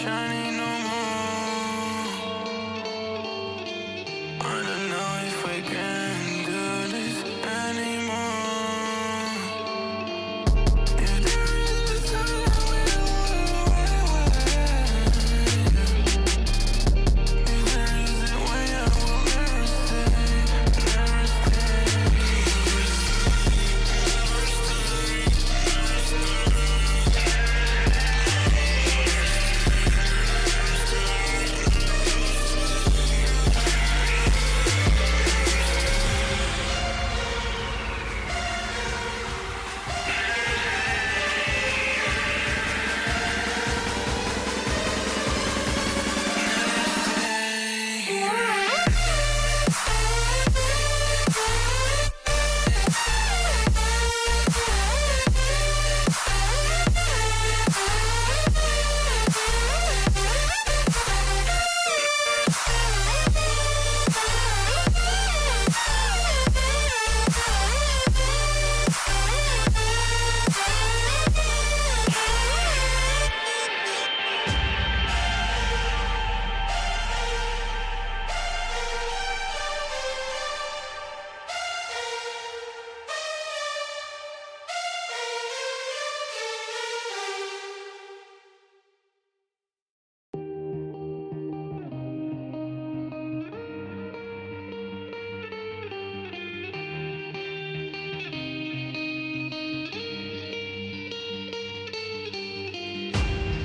shining no more. I don't know if I can do this anymore. If there is a time I will if there is a way I will never stay, never stay.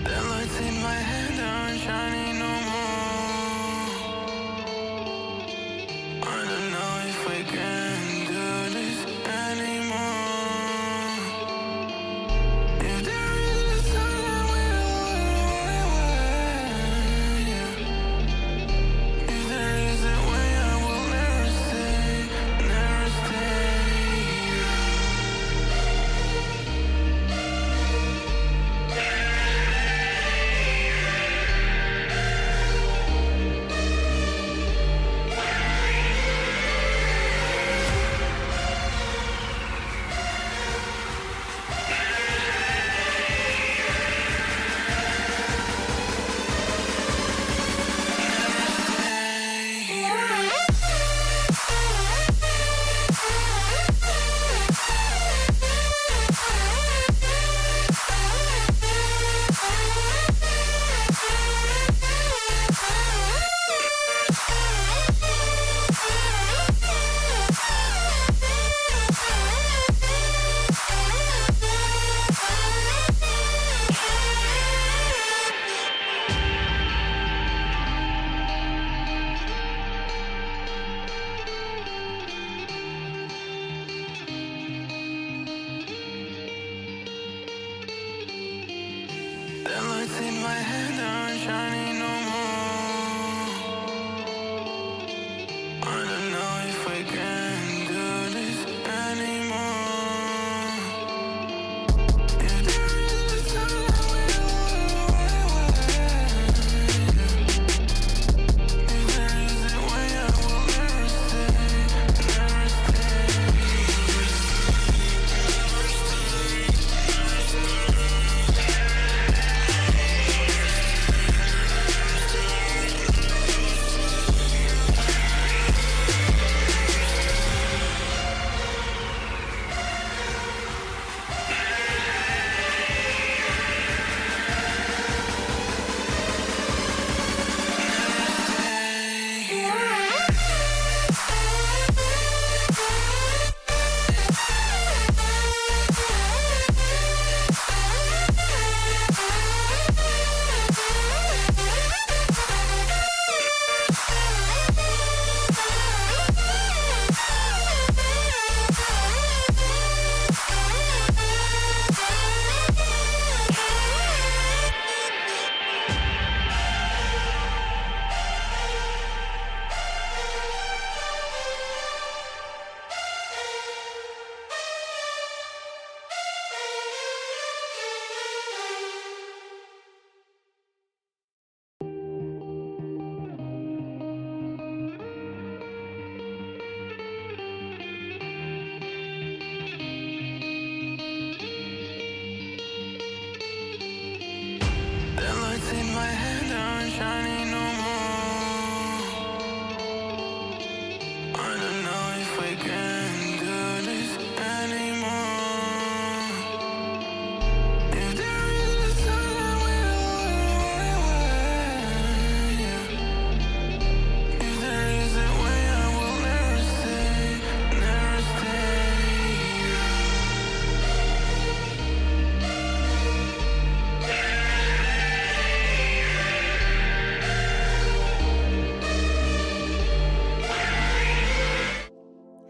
The lights in my head aren't shining no more. I don't know if I can do this anymore. If there is a time I will if there is a way I will never stay, never stay. The lights in my head aren't shining no more. I don't know if I can do this anymore. If there is a time I will if there is a way I will never stay, never stay.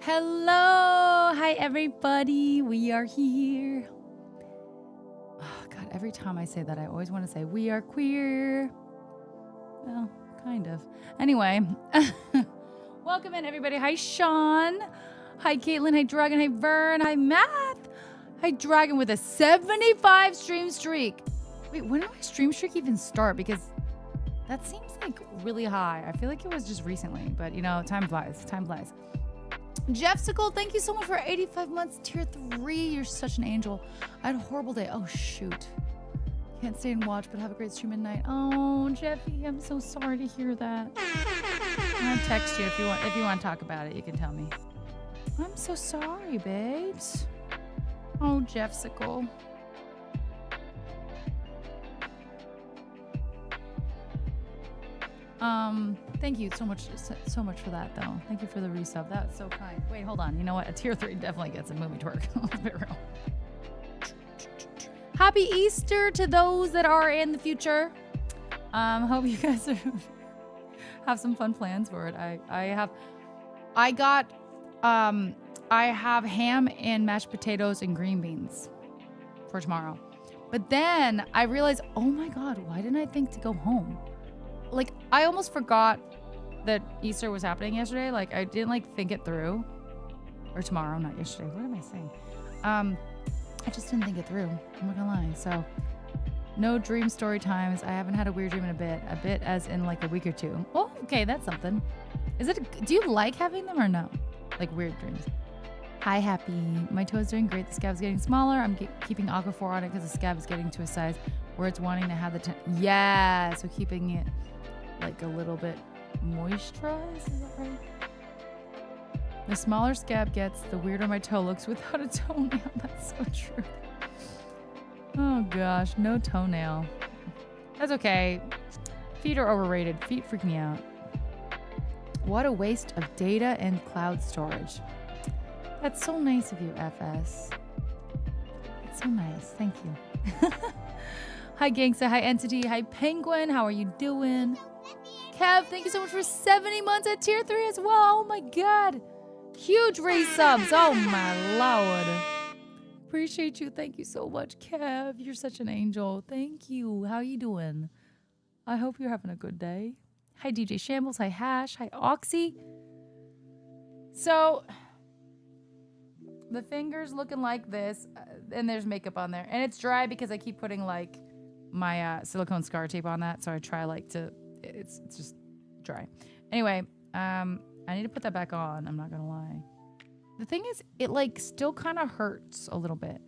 Hello. Hi, everybody. We are here. Oh, God, every time I say that, I always want to say, we are queer. Well, kind of. Anyway, welcome in, everybody. Hi, Sean. Hi, Caitlin. Hi, Dragon. Hi, Vern. Hi, Math. Hi, Dragon with a 75 stream streak. Wait, when did my stream streak even start? Because that seems like really high. I feel like it was just recently, but you know, time flies. Time flies. Jeffsicle, thank you so much for 85 months. Tier 3, you're such an angel. I had a horrible day. Oh, shoot. Can't stay and watch, but have a great stream at night. Oh, Jeffy, I'm so sorry to hear that. I'm gonna text you if you want to talk about it. You can tell me. I'm so sorry, babes. Oh, Jeffsicle. Thank you so much for that, though. Thank you for the resub. That's so kind. Wait, hold on. You know what? A tier 3 definitely gets a movie twerk. Let's be real. Happy Easter to those that are in the future. Hope you guys have some fun plans for it. I have ham and mashed potatoes and green beans for tomorrow. But then I realized, oh my God, why didn't I think to go home? Like, I almost forgot that Easter was happening yesterday. Like, I didn't, like, think it through. Or tomorrow, not yesterday. What am I saying? I just didn't think it through. I'm not gonna lie. So, no dream story times. I haven't had a weird dream in a bit. A bit as in, like, a week or two. Oh, okay, that's something. Do you like having them or no? Like, weird dreams. Hi, Happy. My toe is doing great. The scab's getting smaller. I'm keeping Aquaphor on it because the scab is getting to a size where it's wanting to have the... Yeah, so keeping it... like a little bit moisturized, is that right? The smaller scab gets, the weirder my toe looks without a toenail. That's so true. Oh gosh, no toenail. That's okay. Feet are overrated. Feet freak me out. What a waste of data and cloud storage. That's so nice of you, FS. That's so nice. Thank you. Hi, Gangsta. Hi, Entity. Hi, Penguin. How are you doing? Kev, thank you so much for 70 months at tier 3 as well. Oh my God. Huge raise subs. Oh my Lord. Appreciate you. Thank you so much, Kev. You're such an angel. Thank you. How you doing? I hope you're having a good day. Hi, DJ Shambles. Hi, Hash. Hi, Oxy. So, the finger's looking like this, and there's makeup on there. And it's dry because I keep putting, like, my silicone scar tape on that. So I try, like, to... It's just dry. Anyway, I need to put that back on. I'm not gonna lie. The thing is, it like still kind of hurts a little bit.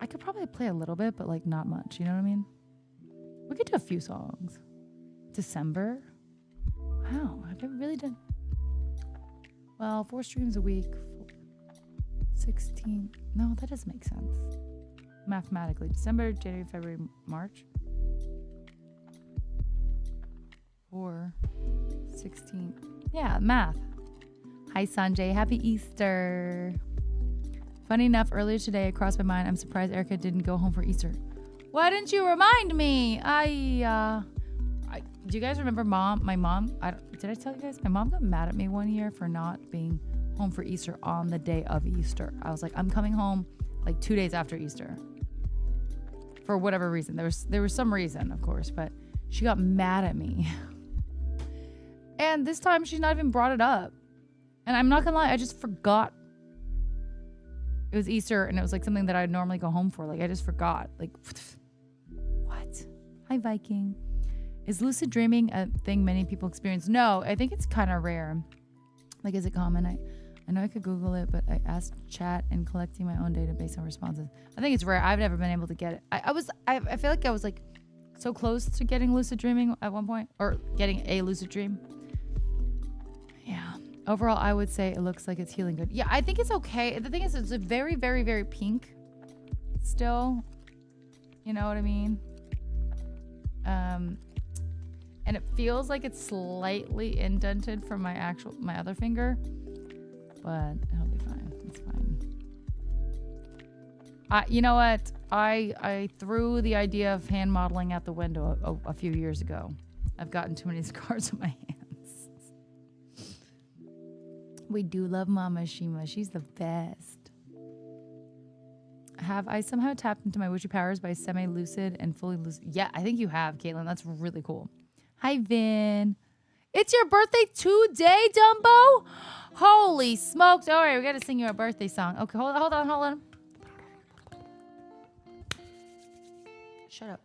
I could probably play a little bit, but like not much. You know what I mean? We could do a few songs. December. Wow, have I really done? Well, 4 streams a week. 16. No, that doesn't make sense. Mathematically, December, January, February, March. 4, 16. Yeah, math. Hi, Sanjay. Happy Easter. Funny enough, earlier today, it crossed my mind. I'm surprised Erica didn't go home for Easter. Why didn't you remind me? Do you guys remember my mom? Did I tell you guys? My mom got mad at me one year for not being home for Easter on the day of Easter. I was like, I'm coming home like 2 days after Easter. For whatever reason. There was some reason, of course, but she got mad at me. And this time, she's not even brought it up. And I'm not gonna lie, I just forgot. It was Easter, and it was like something that I'd normally go home for. Like, I just forgot. Like, what? Hi, Viking. Is lucid dreaming a thing many people experience? No, I think it's kind of rare. Like, is it common? I know I could Google it, but I asked chat and collecting my own data based on responses. I think it's rare. I've never been able to get it. I feel like I was like so close to getting lucid dreaming at one point, or getting a lucid dream. Yeah. Overall, I would say it looks like it's healing good. Yeah, I think it's okay. The thing is, it's a very, very, very pink still. You know what I mean? And it feels like it's slightly indented from my other finger. But it'll be fine. It's fine. You know what? I threw the idea of hand modeling out the window a few years ago. I've gotten too many scars on my hands. We do love Mama Shima. She's the best. Have I somehow tapped into my witchy powers by semi-lucid and fully lucid? Yeah, I think you have, Caitlin. That's really cool. Hi, Vin. It's your birthday today, Dumbo? Holy smokes. All right, we got to sing you a birthday song. Okay, hold on. Shut up.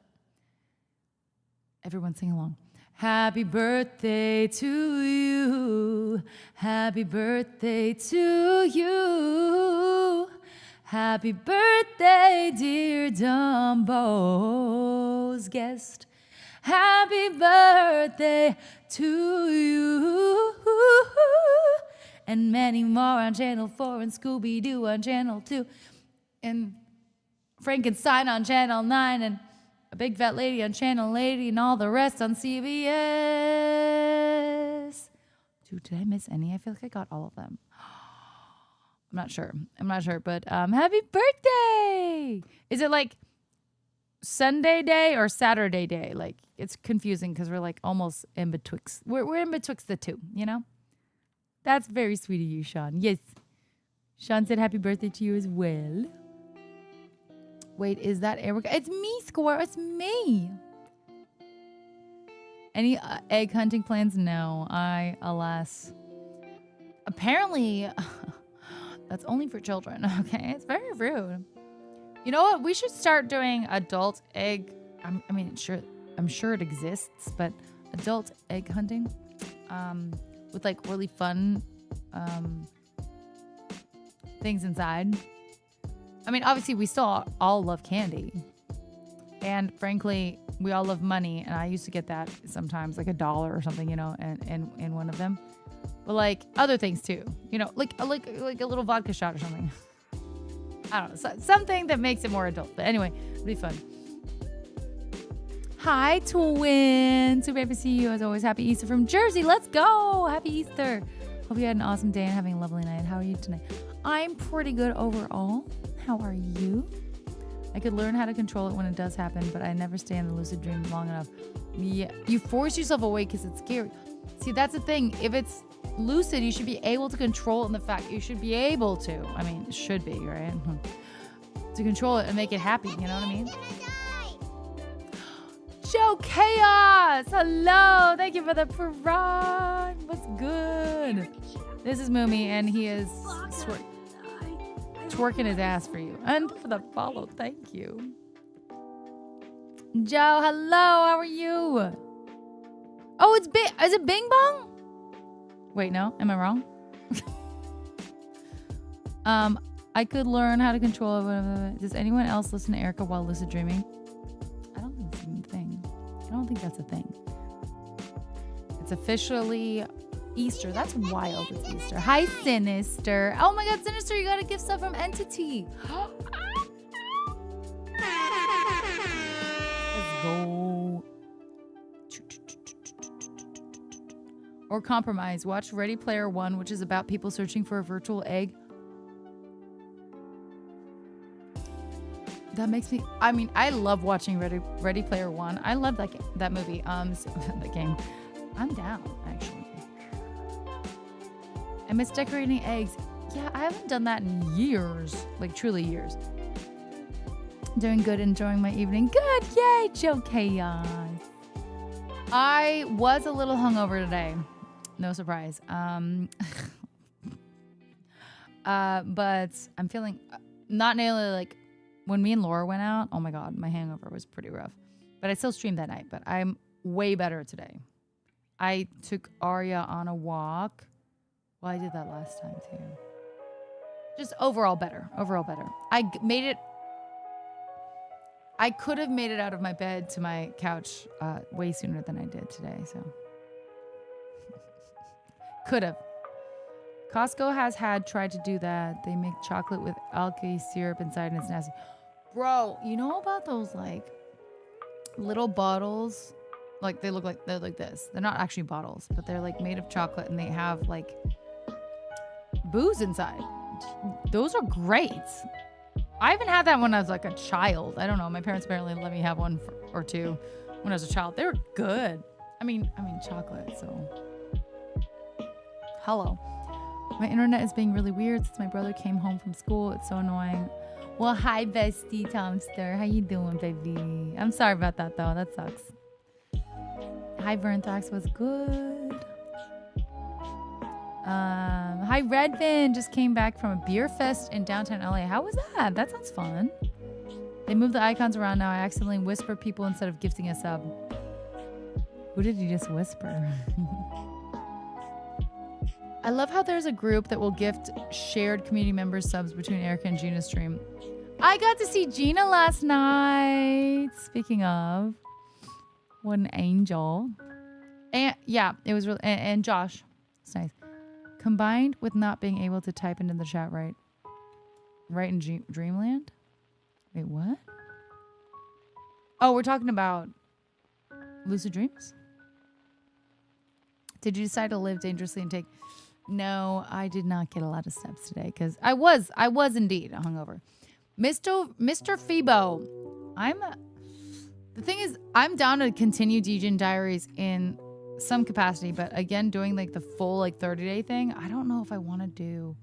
Everyone sing along. Happy birthday to you. Happy birthday to you. Happy birthday, dear Dumbo's guest. Happy birthday to you. And many more on Channel 4 and Scooby-Doo on Channel 2. And Frankenstein on Channel 9 and A Big Fat Lady on Channel 80 and all the rest on CBS. Dude, did I miss any? I feel like I got all of them. I'm not sure, but happy birthday! Is it like Sunday day or Saturday day? Like, it's confusing because we're like almost in betwixt. We're in betwixt the two, you know? That's very sweet of you, Sean. Yes. Sean said happy birthday to you as well. Wait, is that Erica? It's me, Score. It's me. Any egg hunting plans? No. Alas. Apparently, that's only for children. Okay, it's very rude. You know what? We should start doing adult egg. I'm sure it exists, but adult egg hunting, with like really fun, things inside. I mean, obviously, we still all love candy. And frankly, we all love money. And I used to get that sometimes, like $1 or something, you know, in one of them. But like other things too, you know, like a little vodka shot or something. I don't know, something that makes it more adult. But anyway, it'll be fun. Hi, twin. Super happy to see you as always. Happy Easter from Jersey. Let's go. Happy Easter. Hope you had an awesome day and having a lovely night. How are you tonight? I'm pretty good overall. How are you? I could learn how to control it when it does happen, but I never stay in the lucid dream long enough. Yeah, you force yourself awake because it's scary. See, that's the thing. If it's lucid, you should be able to control it in the fact you should be able to. I mean, it should be, right? To control it and make it happy, you know what I mean? Joe Chaos! Hello! Thank you for the prime. What's good? This is Moomy, and he is twerking his ass for you. And for the follow, thank you. Joe, hello, how are you? Oh, is it Bing Bong? Wait, no, am I wrong? I could learn how to control it. Does anyone else listen to Erica while lucid dreaming? I don't think it's a thing. I don't think that's a thing. It's officially Easter. That's wild. It's Easter. Hi, Sinister. Oh my God, Sinister, you got a gift stuff from Entity. Let's go. Or compromise. Watch Ready Player One, which is about people searching for a virtual egg. That makes me. I mean, I love watching Ready Player One. I love that movie. The game. I'm down actually. I miss decorating eggs. Yeah, I haven't done that in years. Like truly years. Doing good, enjoying my evening. Good, yay, Joe Chaos. I was a little hungover today. No surprise. But I'm feeling not nearly like when me and Laura went out. Oh my God, my hangover was pretty rough. But I still streamed that night. But I'm way better today. I took Arya on a walk. Well, I did that last time too. Just overall better. Overall better. I made it. I could have made it out of my bed to my couch way sooner than I did today. So could have. Costco has tried to do that. They make chocolate with algae syrup inside and it's nasty. Bro, you know about those like little bottles? Like they're like this. They're not actually bottles, but they're like made of chocolate and they have like booze inside. Those are great. I even had that when I was like a child. I don't know. My parents apparently let me have one or two when I was a child. They were good. I mean chocolate. So, hello. My internet is being really weird since my brother came home from school. It's so annoying. Well, hi, bestie Tomster. How you doing, baby? I'm sorry about that, though. That sucks. Hi, Vernthrax was good. Hi, Redvin. Just came back from a beer fest in downtown LA. How was that? That sounds fun. They moved the icons around now. I accidentally whisper people instead of gifting a sub. Who did you just whisper? I love how there's a group that will gift shared community members subs between Erica and Gina's stream. I got to see Gina last night. Speaking of, what an angel. And yeah, it was really, and Josh. It's nice. Combined with not being able to type into the chat right in Dreamland? Wait, what? Oh, we're talking about lucid dreams? Did you decide to live dangerously and take... No, I did not get a lot of steps today because I was indeed hungover. Mr. Phoebo, the thing is, I'm down to continue Dejin Diaries in some capacity, but again, doing like the full like 30-day thing, I don't know if I want to do,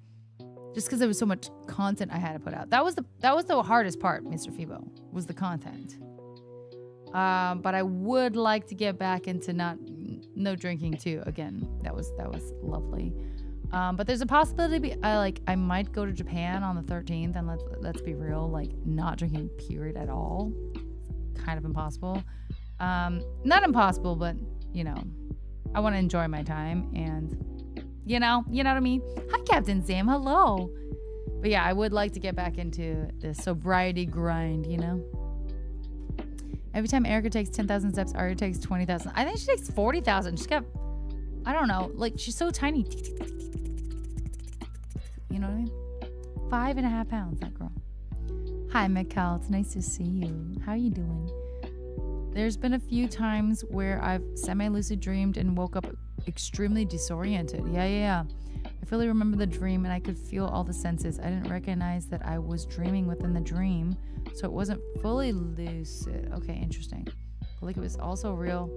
just because there was so much content I had to put out. That was the hardest part, Mr. Phoebo, was the content. But I would like to get back into no drinking too. Again, that was lovely. But there's a possibility I might go to Japan on the 13th, and let's be real, like not drinking period at all. It's kind of impossible. Not impossible, but you know, I want to enjoy my time, and you know what I mean. Hi, Captain Sam. Hello. But yeah, I would like to get back into this sobriety grind. You know. Every time Erica takes 10,000 steps, Aria takes 20,000. I think she takes 40,000. She's got, I don't know, like she's so tiny. You know what I mean? 5.5 pounds, that girl. Hi, Mikkel. It's nice to see you. How are you doing? There's been a few times where I've semi-lucid dreamed and woke up extremely disoriented. Yeah. I fully remember the dream and I could feel all the senses. I didn't recognize that I was dreaming within the dream, so it wasn't fully lucid. Okay, interesting. But like it was also real.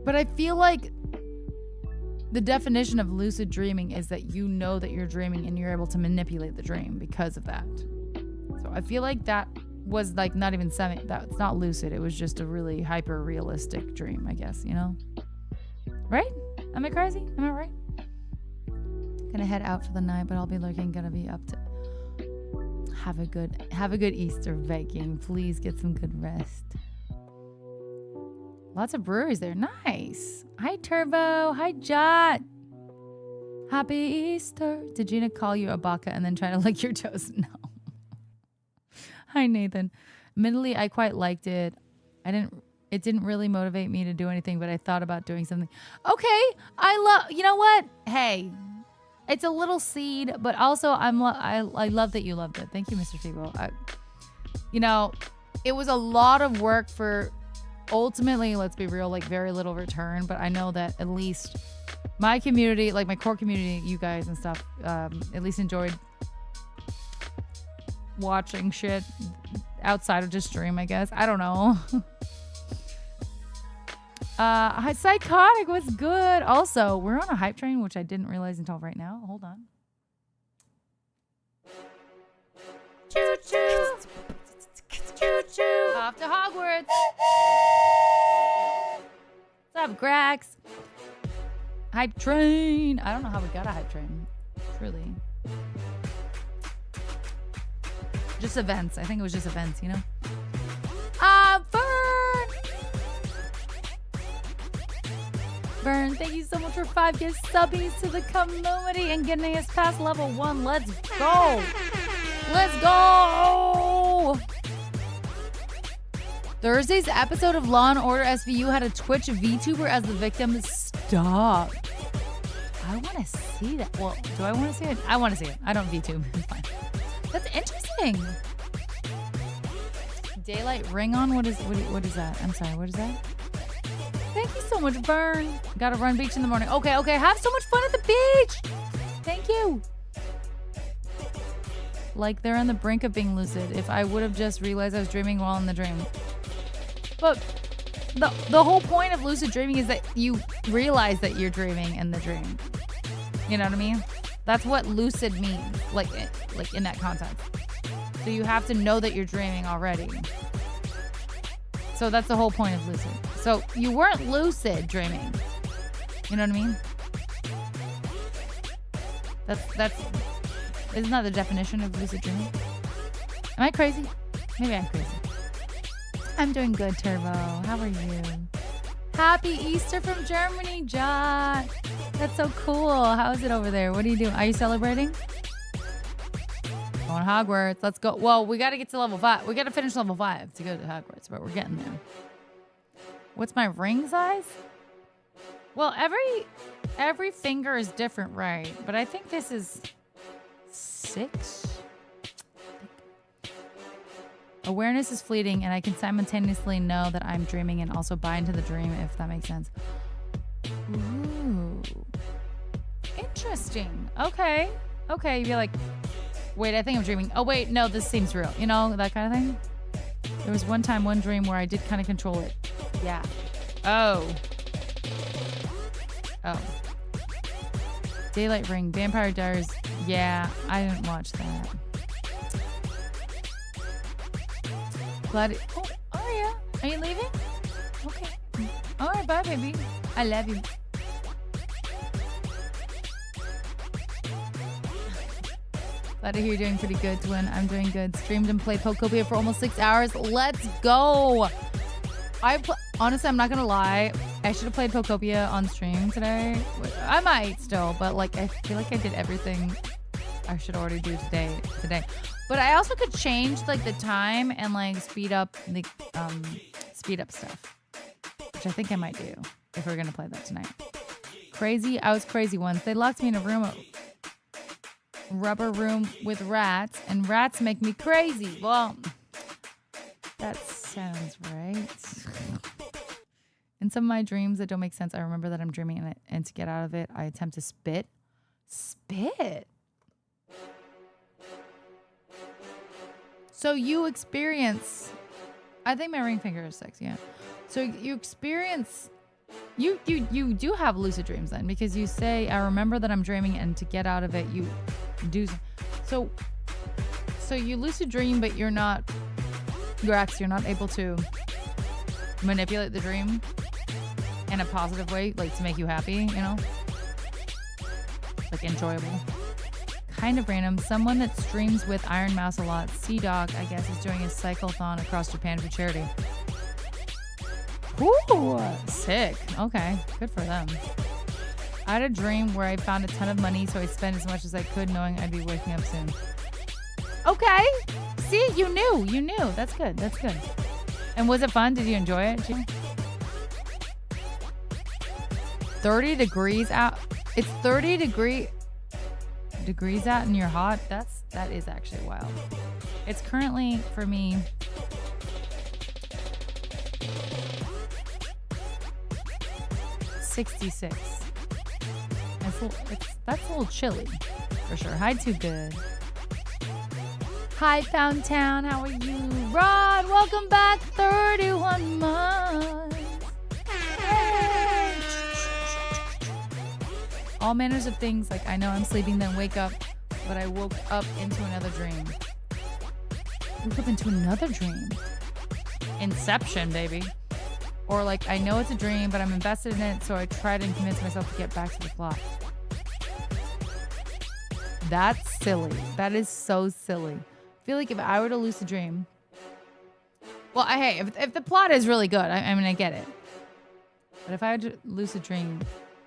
But I feel like the definition of lucid dreaming is that you know that you're dreaming and you're able to manipulate the dream because of that. So I feel like that was like not even that's not lucid. It was just a really hyper realistic dream, I guess, you know? Right? Am I crazy? Am I right? Gonna head out for the night, but I'll be looking. Gonna be up to have a good Easter Viking. Please get some good rest. Lots of breweries there. Nice. Hi, Turbo. Hi, Jot. Happy Easter. Did Gina call you a baka and then try to lick your toes? No. Hi, Nathan. Admittedly, I quite liked it. It didn't really motivate me to do anything, but I thought about doing something. Okay. You know what? Hey, it's a little seed, but also I love that you loved it. Thank you, Mr. Feeble. It was a lot of work for ultimately, let's be real, like very little return, but I know that at least my community, like my core community, you guys and stuff, at least enjoyed watching shit outside of just stream, I guess. I don't know. Psychotic was good. Also, we're on a hype train, which I didn't realize until right now. Hold on. Choo choo. Choo choo. Off to Hogwarts. What's up, Grax? Hype train. I don't know how we got a hype train. Truly. Just events. I think it was just events, you know? Vern, thank you so much for 5 gift subbies to the community and getting us past level 1. Let's go. Let's go. Thursday's episode of Law & Order SVU had a Twitch VTuber as the victim. Stop. I want to see that. Well, do I want to see it? I want to see it. I don't VTube. It's fine. That's interesting. Daylight ring on? What is that? I'm sorry, what is that? Thank you so much, Vern. Gotta run beach in the morning. Okay. Have so much fun at the beach. Thank you. Like they're on the brink of being lucid. If I would have just realized I was dreaming while in the dream. But the whole point of lucid dreaming is that you realize that you're dreaming in the dream. You know what I mean? That's what lucid means, like in that context. So you have to know that you're dreaming already. So that's the whole point of lucid. So you weren't lucid dreaming. You know what I mean? That's isn't that the definition of lucid dreaming? Am I crazy? Maybe I'm crazy. I'm doing good, Turbo. How are you? Happy Easter from Germany, Jot. That's so cool. How is it over there? What are you doing? Are you celebrating? Going to Hogwarts. Let's go. Well, we got to get to level 5. We got to finish level 5 to go to Hogwarts, but we're getting there. What's my ring size? Well, every finger is different, right? But I think this is 6. Awareness is fleeting, and I can simultaneously know that I'm dreaming and also buy into the dream, if that makes sense. Ooh. Interesting. Okay. Okay, you'd be like, wait, I think I'm dreaming. Oh, wait, no, this seems real. You know, that kind of thing? There was one dream where I did kind of control it. Yeah. Oh. Daylight Ring, Vampire Diaries. Yeah, I didn't watch that. Glad. Oh, Aria, are you leaving? Okay. All right, bye, baby. I love you. Glad to hear you're doing pretty good, Twin. I'm doing good. Streamed and played Pokopia for almost 6 hours. Let's go. Honestly, I'm not gonna lie. I should have played Pokopia on stream today. I might still, but like I feel like I did everything I should already do today. But I also could change like the time and like speed up stuff, which I think I might do if we're gonna play that tonight. Crazy. I was crazy once. They locked me in a rubber room with rats, and rats make me crazy. Well, that sounds right. In some of my dreams that don't make sense, I remember that I'm dreaming, and to get out of it, I attempt to spit. Spit? So you experience... I think my ring finger is 6, yeah. So you experience... You do have lucid dreams then, because you say, I remember that I'm dreaming, and to get out of it, you do... So you lucid dream, but you're not able to manipulate the dream in a positive way, like to make you happy, you know? Like enjoyable. Kind of random. Someone that streams with Iron Mouse a lot, Sea-Dog, I guess, is doing a cyclothon across Japan for charity. Ooh, sick. Okay, good for them. I had a dream where I found a ton of money, so I spent as much as I could, knowing I'd be waking up soon. Okay. See, you knew. That's good. And was it fun? Did you enjoy it? 30 degrees out. It's 30 degrees out and you're hot. That is actually wild. It's currently, for me, $66. That's a little chilly, for sure. Hi, Too Good. Hi, Pound Town. How are you? Rod, welcome back. 31 months. Hey. All manners of things, like I know I'm sleeping, then wake up, but I woke up into another dream. Woke up into another dream. Inception, baby. Or like, I know it's a dream, but I'm invested in it, so I try to convince myself to get back to the plot. That's silly. That is so silly. I feel like if I were to lucid dream, well, hey, if the plot is really good, I mean, I get it. But if I had to lucid dream,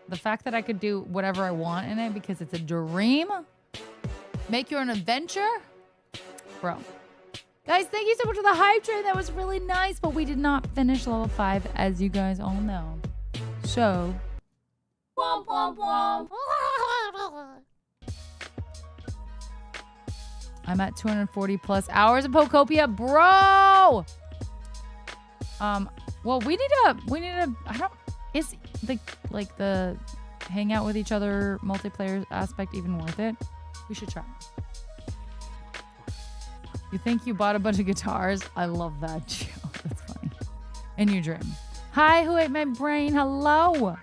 the fact that I could do whatever I want in it because it's a dream, make you an adventure, bro. Guys, thank you so much for the hype train. That was really nice, but we did not finish level 5, as you guys all know. So, womp womp womp. I'm at 240 plus hours of Pokopia, bro. Well, we need a. I don't. Is the hang out with each other multiplayer aspect even worth it? We should try. You think you bought a bunch of guitars? I love that joke. That's funny. In your dream. Hi, who ate my brain? Hello.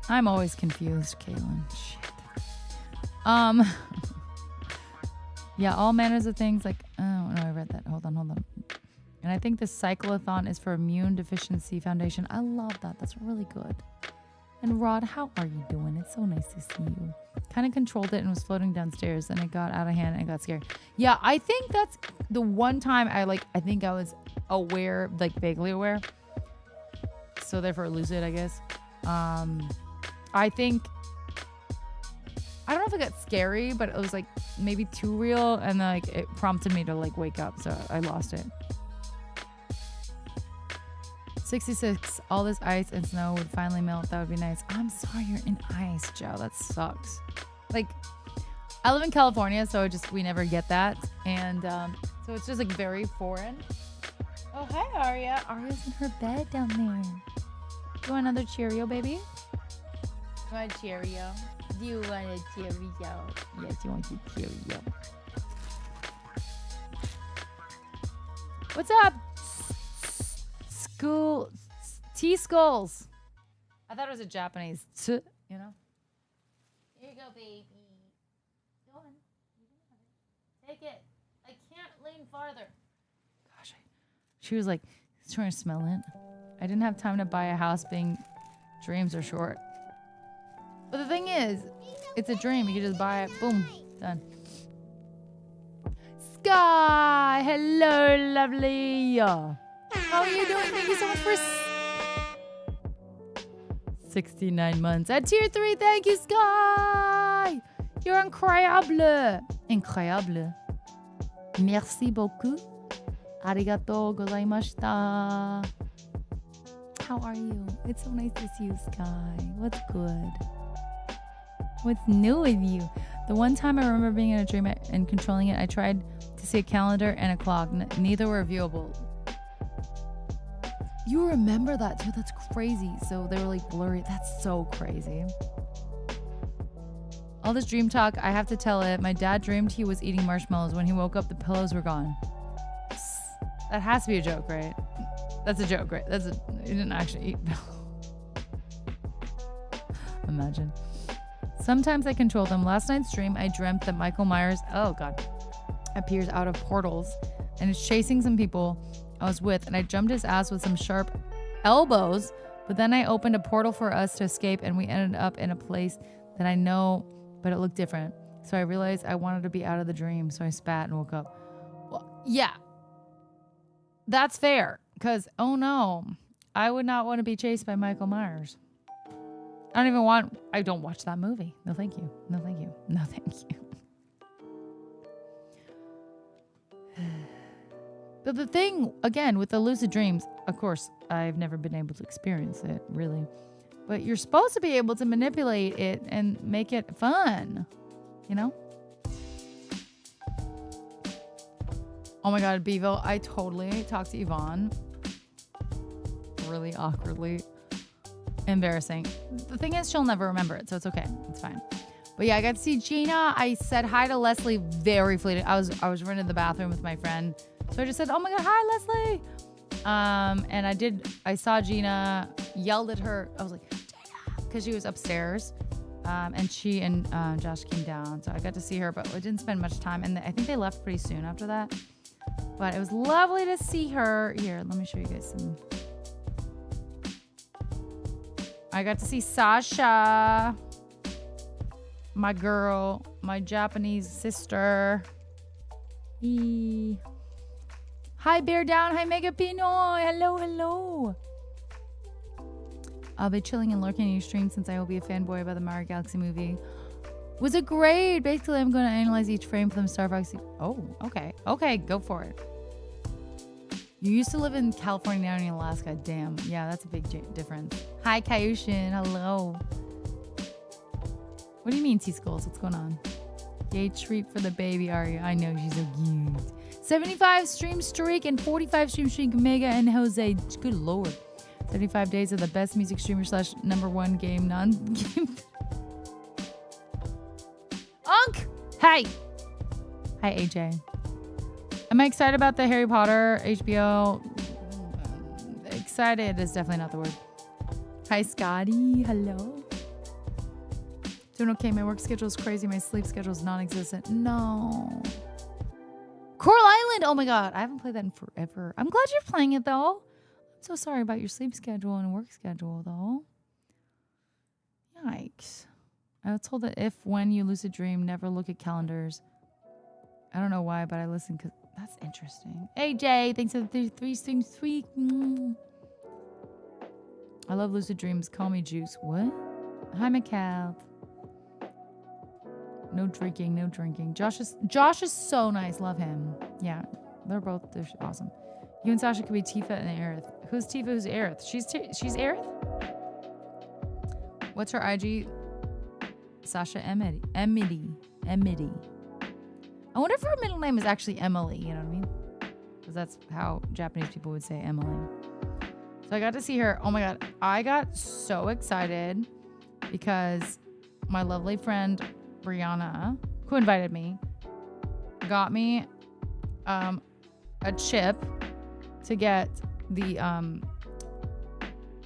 I'm always confused, Caitlin. Shit. Yeah, all manners of things like, oh no, I read that. Hold on. And I think the cyclothon is for Immune Deficiency Foundation. I love that. That's really good. And Rod, how are you doing? It's so nice to see you. Kind of controlled it and was floating downstairs. Then it got out of hand and I got scared. Yeah, I think that's the one time I think I was aware, like vaguely aware. So therefore lucid, I guess. I think, I don't know if it got scary, but it was like maybe too real. And like it prompted me to like wake up. So I lost it. 66, all this ice and snow would finally melt. That would be nice. I'm sorry you're in ice, Joe. That sucks. Like, I live in California, so we never get that. And so it's just like very foreign. Oh, hi, Aria. Aria's in her bed down there. You want another Cheerio, baby? You want a Cheerio? Do you want a Cheerio? Yes, you want a Cheerio. What's up? T-skulls. I thought it was a Japanese you know? Here you go, baby. Go on. You can have it. Take it. I can't lean farther. Gosh, she was like trying to smell it. I didn't have time to buy a house being dreams are short. But the thing is, it's a dream. You can just buy it. Boom. Done. Sky. Hello, lovely. How are you doing? Thank you so much for 69 months. At tier 3, thank you, Sky. You're incroyable. Incroyable. Merci beaucoup. Arigato gozaimashita. How are you? It's so nice to see you, Sky. What's good? What's new with you? The one time I remember being in a dream and controlling it, I tried to see a calendar and a clock. Neither were viewable. You remember that too? That's crazy. So they were like blurry. That's so crazy. All this dream talk, I have to tell it. My dad dreamed he was eating marshmallows. When he woke up, the pillows were gone. That has to be a joke, right? That's a joke, right? He didn't actually eat pillows. Imagine. Sometimes I control them. Last night's dream, I dreamt that Michael Myers, oh God, appears out of portals and is chasing some people I was with, and I jumped his ass with some sharp elbows, but then I opened a portal for us to escape, and we ended up in a place that I know, but it looked different. So I realized I wanted to be out of the dream, so I spat and woke up. Well, yeah, that's fair, because, oh no, I would not want to be chased by Michael Myers. I don't watch that movie. No, thank you. No, thank you. No, thank you. But the thing, again, with the lucid dreams, of course, I've never been able to experience it, really. But you're supposed to be able to manipulate it and make it fun, you know? Oh my God, Bevo, I totally talked to Yvonne. Really awkwardly. Embarrassing. The thing is, she'll never remember it, so it's okay. It's fine. But yeah, I got to see Gina. I said hi to Leslie very fleeting. I was running to the bathroom with my friend. So I just said, oh my God, hi, Leslie. And I saw Gina, yelled at her. I was like, Gina, because she was upstairs. And she and Josh came down. So I got to see her, but I didn't spend much time. And I think they left pretty soon after that. But it was lovely to see her. Here, let me show you guys some. I got to see Sasha, my girl, my Japanese sister. Hi, Bear Down. Hi, Mega Pinoy. Hello, hello. I'll be chilling and lurking in your stream since I will be a fanboy about the Mario Galaxy movie. Was it great? Basically, I'm going to analyze each frame from Star Fox. Oh, okay. Okay, go for it. You used to live in California, now in Alaska. Damn. Yeah, that's a big difference. Hi, Kaiushin. Hello. What do you mean, T-Skulls? What's going on? Yay, treat for the baby, Aria. I know, she's so cute. 75 stream streak and 45 stream streak Mega and Jose. Good Lord. 75 days of the best music streamer / #1 game non-game. Unk! Hey! Hi, AJ. Am I excited about the Harry Potter HBO? Excited is definitely not the word. Hi, Scotty. Hello. Doing okay. My work schedule is crazy. My sleep schedule is non-existent. No. Coral Island. Oh my God. I haven't played that in forever. I'm glad you're playing it though. I'm so sorry about your sleep schedule and work schedule though. Yikes. I was told that when you lucid dream, never look at calendars. I don't know why, but I listen because that's interesting. Hey, Jay. Thanks for the three things. Sweet. I love lucid dreams. Call me Juice. What? Hi, McCall. No drinking, no drinking. Josh is so nice. Love him. Yeah, they're awesome. You and Sasha could be Tifa and Aerith. Who's Tifa? Who's Aerith? She's Aerith? What's her IG? Sasha Emity. I wonder if her middle name is actually Emily. You know what I mean? Because that's how Japanese people would say Emily. So I got to see her. Oh my God. I got so excited because my lovely friend Brianna, who invited me, got me a chip to get the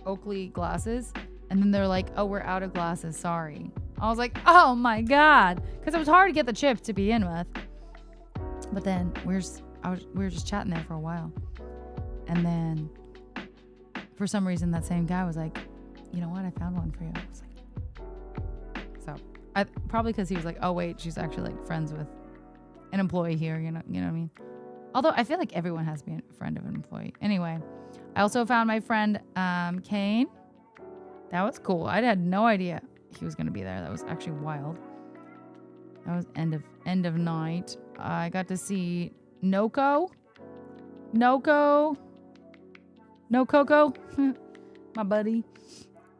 Oakley glasses. And then they're like, oh, we're out of glasses. Sorry. I was like, oh my God. Because it was hard to get the chip to begin with. But then we were just chatting there for a while. And then for some reason, that same guy was like, you know what? I found one for you. I was like, so probably because he was like, oh wait, she's actually like friends with an employee here. You know what I mean? Although I feel like everyone has to be a friend of an employee. Anyway, I also found my friend Kane. That was cool. I had no idea he was going to be there. That was actually wild. That was end of night. I got to see Noko, my buddy,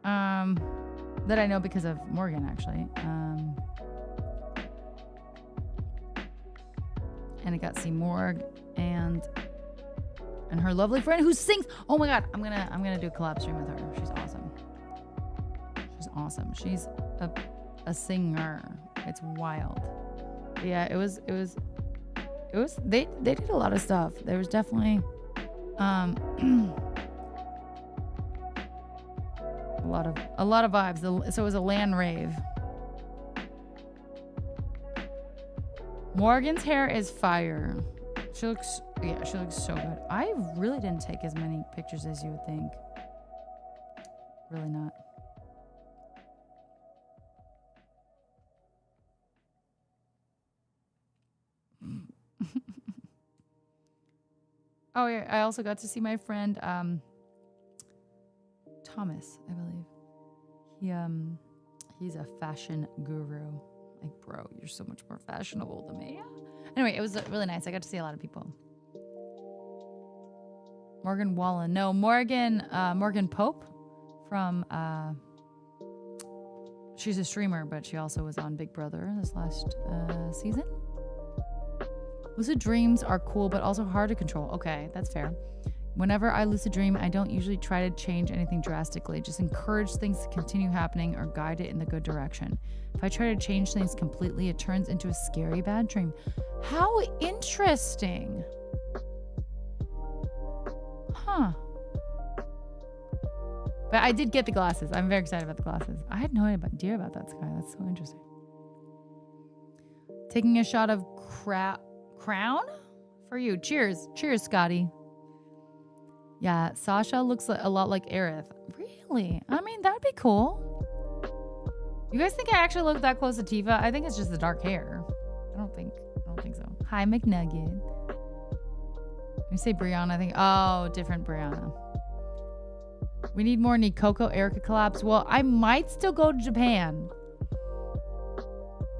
that I know because of Morgan, actually. And I got to see Morg and her lovely friend who sings. Oh my God, I'm gonna do a collab stream with her. She's awesome. She's a singer. It's wild. But yeah, it was they did a lot of stuff. There was definitely a lot of vibes. So it was a LAN rave. Morgan's hair is fire. She looks so good. I really didn't take as many pictures as you would think. Really not. Oh yeah, I also got to see my friend Thomas, I believe. He's a fashion guru. Like, bro, you're so much more fashionable than me. Anyway, it was really nice. I got to see a lot of people. Morgan Wallen. No, Morgan Pope from she's a streamer, but she also was on Big Brother this last season. Lucid dreams are cool, but also hard to control. Okay, that's fair. Whenever I lucid dream, I don't usually try to change anything drastically. Just encourage things to continue happening or guide it in the good direction. If I try to change things completely, it turns into a scary bad dream. How interesting. Huh. But I did get the glasses. I'm very excited about the glasses. I had no idea about that, Sky. That's so interesting. Taking a shot of Crown for you. Cheers. Cheers, Scotty. Yeah, Sasha looks a lot like Aerith. Really? I mean, that would be cool. You guys think I actually look that close to Tifa? I think it's just the dark hair. I don't think so. Hi, McNugget. When you say Brianna, I think, oh, different Brianna. We need more Nikoko Erica collabs. Well, I might still go to Japan.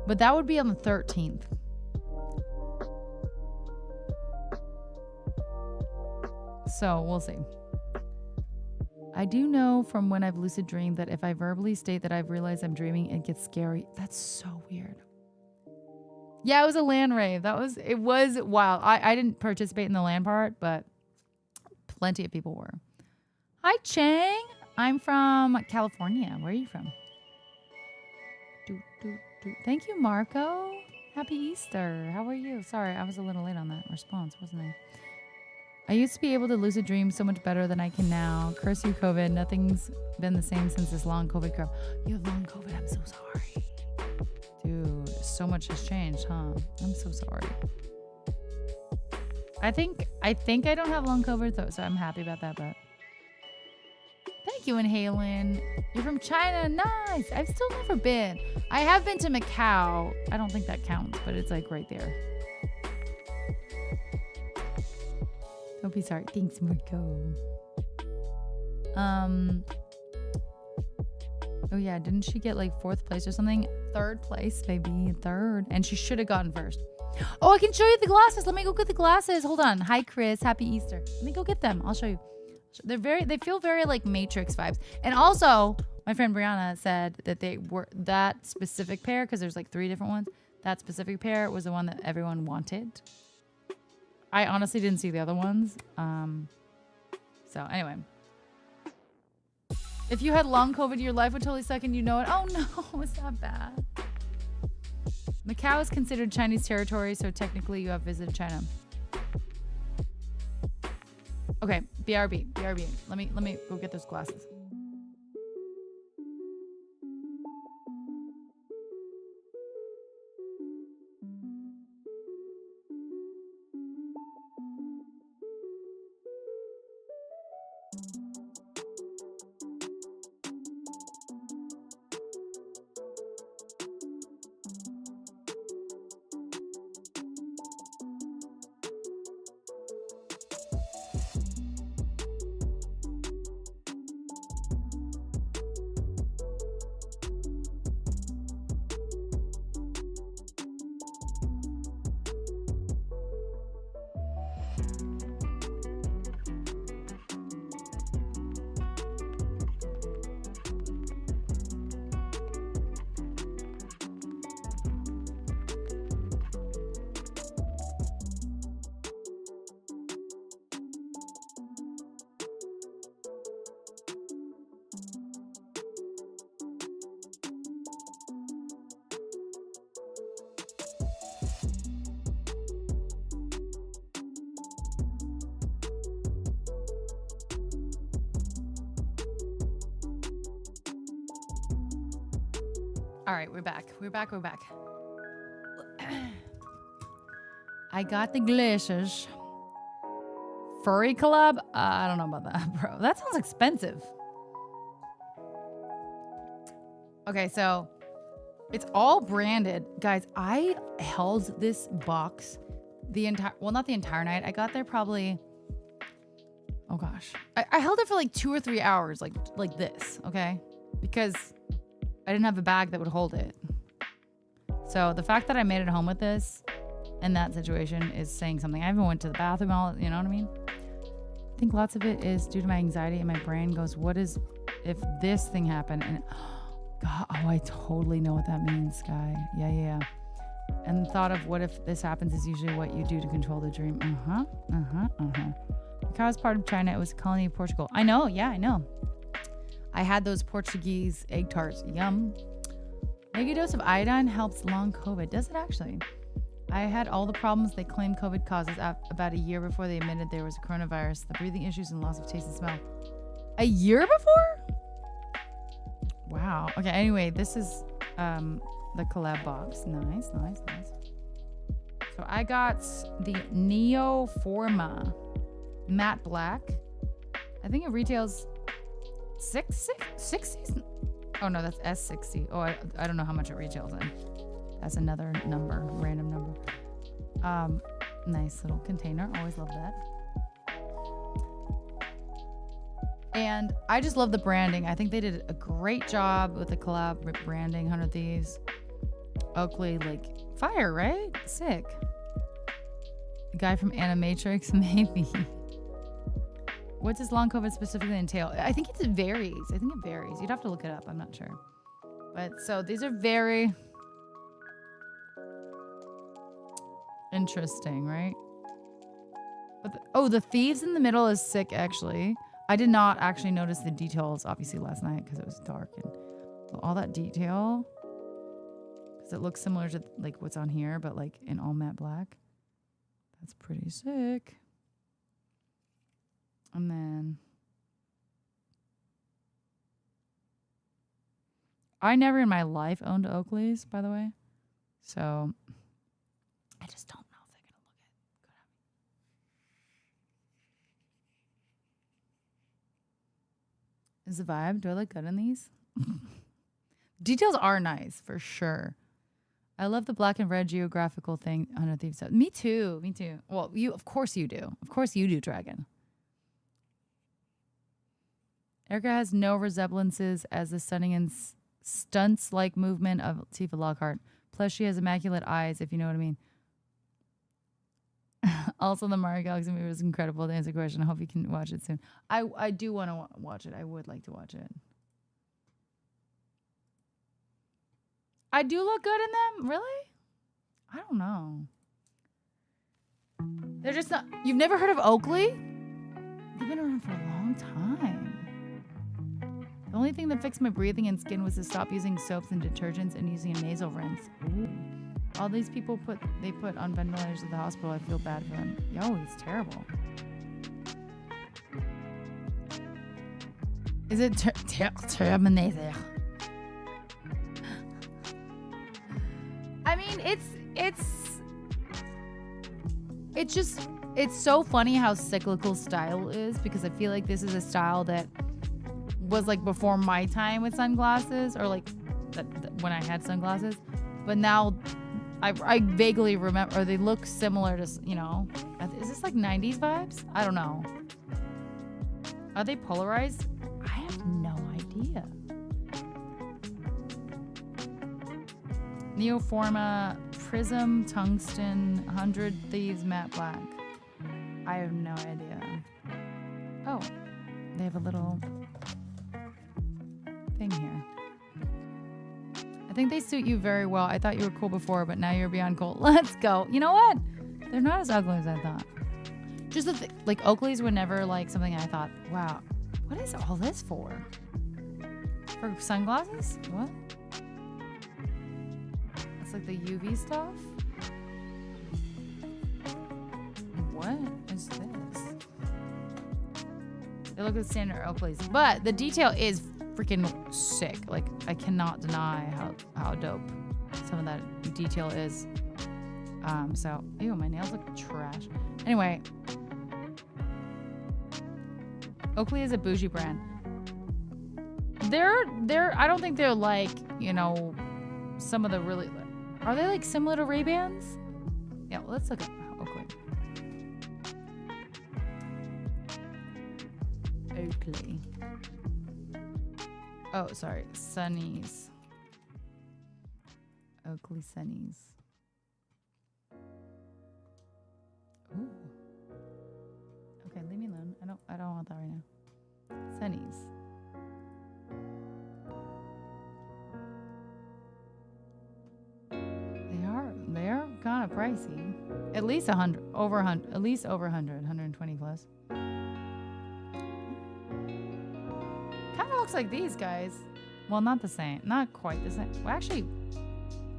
But that would be on the 13th. So we'll see. I do know from when I've lucid dreamed that if I verbally state that I've realized I'm dreaming, it gets scary. That's so weird. Yeah, it was a LAN rave. It was wild. I didn't participate in the LAN part, but plenty of people were. Hi, Chang. I'm from California. Where are you from? Thank you, Marco. Happy Easter. How are you? Sorry, I was a little late on that response, wasn't I? I used to be able to lucid dream so much better than I can now. Curse you, COVID. Nothing's been the same since this long COVID crap. You have long COVID. I'm so sorry. Dude, so much has changed, huh? I'm so sorry. I think I don't have long COVID though, so I'm happy about that, but thank you, Inhalen. You're from China. Nice. I've still never been. I have been to Macau. I don't think that counts, but it's like right there. Don't be sorry. Thanks, Marco. Oh yeah, didn't she get like 4th place or something? 3rd place, baby. 3rd. And she should have gotten 1st. Oh, I can show you the glasses. Let me go get the glasses. Hold on. Hi, Chris. Happy Easter. Let me go get them. I'll show you. They feel very like Matrix vibes. And also, my friend Brianna said that they were that specific pair, because there's like 3 different ones. That specific pair was the one that everyone wanted. I honestly didn't see the other ones. So anyway. If you had long COVID, your life would totally suck and you know it. Oh no, it's not bad. Macau is considered Chinese territory, so technically you have visited China. Okay, BRB. Let me go get those glasses. All right, we're back. We're back. I got the glasses. Furry collab? I don't know about that, bro. That sounds expensive. Okay, so it's all branded. Guys, I held this box the entire, well, not the entire night. I got there probably, oh gosh. I held it for like 2 or 3 hours, like this, okay? Because I didn't have a bag that would hold it. So the fact that I made it home with this in that situation is saying something. I even went to the bathroom, all, you know what I mean? I think lots of it is due to my anxiety, and my brain goes, what is if this thing happened? And God, oh, I totally know what that means, Sky. Yeah. And the thought of what if this happens is usually what you do to control the dream. Macau is part of China. It was a colony of Portugal. I know. Yeah, I know. I had those Portuguese egg tarts. Yum. Mega dose of iodine helps long COVID. Does it actually? I had all the problems they claim COVID causes about a year before they admitted there was a coronavirus, the breathing issues and loss of taste and smell. A year before? Wow. Okay, anyway, this is the collab box. Nice. So I got the Neoforma matte black. I think it retails $60. Oh no, that's S60. Oh, I don't know how much it retails in. That's another number, random number. Nice little container. Always love that. And I just love the branding. I think they did a great job with the collab branding. 100 Thieves, Oakley, like fire, right? Sick. The guy from Animatrix, maybe. What does long COVID specifically entail? I think it varies. You'd have to look it up. I'm not sure. But so these are very interesting, right? But the thieves in the middle is sick, actually. I did not actually notice the details, obviously, last night because it was dark and all that detail. Does it look similar to like what's on here, but like in all matte black? That's pretty sick. And then I never in my life owned Oakley's, by the way. So I just don't know if they're going to look good on me. Is the vibe? Do I look good in these? Details are nice, for sure. I love the black and red geographical thing under Thieves. Me too. Me too. Well, of course you do. Of course you do, Dragon. Erica has no resemblances as the stunning and stunts-like movement of Tifa Lockhart. Plus, she has immaculate eyes, if you know what I mean. Also, the Mario Galaxy movie was incredible. To answer the question, I hope you can watch it soon. I do want to watch it. I would like to watch it. I do look good in them? Really? I don't know. They're just not... You've never heard of Oakley? They've been around for a long time. The only thing that fixed my breathing and skin was to stop using soaps and detergents and using a nasal rinse. Ooh. All these people put on ventilators at the hospital. I feel bad for them. Yo, it's terrible. Is it Terminator? I mean, it's so funny how cyclical style is, because I feel like this is a style that was like before my time with sunglasses, or like when I had sunglasses, but now I vaguely remember, or they look similar to, you know, is this like 90s vibes? I don't know. Are they polarized? I have no idea. Neoforma Prism Tungsten 100 Thieves Matte Black. I have no idea. Oh, they have a little thing here. I think they suit you very well. I thought you were cool before, but now you're beyond cool. Let's go. You know what? They're not as ugly as I thought. Just like Oakley's were never like something I thought, wow, what is all this for? For sunglasses? What? It's like the UV stuff? What is this? They look at the standard Oakley's, but the detail is freaking sick. Like, I cannot deny how dope some of that detail is. So, ew, my nails look trash. Anyway, Oakley is a bougie brand. They're I don't think they're like, you know, some of the really, are they like similar to Ray-Bans? Yeah, well, let's look at Oakley. Oakley. Oh, sorry, Sunnies. Oakley Sunnies. Ooh. Okay, leave me alone. I don't want that right now. Sunnies. They are kind of pricey. At least 100, over 100, at least over 100, 120 plus. Kind of looks like these guys. Well, not the same, not quite the same. Well, actually,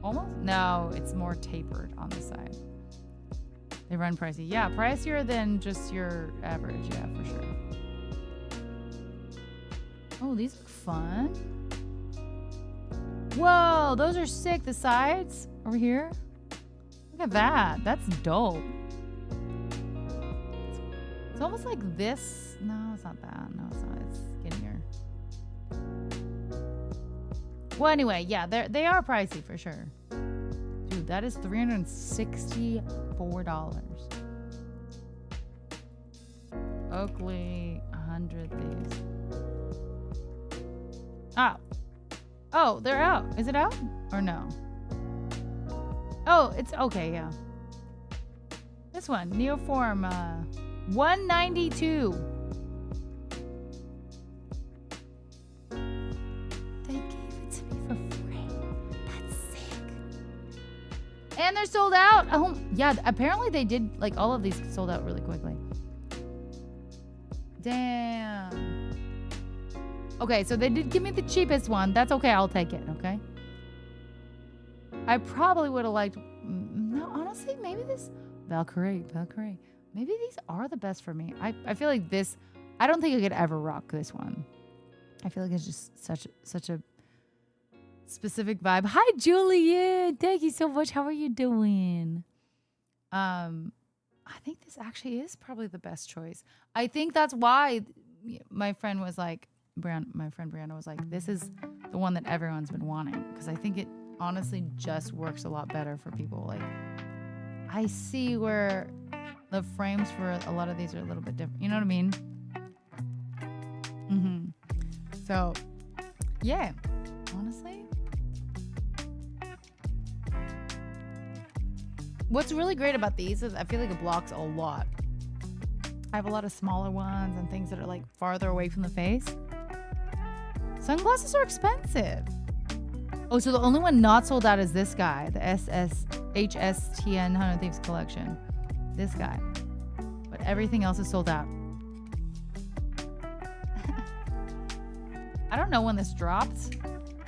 almost. No, it's more tapered on the side. They run pricey. Yeah, pricier than just your average. Yeah, for sure. Oh, these look fun. Whoa, those are sick. The sides over here. Look at that. That's dope. It's almost like this. No, it's not that. No, it's not. It's skinnier. Well, anyway, yeah, they are pricey for sure. Dude, that is $364. Oakley, 100 these. Oh, they're out. Is it out or no? Oh, it's okay, yeah. This one, Neoform, 192. They gave it to me for free. That's sick. And they're sold out. Oh, yeah, apparently they did, like, all of these sold out really quickly. Damn. Okay, so they did give me the cheapest one. That's okay, I'll take it, okay? I probably would have liked, no, honestly, maybe this, Valkyrie. Maybe these are the best for me. I feel like this, I don't think I could ever rock this one. I feel like it's just such a specific vibe. Hi, Julian. Thank you so much. How are you doing? I think this actually is probably the best choice. I think that's why my friend was like, my friend Brianna was like, this is the one that everyone's been wanting. Because I think it honestly just works a lot better for people. Like, I see where the frames for a lot of these are a little bit different. You know what I mean? So, yeah, honestly. What's really great about these is I feel like it blocks a lot. I have a lot of smaller ones and things that are like farther away from the face. Sunglasses are expensive. Oh, so the only one not sold out is this guy, the HSTN 100 Thieves collection. This guy. But everything else is sold out. I don't know when this dropped,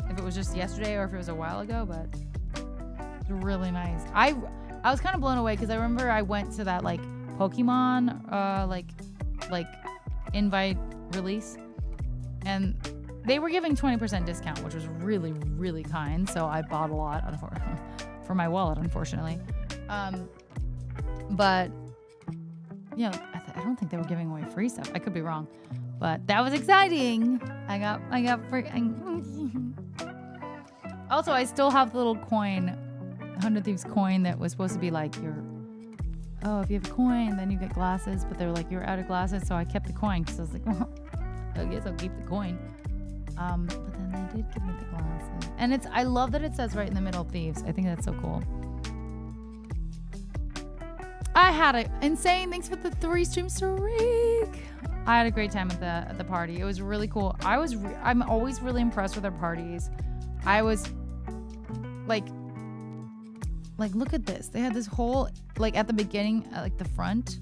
if it was just yesterday or if it was a while ago, but it's really nice. I was kind of blown away because I remember I went to that like Pokemon like invite release, and they were giving 20% discount, which was really, really kind. So I bought a lot for my wallet, unfortunately. But you know, I don't think they were giving away free stuff. I could be wrong. But that was exciting. I got free. Also, I still have the little coin, 100 Thieves coin that was supposed to be like if you have a coin, then you get glasses. But they were like, you're out of glasses. So I kept the coin because I was like, well, I guess I'll keep the coin. But then they did give me the glasses. And I love that it says right in the middle, Thieves. I think that's so cool. I had an insane, thanks for the 3 stream streak. I had a great time at the party. It was really cool. I'm always really impressed with their parties. I was like look at this. They had this whole like at the beginning, like the front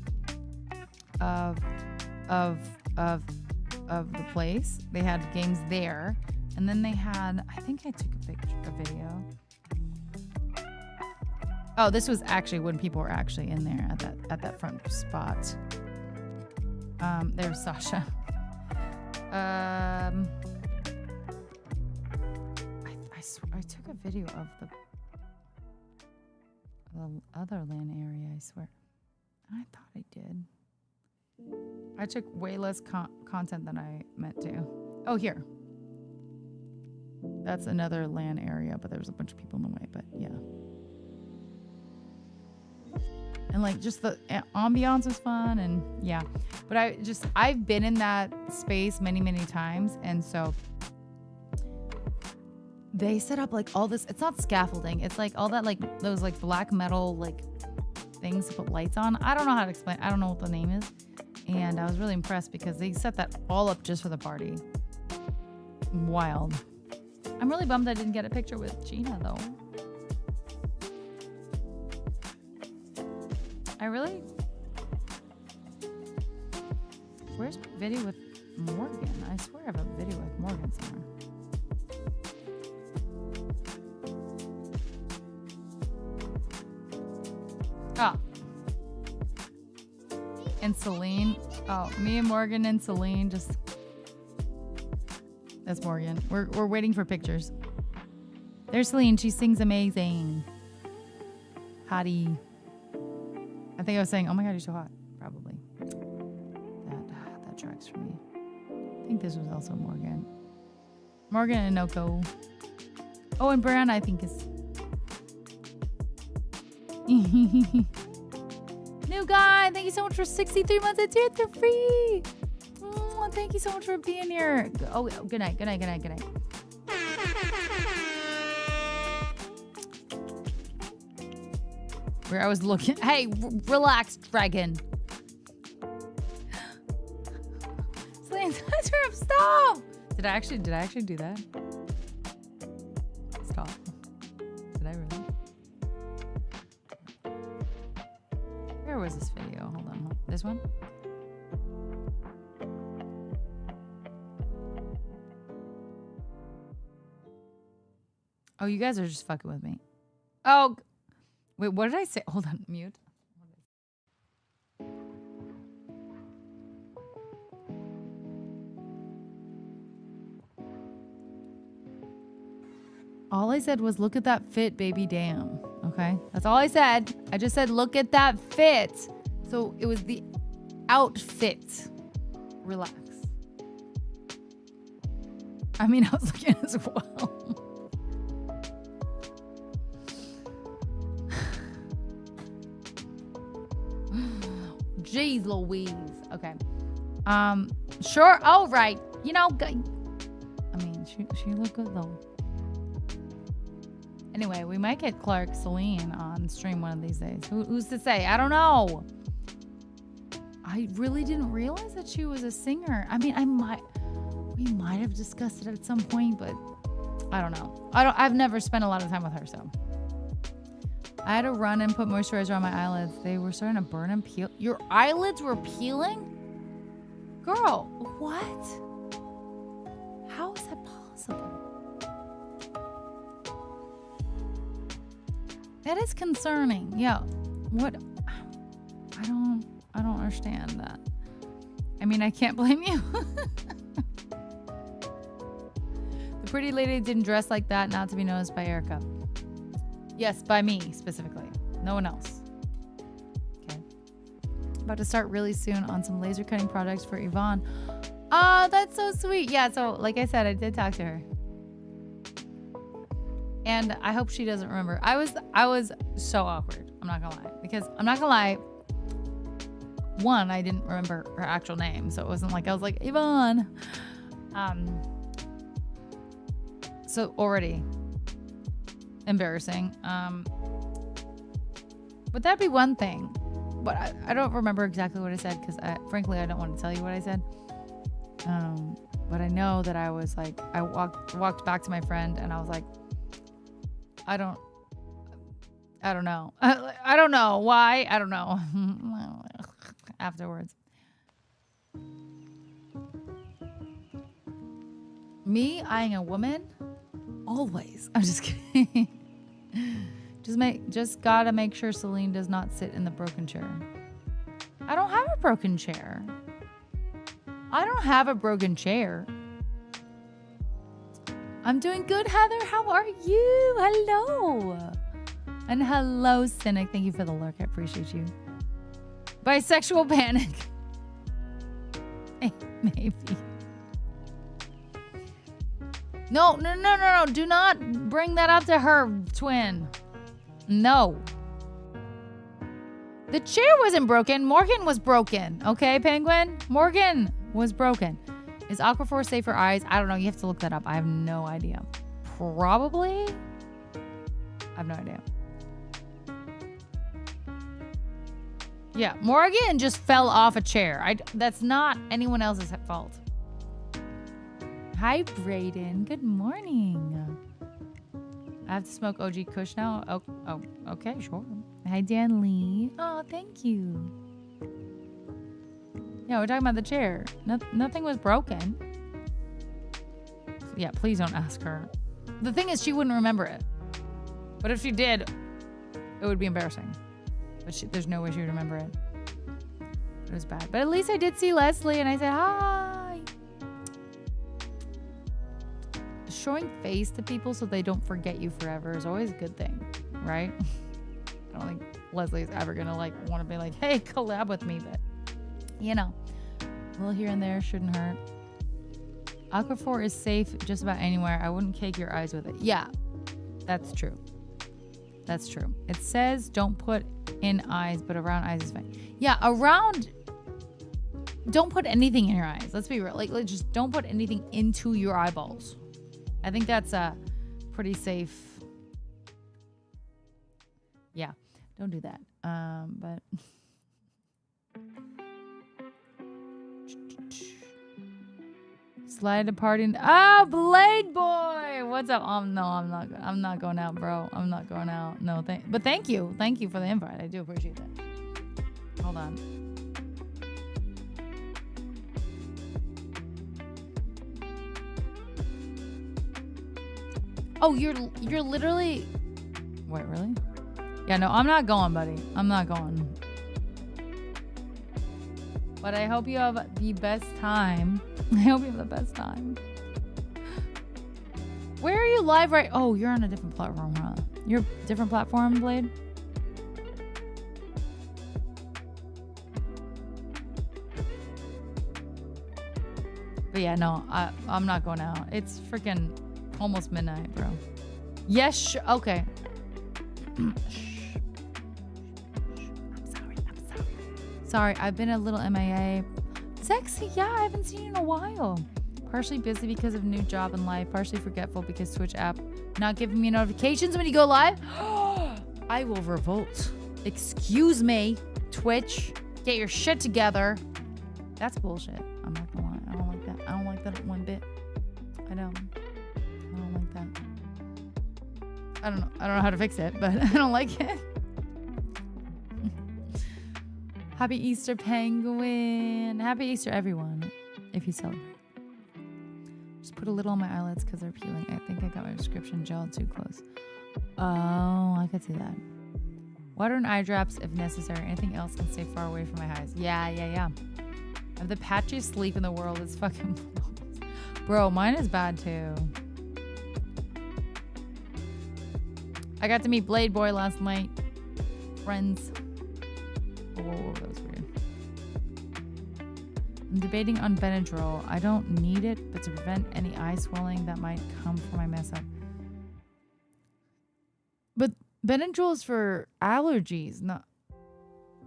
of the place. They had games there, and then they had. I think I took a video. Oh, this was actually when people were actually in there at that front spot. There's Sasha. I took a video of the other LAN area, I swear. I thought I did. I took way less content than I meant to. Oh, here. That's another LAN area, but there was a bunch of people in the way, but yeah. And like just the ambiance was fun, and yeah. But I've been in that space many, many times, and so they set up like all this. It's not scaffolding. It's like all that like those like black metal like things to put lights on. I don't know how to explain. I don't know what the name is, and I was really impressed because they set that all up just for the party. Wild. I'm really bummed I didn't get a picture with Gina though. Where's my video with Morgan? I swear I have a video with Morgan somewhere. Oh. And Celine. Oh, me and Morgan and Celine just... That's Morgan. We're waiting for pictures. There's Celine. She sings amazing. Hottie. I think I was saying, oh my God, you're so hot. Probably. That tracks for me. I think this was also Morgan. Morgan and Noko. Oh, and Brianna, I think is... New guy, thank you so much for 63 months of Twitter for free. Thank you so much for being here. Oh, good night. Where I was looking. Hey, relax, dragon. Stop. Did I actually do that? Stop. Did I really? Where was this video? Hold on. This one? Oh, you guys are just fucking with me. Oh, wait, what did I say? Hold on, mute. All I said was, look at that fit, baby, damn. Okay? That's all I said. I just said, look at that fit. So it was the outfit. Relax. I mean, I was looking as well. Jeez Louise. Okay. Sure. All right. You know, I mean, she looked good though. Anyway, we might get Clark Celine on stream one of these days. Who's to say? I don't know. I really didn't realize that she was a singer. I mean, we might have discussed it at some point, but I don't know. I've never spent a lot of time with her, so. I had to run and put moisturizer on my eyelids. They were starting to burn and peel. Your eyelids were peeling? Girl, what? How is that possible? That is concerning. Yeah. What? I don't understand that. I mean, I can't blame you. The pretty lady didn't dress like that not to be noticed by Erica. Yes, by me specifically. No one else. Okay. About to start really soon on some laser cutting products for Yvonne. Oh, that's so sweet. Yeah, so like I said, I did talk to her. And I hope she doesn't remember. I was so awkward. I'm not gonna lie. Because I'm not gonna lie. One, I didn't remember her actual name. So it wasn't like I was like, Yvonne. So already embarrassing. But that'd be one thing. But I don't remember exactly what I said because frankly I don't want to tell you what I said. But I know that I was like, I walked back to my friend and I was like, I don't know. I don't know why. I don't know. Afterwards. Me eyeing a woman? Always. I'm just kidding. Just gotta make sure Celine does not sit in the broken chair. I don't have a broken chair. I don't have a broken chair. I'm doing good, Heather. How are you? Hello. And hello, Cynic. Thank you for the lurk. I appreciate you. Bisexual panic. Maybe. No. Do not bring that up to her, twin. No. The chair wasn't broken. Morgan was broken. Okay, Penguin? Morgan was broken. Is Aquaphor safe for eyes? I don't know. You have to look that up. I have no idea. Probably. I have no idea. Yeah, Morgan just fell off a chair. That's not anyone else's fault. Hi, Brayden. Good morning. I have to smoke OG Kush now? Oh, okay, sure. Hi, Dan Lee. Oh, thank you. Yeah, we're talking about the chair. Nothing was broken. Yeah, please don't ask her. The thing is, she wouldn't remember it. But if she did, it would be embarrassing. But there's no way she would remember it. It was bad. But at least I did see Leslie and I said, hi. Showing face to people so they don't forget you forever is always a good thing, right? I don't think Leslie's ever gonna want to be like, hey, collab with me, but you know, a little here and there shouldn't hurt. Aquaphor is safe just about anywhere. I wouldn't cake your eyes with it. Yeah, that's true. That's true. It says don't put in eyes, but around eyes is fine. Yeah, around. Don't put anything in your eyes. Let's be real. Like just don't put anything into your eyeballs. I think that's a pretty safe. Yeah, don't do that. But slide to party. Oh, Blade Boy, what's up? No, I'm not going out, bro. I'm not going out. No, but thank you for the invite. I do appreciate that. Hold on. Oh, you're literally. Wait, really? Yeah, no, I'm not going, buddy. I'm not going. But I hope you have the best time. I hope you have the best time. Where are you live right? Oh, you're on a different platform, huh? You're a different platform, Blade? But yeah, no, I'm not going out. It's freaking almost midnight, bro. Yes, okay. I'm sorry. Sorry, I've been a little MIA. Sexy, yeah, I haven't seen you in a while. Partially busy because of new job and life. Partially forgetful because Twitch app not giving me notifications when you go live. I will revolt. Excuse me, Twitch. Get your shit together. That's bullshit. I'm not gonna lie. I don't like that. I don't like that one bit. I don't like that. I don't know how to fix it, but I don't like it. Happy Easter, Penguin. Happy Easter, everyone, if you celebrate. Just put a little on my eyelids because they're peeling. I think I got my prescription gel too close. Oh, I could see that. Water and eye drops if necessary. Anything else can stay far away from my eyes. Yeah. I have the patchiest sleep in the world. It's fucking... Bro, mine is bad too. I got to meet Blade Boy last night. Friends. Whoa, that was weird. I'm debating on Benadryl. I don't need it, but to prevent any eye swelling that might come from my mess up. But Benadryl is for allergies, not...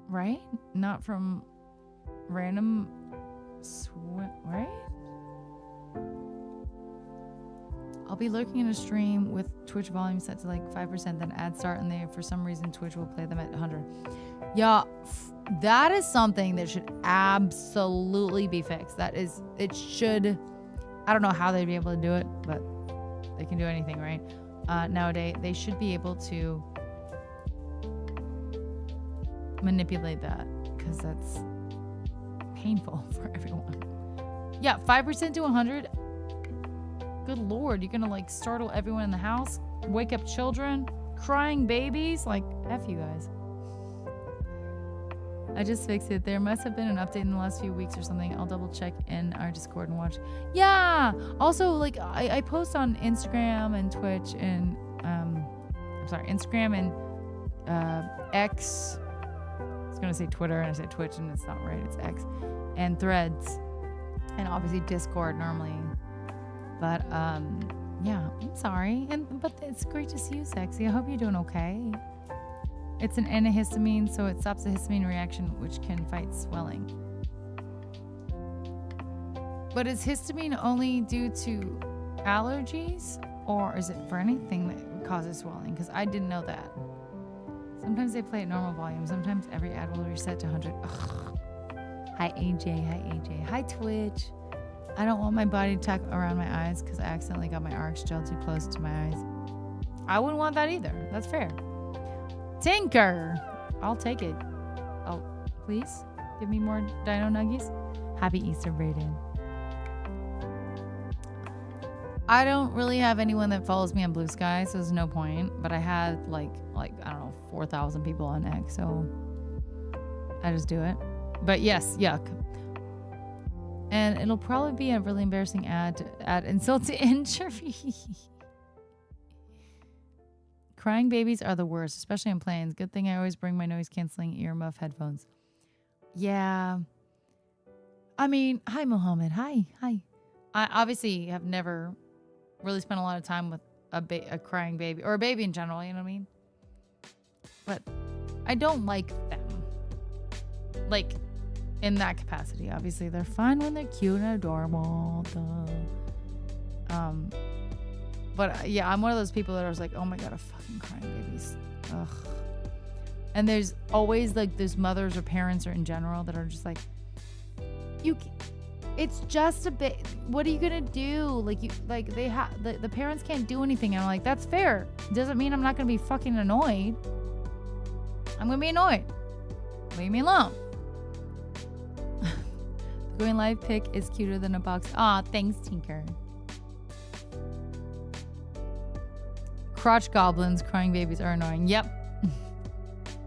Right? Not from random... right? I'll be lurking in a stream with Twitch volume set to like 5%, then ads start, and they, for some reason, Twitch will play them at 100. Yeah, that is something that should absolutely be fixed. It should, I don't know how they'd be able to do it, but they can do anything, right? Nowadays, they should be able to manipulate that, because that's painful for everyone. Yeah, 5% to 100. Good Lord, you're gonna like startle everyone in the house, wake up children, crying babies, like F you guys. I just fixed it. There must have been an update in the last few weeks or something. I'll double check in our Discord and watch. Yeah. Also, like I post on Instagram and Twitch and Instagram and X. I was gonna say Twitter and I said Twitch and it's not right. It's X and Threads and obviously Discord normally. But yeah, I'm sorry. But it's great to see you, Sexy. I hope you're doing okay. It's an antihistamine, so it stops the histamine reaction, which can fight swelling. But is histamine only due to allergies, or is it for anything that causes swelling? Because I didn't know that. Sometimes they play at normal volume. Sometimes every ad will reset to 100. Ugh. Hi, AJ. Hi, AJ. Hi, Twitch. I don't want my body to tuck around my eyes because I accidentally got my RX gel too close to my eyes. I wouldn't want that either. That's fair. Tinker. I'll take it. Oh, please give me more dino nuggies. Happy Easter, Brayden. I don't really have anyone that follows me on Blue Sky, so there's no point. But I had like I don't know, 4,000 people on X, so I just do it. But yes, yuck. And it'll probably be a really embarrassing ad to add insult to injury. Crying babies are the worst, especially on planes. Good thing I always bring my noise-canceling earmuff headphones. Yeah. I mean, hi, Mohammed. Hi. I obviously have never really spent a lot of time with a crying baby, or a baby in general, you know what I mean? But I don't like them. Like, in that capacity. Obviously, they're fun when they're cute and adorable. But yeah, I'm one of those people that are like, oh my god, a fucking crying babies. Ugh. And there's always like those mothers or parents or in general that are just like, it's just a bit. What are you gonna do? Like the parents can't do anything. And I'm like, that's fair. Doesn't mean I'm not gonna be fucking annoyed. I'm gonna be annoyed. Leave me alone. The going live pic is cuter than a box. Aw, thanks, Tinker. crotch goblins, crying babies are annoying. Yep.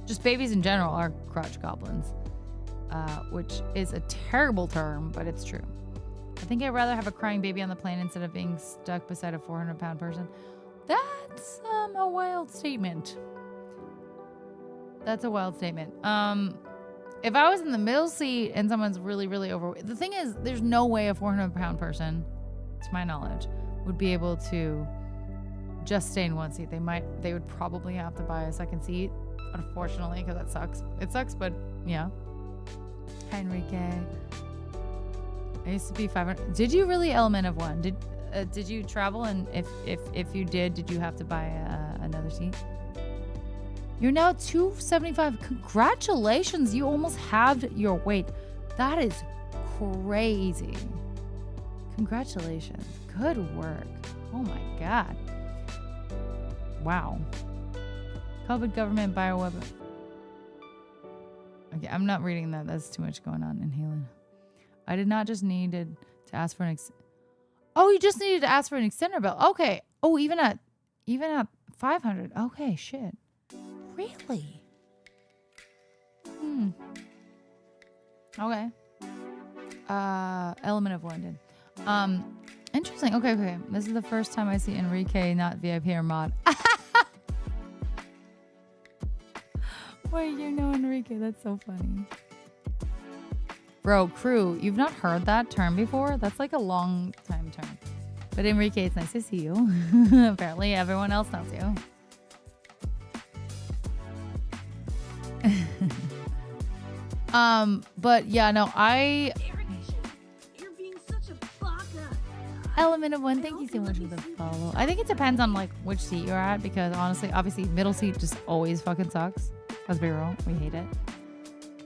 Just babies in general are crotch goblins, which is a terrible term, but it's true. I think I'd rather have a crying baby on the plane instead of being stuck beside a 400-pound person. That's a wild statement. That's a wild statement. If I was in the middle seat and someone's really, really overweight, the thing is, there's no way a 400-pound person, to my knowledge, would be able to just stay in one seat. They would probably have to buy a second seat, unfortunately, because that sucks. It sucks, but yeah. Hi, Enrique. I used to be 500. Did you really element of one? Did you travel? And if you did you have to buy another seat? You're now 275. Congratulations. You almost halved your weight. That is crazy. Congratulations. Good work. Oh my God. Wow. COVID government bioweapon. Okay, I'm not reading that. That's too much going on in healing. I did not just needed to ask for an Oh, you just needed to ask for an extender bill. Okay. Oh, even at 500. Okay, shit. Really? Okay. Element of London. Interesting. Okay. This is the first time I see Enrique, not VIP or mod. Wait, you know Enrique. That's so funny. Bro, crew, you've not heard that term before? That's like a long time term. But Enrique, it's nice to see you. Apparently everyone else knows you. But yeah, no, You're being such a baka. Element of one, thank you so much for the follow. I think it depends on like which seat you're at, because honestly, obviously middle seat just always fucking sucks. Let's be real, we hate it.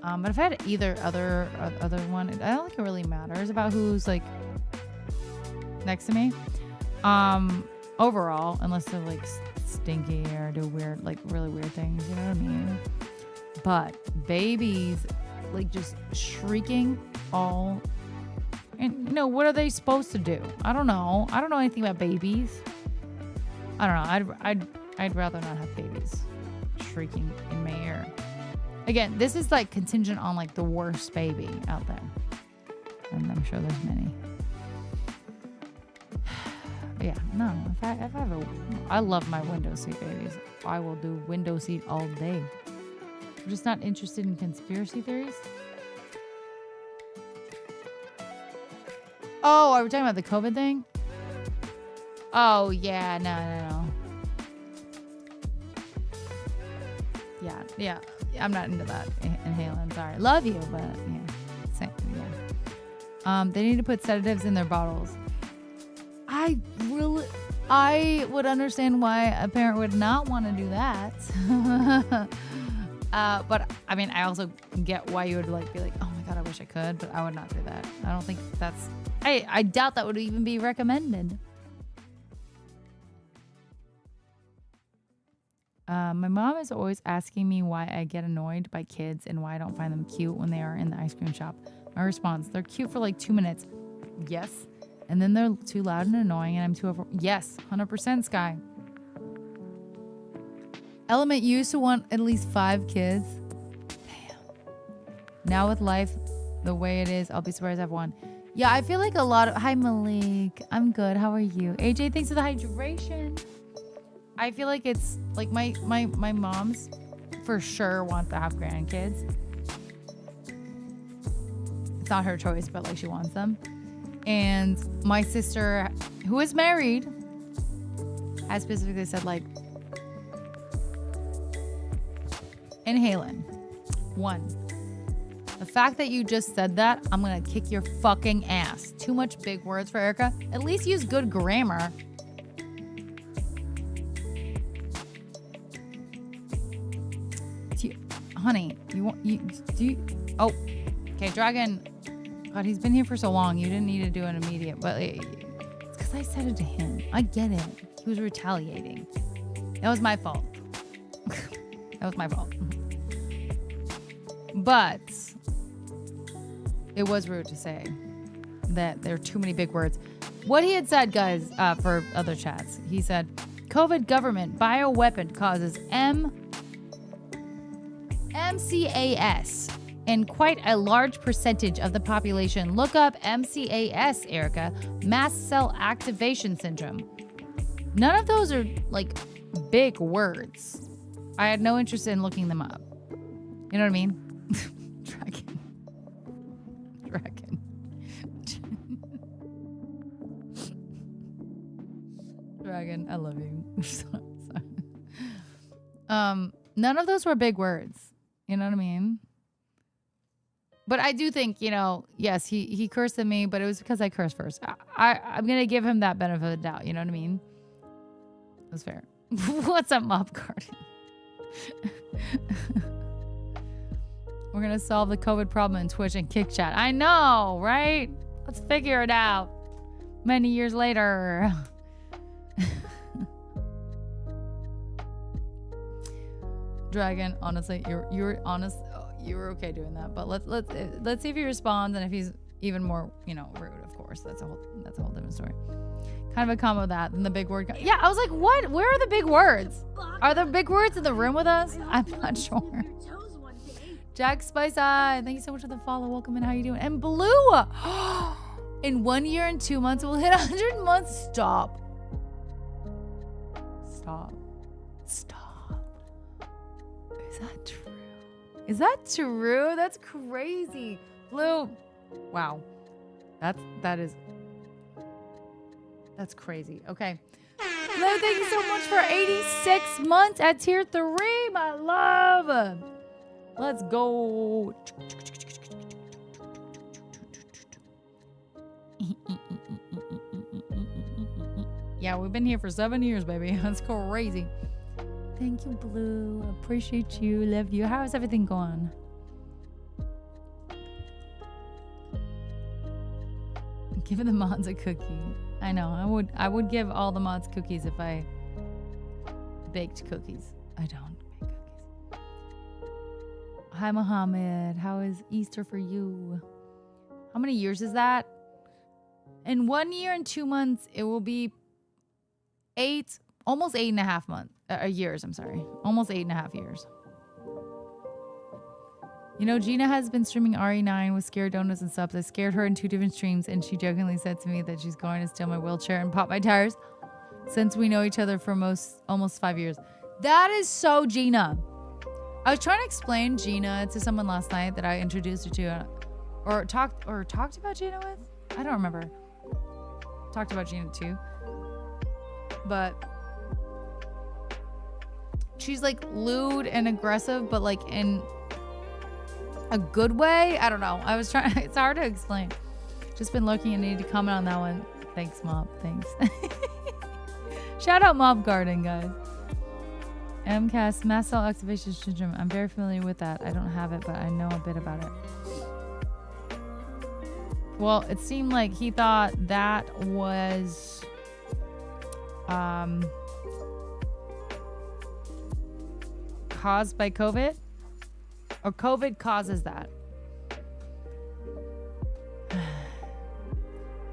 But if I had either other one, I don't think it really matters about who's like next to me. Overall, unless they're like stinky or do weird, like really weird things, you know what I mean? But babies, like just shrieking all, and you know, what are they supposed to do? I don't know. I don't know anything about babies. I don't know. I'd rather not have babies shrieking in my ear. Again, this is like contingent on like the worst baby out there, and I'm sure there's many. But yeah, no. If I have I love my window seat babies. I will do window seat all day. I'm just not interested in conspiracy theories. Oh, are we talking about the COVID thing? Oh yeah, no. Yeah. I'm not into that inhaling. Sorry, love you, but yeah, same. Yeah. They need to put sedatives in their bottles. I would understand why a parent would not want to do that. But I mean, I also get why you would like be like, oh my God, I wish I could, but I would not do that. I don't think that's. I doubt that would even be recommended. My mom is always asking me why I get annoyed by kids and why I don't find them cute when they are in the ice cream shop. My response, they're cute for like 2 minutes. Yes. And then they're too loud and annoying and I'm too over. Yes, 100% Sky. Element used to want at least 5 kids. Damn. Now with life the way it is, I'll be surprised I have 1. Yeah, I feel like a lot of... Hi, Malik. I'm good. How are you? AJ, thanks for the hydration. I feel like it's like my mom's for sure want to have grandkids. It's not her choice, but like she wants them. And my sister, who is married, has specifically said like, inhaling. 1. The fact that you just said that, I'm gonna kick your fucking ass. Too much big words for Erica. At least use good grammar. Honey, oh, okay, Dragon. God, he's been here for so long. You didn't need to do an immediate, but it's because I said it to him. I get it. He was retaliating. That was my fault. That was my fault. But it was rude to say that there are too many big words. What he had said, guys, for other chats, he said, COVID government bioweapon causes MCAS in quite a large percentage of the population. Look up MCAS, Erica. Mast cell activation syndrome. None of those are like big words. I had no interest in looking them up. You know what I mean? Dragon. Dragon, I love you. Sorry. None of those were big words. You know what I mean? But I do think, yes, he cursed at me, but it was because I cursed first. I'm going to give him that benefit of the doubt. You know what I mean? It was fair. What's up, Mob Garden? We're going to solve the COVID problem in Twitch and Kick Chat. I know, right? Let's figure it out. Many years later. Dragon, honestly, you're honest. You were okay doing that, but let's see if he responds, and if he's even more, rude. Of course, that's a whole different story. Kind of a combo of that, and the big word. Yeah, I was like, what? Where are the big words? Are there big words in the room with us? I'm not sure. Jack Spice Eye, thank you so much for the follow. Welcome in. How you doing? And Blue, in 1 year and 2 months, we'll hit 100 months. Stop. Is that true? That's crazy. Blue. Wow. That's crazy. Okay. Blue, thank you so much for 86 months at tier 3, my love. Let's go. Yeah, we've been here for 7 years, baby. That's crazy. Thank you, Blue. Appreciate you. Love you. How is everything going? Give the mods a cookie. I know. I would give all the mods cookies if I baked cookies. I don't bake cookies. Hi, Mohammed. How is Easter for you? How many years is that? In 1 year and 2 months, it will be almost 8.5 months. Years, I'm sorry. Almost 8.5 years. Gina has been streaming RE9 with scared donuts and subs. I scared her in 2 different streams, and she jokingly said to me that she's going to steal my wheelchair and pop my tires since we know each other for almost 5 years. That is so Gina. I was trying to explain Gina to someone last night that I introduced her to, or talked about Gina with. I don't remember. Talked about Gina too. But she's like lewd and aggressive, but like in a good way. I don't know. I was trying. It's hard to explain. Just been looking and need to comment on that one. Thanks, Mob. Thanks. Shout out Mob Garden, guys. MCAS, mast cell activation syndrome. I'm very familiar with that. I don't have it, but I know a bit about it. Well, it seemed like he thought that was caused by COVID, or COVID causes that.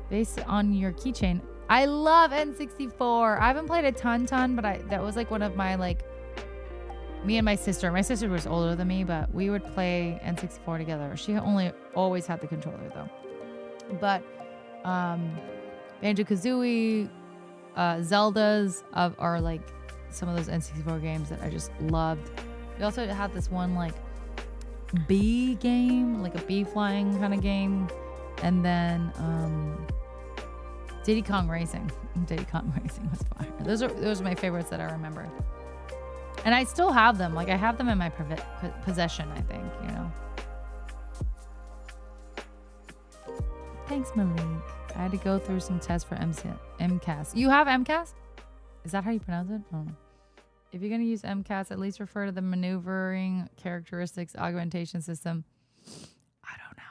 Based on your keychain. I love N64. I haven't played a ton, but that was like one of my, like, me and my sister. My sister was older than me, but we would play N64 together. She always had the controller though. But Banjo-Kazooie, Zeldas are like some of those N64 games that I just loved. We also had this one like bee game, like a bee flying kind of game, and then Diddy Kong Racing. Diddy Kong Racing was fire. Those are my favorites that I remember, and I still have them. Like I have them in my possession. I think Thanks, Malik. I had to go through some tests for MCAS. You have MCAS? Is that how you pronounce it? I don't know. If you're going to use MCAS, at least refer to the maneuvering characteristics augmentation system. I don't know.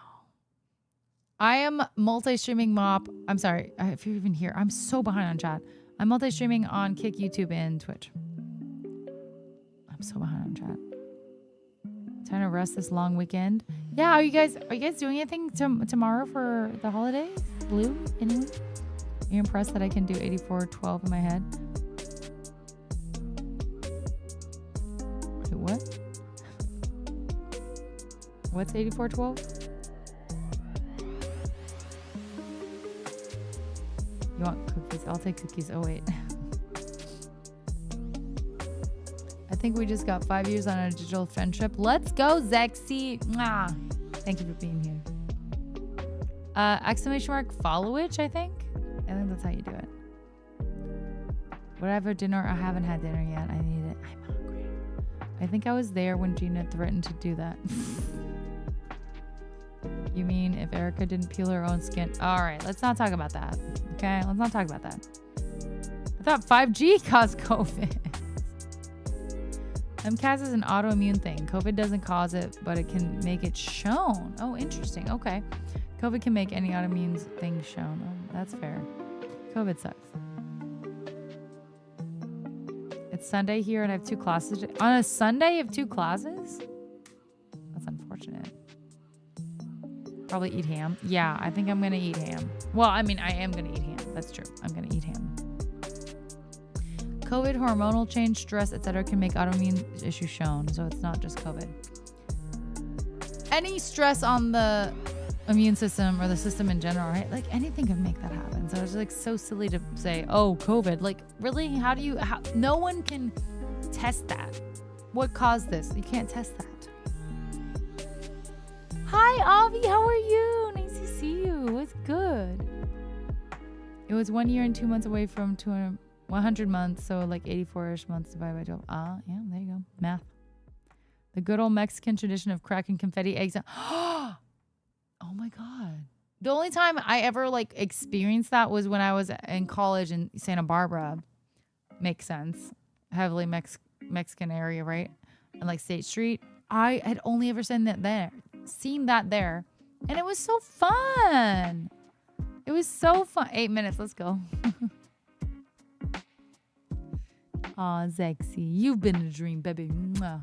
I am multi-streaming Mop. I'm sorry. If you're even here, I'm so behind on chat. I'm multi-streaming on Kick, YouTube, and Twitch. I'm so behind on chat. Time to rest this long weekend. Yeah, are you guys doing anything tomorrow for the holidays? Blue, anyone? Are you impressed that I can do 84-12 in my head? What's 8412? You want cookies? I'll take cookies. Oh, wait. I think we just got 5 years on a digital friendship. Let's go, Zexy. Mwah. Thank you for being here. Exclamation mark followage, I think. I think that's how you do it. Would I have a dinner? I haven't had dinner yet. I need it. I'm hungry. I think I was there when Gina threatened to do that. You mean if Erica didn't peel her own skin? All right, let's not talk about that. Okay, let's not talk about that. I thought 5G caused COVID. MCAS is an autoimmune thing. COVID doesn't cause it, but it can make it shown. Oh, interesting. Okay. COVID can make any autoimmune thing shown. Oh, that's fair. COVID sucks. It's Sunday here and I have 2 classes. On a Sunday, you have 2 classes? That's unfortunate. Probably eat ham. Yeah, I think I'm going to eat ham. Well, I mean, I am going to eat ham. That's true. I'm going to eat ham. COVID, hormonal change, stress, etc. can make autoimmune issues shown. So it's not just COVID. Any stress on the immune system or the system in general, right? Like anything can make that happen. So it's like so silly to say, oh, COVID. Like really, how no one can test that. What caused this? You can't test that. Hi, Avi. How are you? Nice to see you. It's good. It was 1 year and 2 months away from 100 months. So like 84-ish months divided by 12. Ah, yeah, there you go. Math. The good old Mexican tradition of cracking confetti eggs. Oh my God. The only time I ever like experienced that was when I was in college in Santa Barbara. Makes sense. Heavily Mexican area, right? And like State Street. I had only ever seen that there. And it was so fun. It was so fun. 8 minutes. Let's go. Aw, Zexy. You've been a dream, baby. Mwah.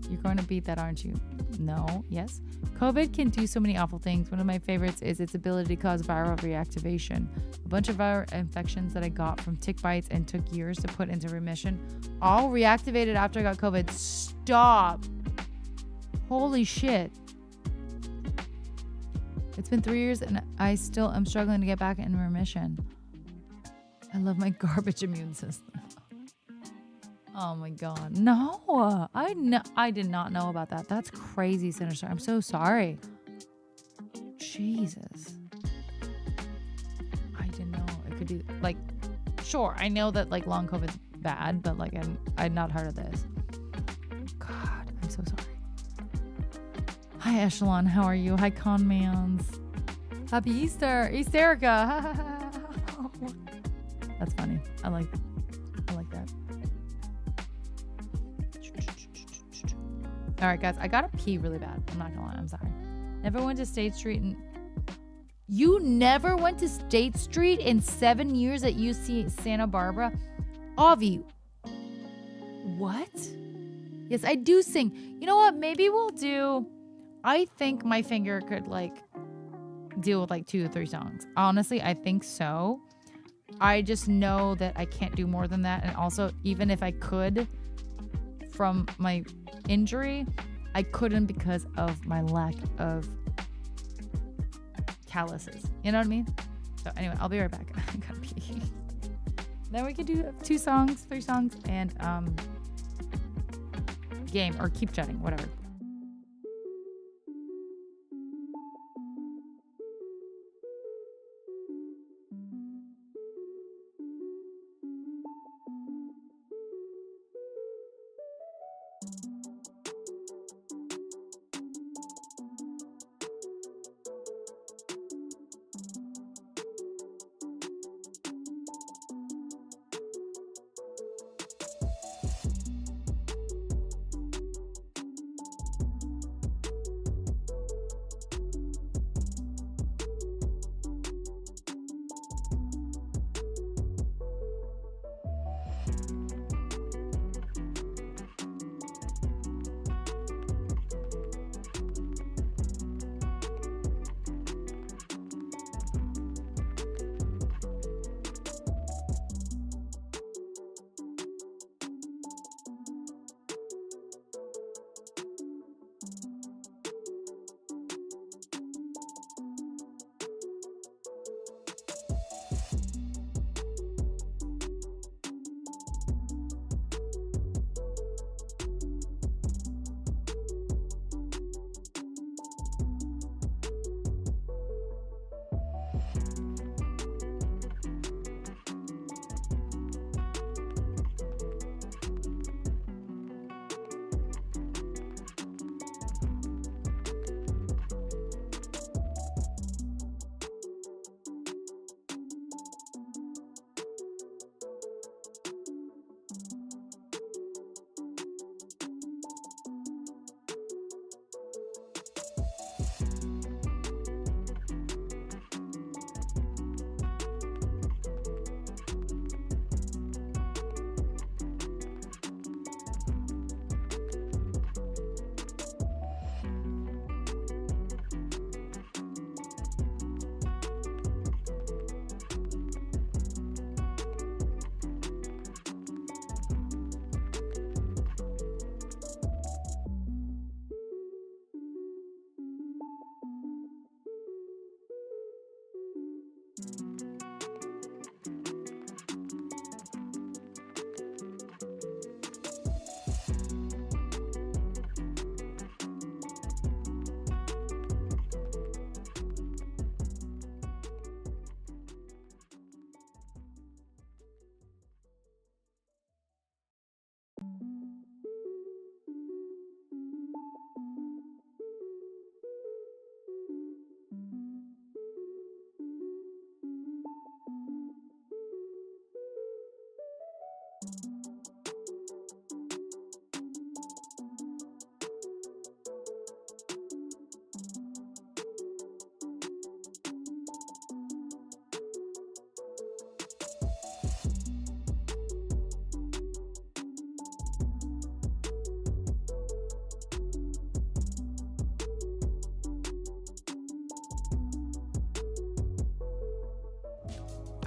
You're going to beat that, aren't you? No. Yes. COVID can do so many awful things. One of my favorites is its ability to cause viral reactivation. A bunch of viral infections that I got from tick bites and took years to put into remission all reactivated after I got COVID. Stop. Holy shit. It's been 3 years and I still am struggling to get back in remission. I love my garbage immune system. Oh my God. No, I did not know about that. That's crazy, Sinister. I'm so sorry. Jesus. I didn't know it could do, like, sure, I know that like long COVID's bad, but like I'd not heard of this. God, I'm so sorry. Hi, Echelon. How are you? Hi, Conmans. Happy Easter. Easterica. That's funny. I like that. All right, guys. I gotta pee really bad. I'm not gonna lie. I'm sorry. Never went to State Street and... You never went to State Street in 7 years at UC Santa Barbara? Avi. What? Yes, I do sing. You know what? Maybe we'll do... I think my finger could like deal with like 2 or 3 songs. Honestly, I think so. I just know that I can't do more than that. And also, even if I could, from my injury, I couldn't because of my lack of calluses. You know what I mean? So anyway, I'll be right back. I gotta pee. Then we can do 2 songs, 3 songs, and game or keep chatting, whatever.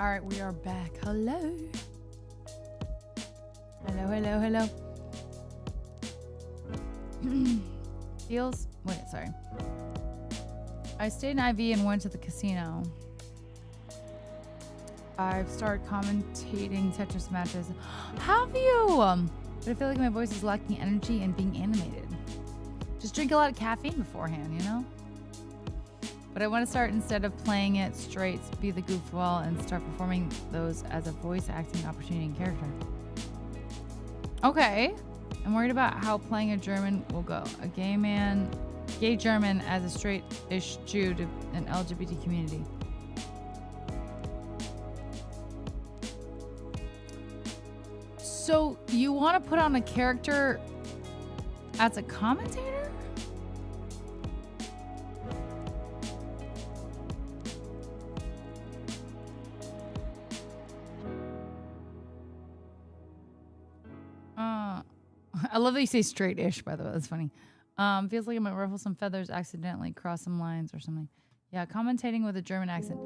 All right, we are back. Hello. Hello, hello, hello. Feels. Wait, sorry. I stayed in IV and went to the casino. I've started commentating Tetris matches. Have you? But I feel like my voice is lacking energy and being animated. Just drink a lot of caffeine beforehand, you know? But I want to start, instead of playing it straight, be the goofball and start performing those as a voice acting opportunity and character. Okay. I'm worried about how playing a German will go. A gay German as a straight-ish Jew to an LGBT community. So you want to put on a character as a commentator? I love that you say straight-ish, by the way. That's funny. Feels like I might ruffle some feathers, accidentally cross some lines or something. Yeah, commentating with a German accent.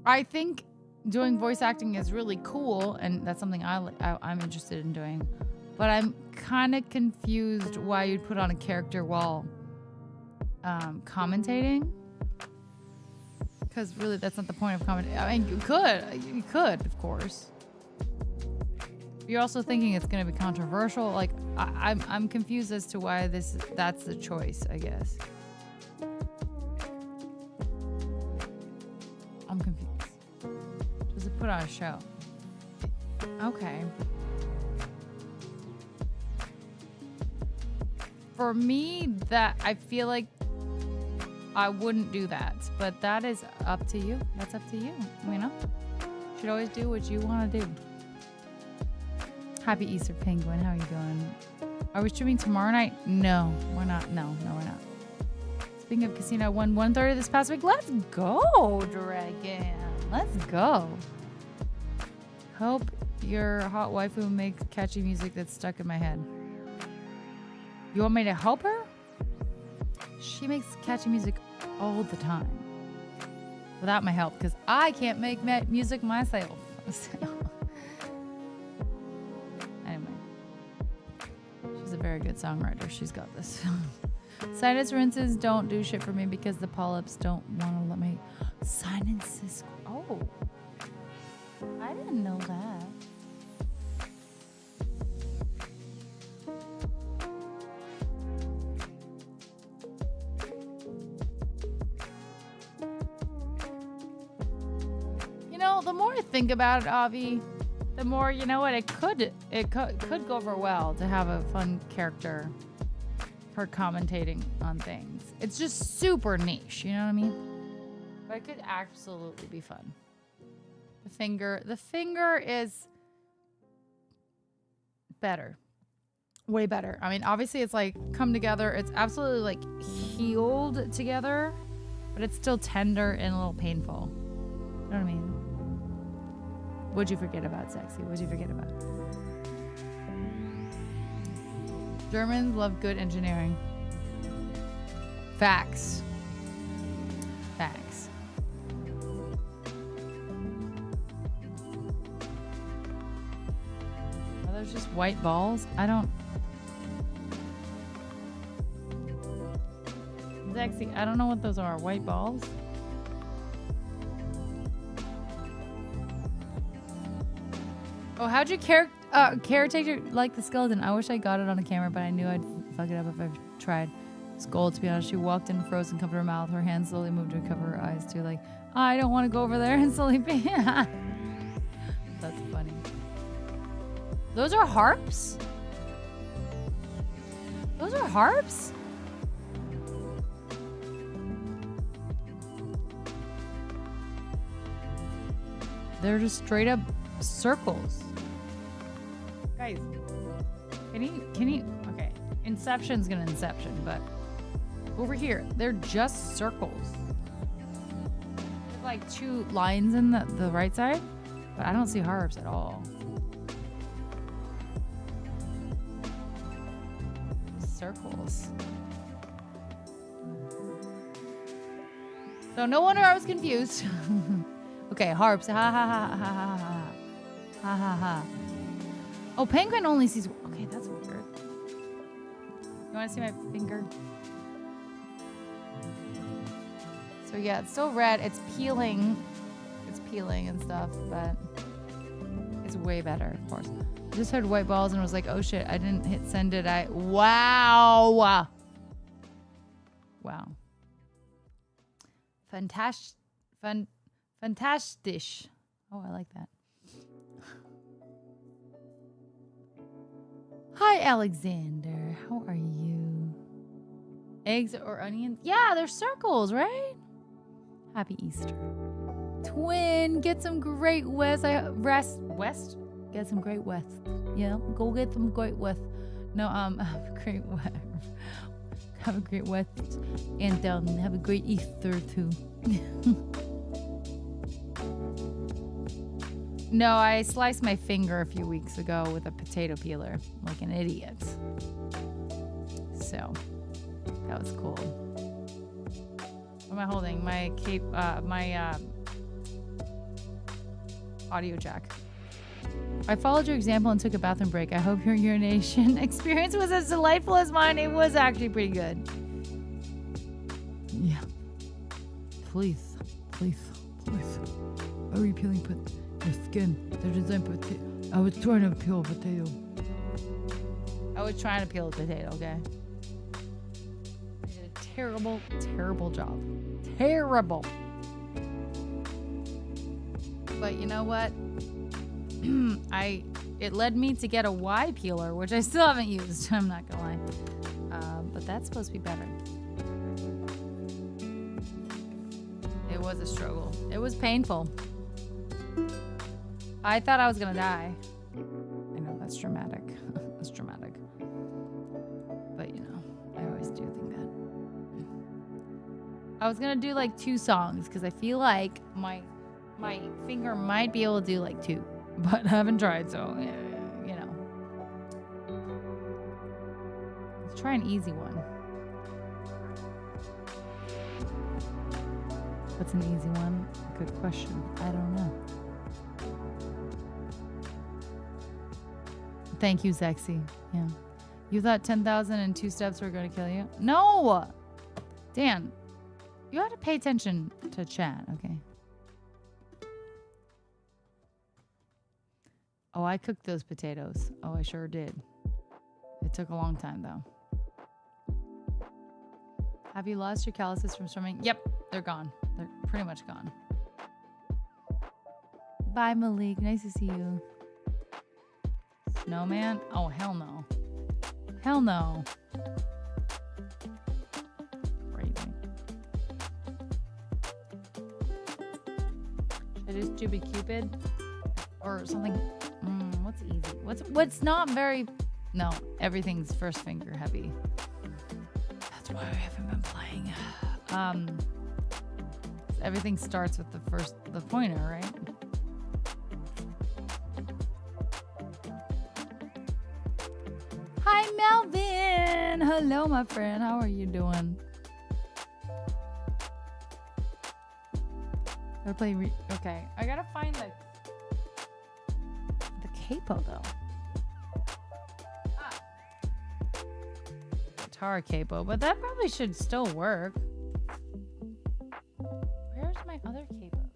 I think doing voice acting is really cool, and that's something I'm interested in doing. But I'm kind of confused why you'd put on a character while commentating, because really that's not the point of commentating. I mean, you could, of course. You're also thinking it's going to be controversial. Like, I'm confused as to why that's the choice, I guess. I'm confused. Just to put on a show. Okay. For me, that I feel like I wouldn't do that, but that is up to you. That's up to you. You know, you should always do what you want to do. Happy Easter, Penguin. How are you doing? Are we streaming tomorrow night? No, we're not. No, we're not. Speaking of casino, I won 130 this past week. Let's go, Dragon. Let's go. Hope your hot waifu makes catchy music that's stuck in my head. You want me to help her? She makes catchy music all the time. Without my help, because I can't make music myself. Anyway. She's a very good songwriter. She's got this. Sinus rinses don't do shit for me because the polyps don't want to let me. Sinuses. Oh. I didn't know that. You know, the more I think about it, Avi, the more, you know what, it could go over well to have a fun character for commentating on things. It's just super niche, you know what I mean? But it could absolutely be fun. The finger is better. Way better. I mean, obviously it's like come together. It's absolutely like healed together, but it's still tender and a little painful. You know what I mean? What'd you forget about, Sexy? What'd you forget about? Germans love good engineering. Facts. Facts. Are those just white balls? I don't... Sexy, I don't know what those are. White balls? Oh, how'd you caretaker like the skeleton? I wish I got it on a camera, but I knew I'd fuck it up if I tried. It's gold, to be honest. She walked in, froze, and covered her mouth. Her hands slowly moved to cover her eyes, too. Like, oh, I don't want to go over there and sleep. That's funny. Those are harps? Those are harps? They're just straight up circles. Guys, can you, okay, Inception's gonna Inception, but over here, they're just circles. There's like two lines in the right side, but I don't see harps at all. circles. So no wonder I was confused. Okay, harps. Ha ha ha ha ha ha. Ha ha ha. Oh, penguin only sees... Okay, that's weird. You want to see my finger? So yeah, it's still red. It's peeling. It's peeling and stuff, but it's way better, of course. I just heard white balls and was like, oh shit, I didn't hit send, did I? Wow. Wow. Fantastisch. Oh, I like that. Hi, Alexander. How are you? Eggs or onions? Yeah, they're circles, right? Happy Easter. Twin, get some great west. West? Get some great west. Yeah, go get some great west. No, have a great west. Have a great west. And have a great Easter, too. No, I sliced my finger a few weeks ago with a potato peeler, like an idiot. So, that was cool. What am I holding? My cape, my audio jack. I followed your example and took a bathroom break. I hope your urination experience was as delightful as mine. It was actually pretty good. Yeah. Please. Are you peeling your skin? They're designed potato. I was trying to peel a potato. I was trying to peel a potato, okay? I did a terrible job. Terrible. But you know what? It led me to get a Y peeler, which I still haven't used. I'm not gonna lie. But that's supposed to be better. It was a struggle. It was painful. I thought I was gonna die. I know that's dramatic. That's dramatic. But you know, I always do think that. I was gonna do like 2 songs because I feel like my finger might be able to do like 2, but I haven't tried, so you know. Let's try an easy one. What's an easy one? Good question. I don't know. Thank you, Zexy. Yeah. You thought 10,002 steps were going to kill you? No! Dan, you have to pay attention to chat, okay? Oh, I cooked those potatoes. Oh, I sure did. It took a long time, though. Have you lost your calluses from swimming? Yep, they're gone. They're pretty much gone. Bye, Malik. Nice to see you. Snowman? Oh, hell no. Hell no. Crazy. Should I just do Cupid? Or something? What's easy? What's not very... No, everything's first finger heavy. That's why I haven't been playing. Everything starts with the pointer, right? Hi, Melvin. Hello, my friend. How are you doing? Gotta play. Okay, I gotta find the capo though. Guitar capo, but that probably should still work. Where's my other capos?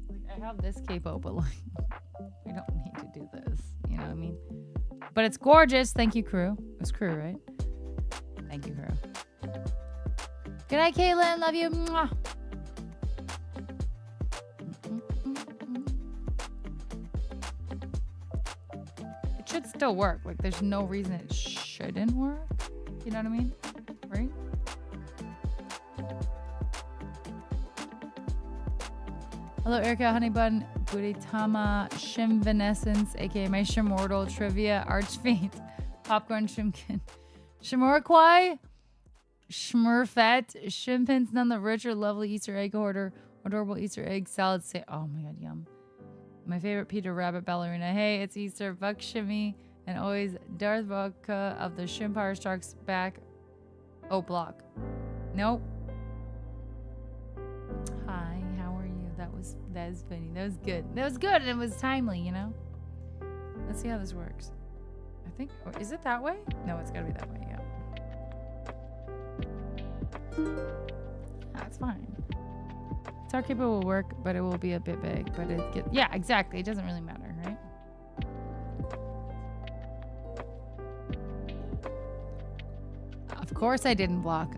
Like I have this capo, but like we don't need to do this. You know what I mean? But it's gorgeous. Thank you, crew. It's crew, right? Thank you, crew. Good night, Caitlin. Love you. Mwah. It should still work. Like, there's no reason it shouldn't work. You know what I mean? Right? Hello, Erica, Honeybun, Gudetama, Shimvanescence, aka my Shimortal Trivia, Archfiend, Popcorn Shimkin, Shimorquai, Shmurfet, Shimpins, none the richer, lovely Easter egg hoarder, adorable Easter egg salad. Oh my god, yum. My favorite Peter Rabbit ballerina. Hey, it's Easter. Buck Shimmy. And always Darth Vodka of the Shimpire Strikes Back. Oh, block. Nope. Hi, how are you? That was funny. That was good. That was good and it was timely, you know? Let's see how this works. I think, is it that way? No, it's gotta be that way, yeah. That's fine. Star Keeper will work, but it will be a bit big. But yeah, exactly. It doesn't really matter, right? Of course I didn't block.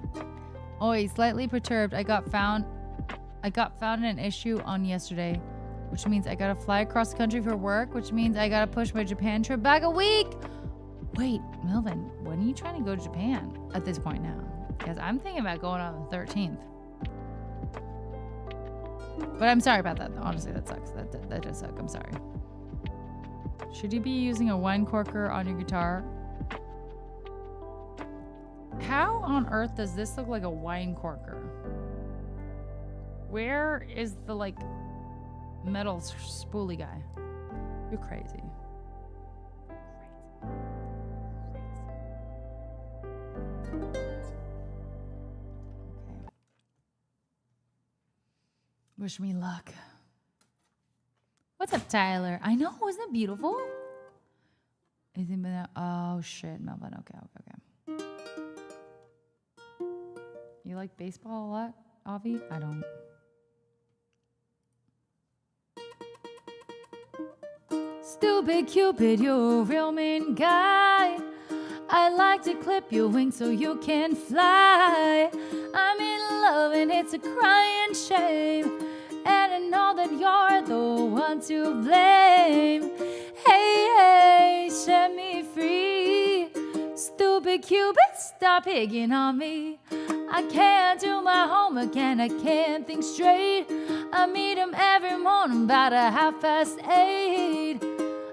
Oh, he's slightly perturbed. I got found an issue on yesterday, which means I gotta fly across the country for work, which means I gotta push my Japan trip back a week. Wait, Melvin, when are you trying to go to Japan at this point now? Because I'm thinking about going on the 13th. But I'm sorry about that. Honestly, that sucks. That does suck. I'm sorry. Should you be using a wine corker on your guitar? How on earth does this look like a wine corker? Where is the, like, metal spoolie guy? You're crazy. Wish me luck. What's up, Tyler? I know, isn't it beautiful? Isn't it? Oh shit, Melvin. Okay. You like baseball a lot, Avi? I don't. Stupid Cupid, you're a real mean guy. I like to clip your wings so you can fly. I'm in love and it's a crying shame. And I know that you're the one to blame. Hey, set me free. Stupid Cupid, stop picking on me. I can't do my homework and I can't think straight. I meet him every morning about 8:30.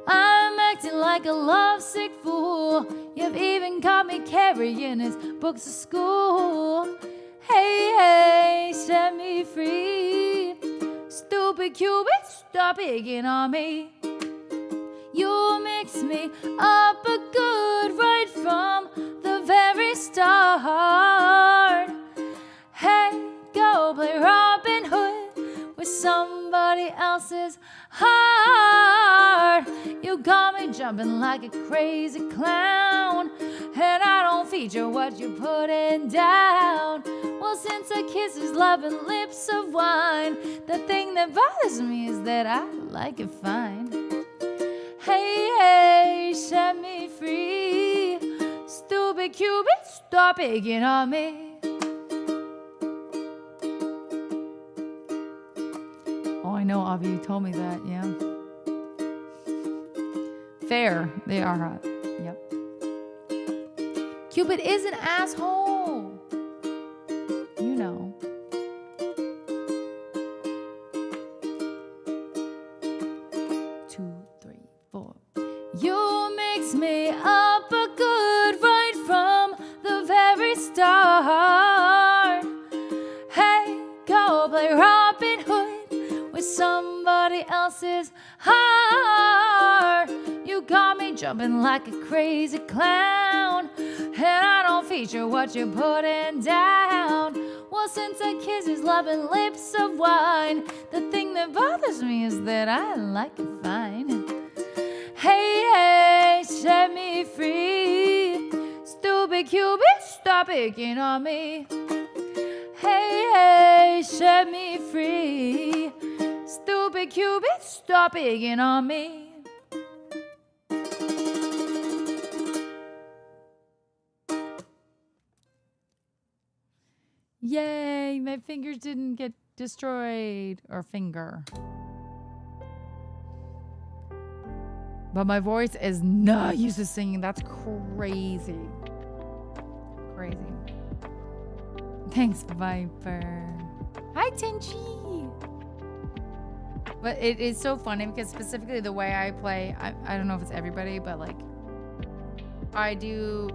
I'm acting like a lovesick fool. You've even caught me carrying his books to school. Hey, set me free. Stupid Cupid, stop picking on me. You mix me up a good right from the very start. Hey, go play Robin Hood with somebody else's heart. You got me jumping like a crazy clown, and I don't feature what you're putting down. Well, since our kisses, love and lips of wine, the thing that bothers me is that I like it fine. Hey, set me free. Stupid Cupid, stop picking on me. Oh, I know, Avi, you told me that, yeah. Fair, they are hot. Yep. Cupid is an asshole. You know. You mix me up a good right from the very start. Hey, go play Robin Hood with somebody else's heart. You got me jumping like a crazy clown, and I don't feature what you're putting down. Well, since our kisses, love and lips of wine, the thing that bothers me is that I like it fine. Hey, set me free. Stupid Cupid, stop picking on me. Hey, set me free. Stupid Cupid, stop picking on me. Yay, my fingers didn't get destroyed. Or finger. But my voice is not used to singing. That's crazy. Crazy. Thanks, Viper. Hi, Tenchi. But it is so funny because specifically the way I play, I don't know if it's everybody, but like I do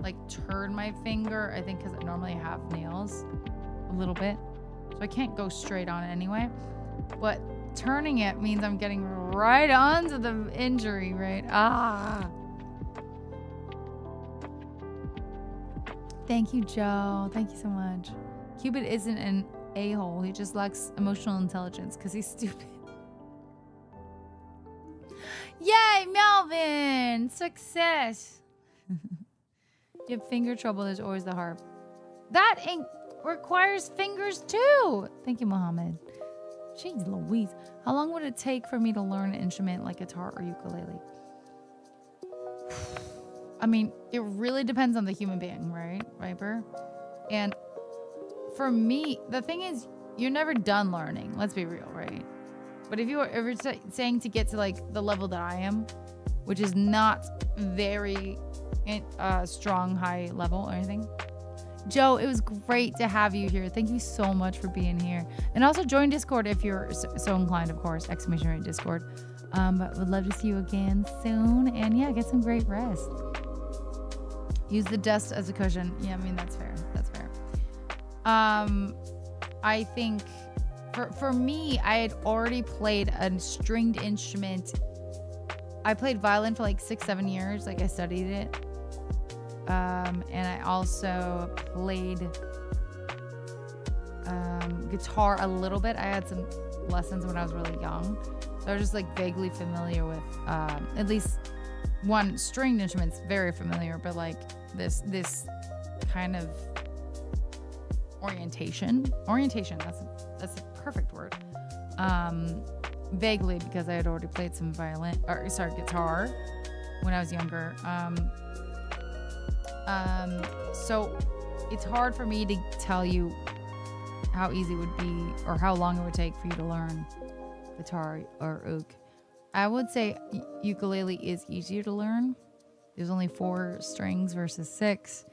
like turn my finger, I think because I normally have nails a little bit. So I can't go straight on it anyway. But turning it means I'm getting right onto the injury, right? Ah. Thank you, Joe. Thank you so much. Cupid isn't an a-hole. He just lacks emotional intelligence because he's stupid. Yay, Melvin! Success! You have finger trouble, there's always the harp. That requires fingers too! Thank you, Mohammed. Jeez Louise. How long would it take for me to learn an instrument like guitar or ukulele? I mean, it really depends on the human being, right, Viper? And for me, the thing is, you're never done learning. Let's be real, right? But if you were ever saying to get to like the level that I am, which is not very strong, high level or anything. Joe, it was great to have you here. Thank you so much for being here. And also join Discord if you're so inclined, of course, ! Discord. But would love to see you again soon. And yeah, get some great rest. Use the desk as a cushion. Yeah, I mean, that's fair. That's fair. I think for me, I had already played a stringed instrument. I played violin for like 6-7 years. Like I studied it. And I also played guitar a little bit. I had some lessons when I was really young. So I was just like vaguely familiar with at least one stringed instrument's very familiar, but like this kind of orientation, that's a perfect word. Vaguely, because I had already played some guitar when I was younger. So it's hard for me to tell you how easy it would be or how long it would take for you to learn guitar or ook. I would say ukulele is easier to learn. There's only 4 strings versus 6.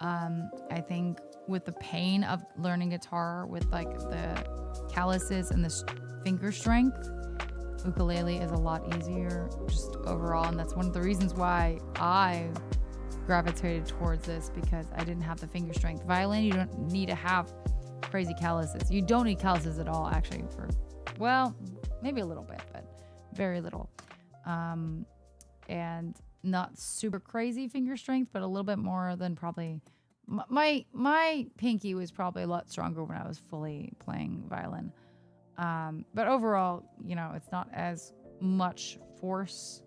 I think with the pain of learning guitar with like the calluses and the finger strength, ukulele is a lot easier just overall. And that's one of the reasons why I gravitated towards this, because I didn't have the finger strength. Violin, you don't need to have crazy calluses. You don't need calluses at all, actually, for, well, maybe a little bit, but very little. And not super crazy finger strength, but a little bit more than probably my pinky was probably a lot stronger when I was fully playing violin. But overall, you know, it's not as much force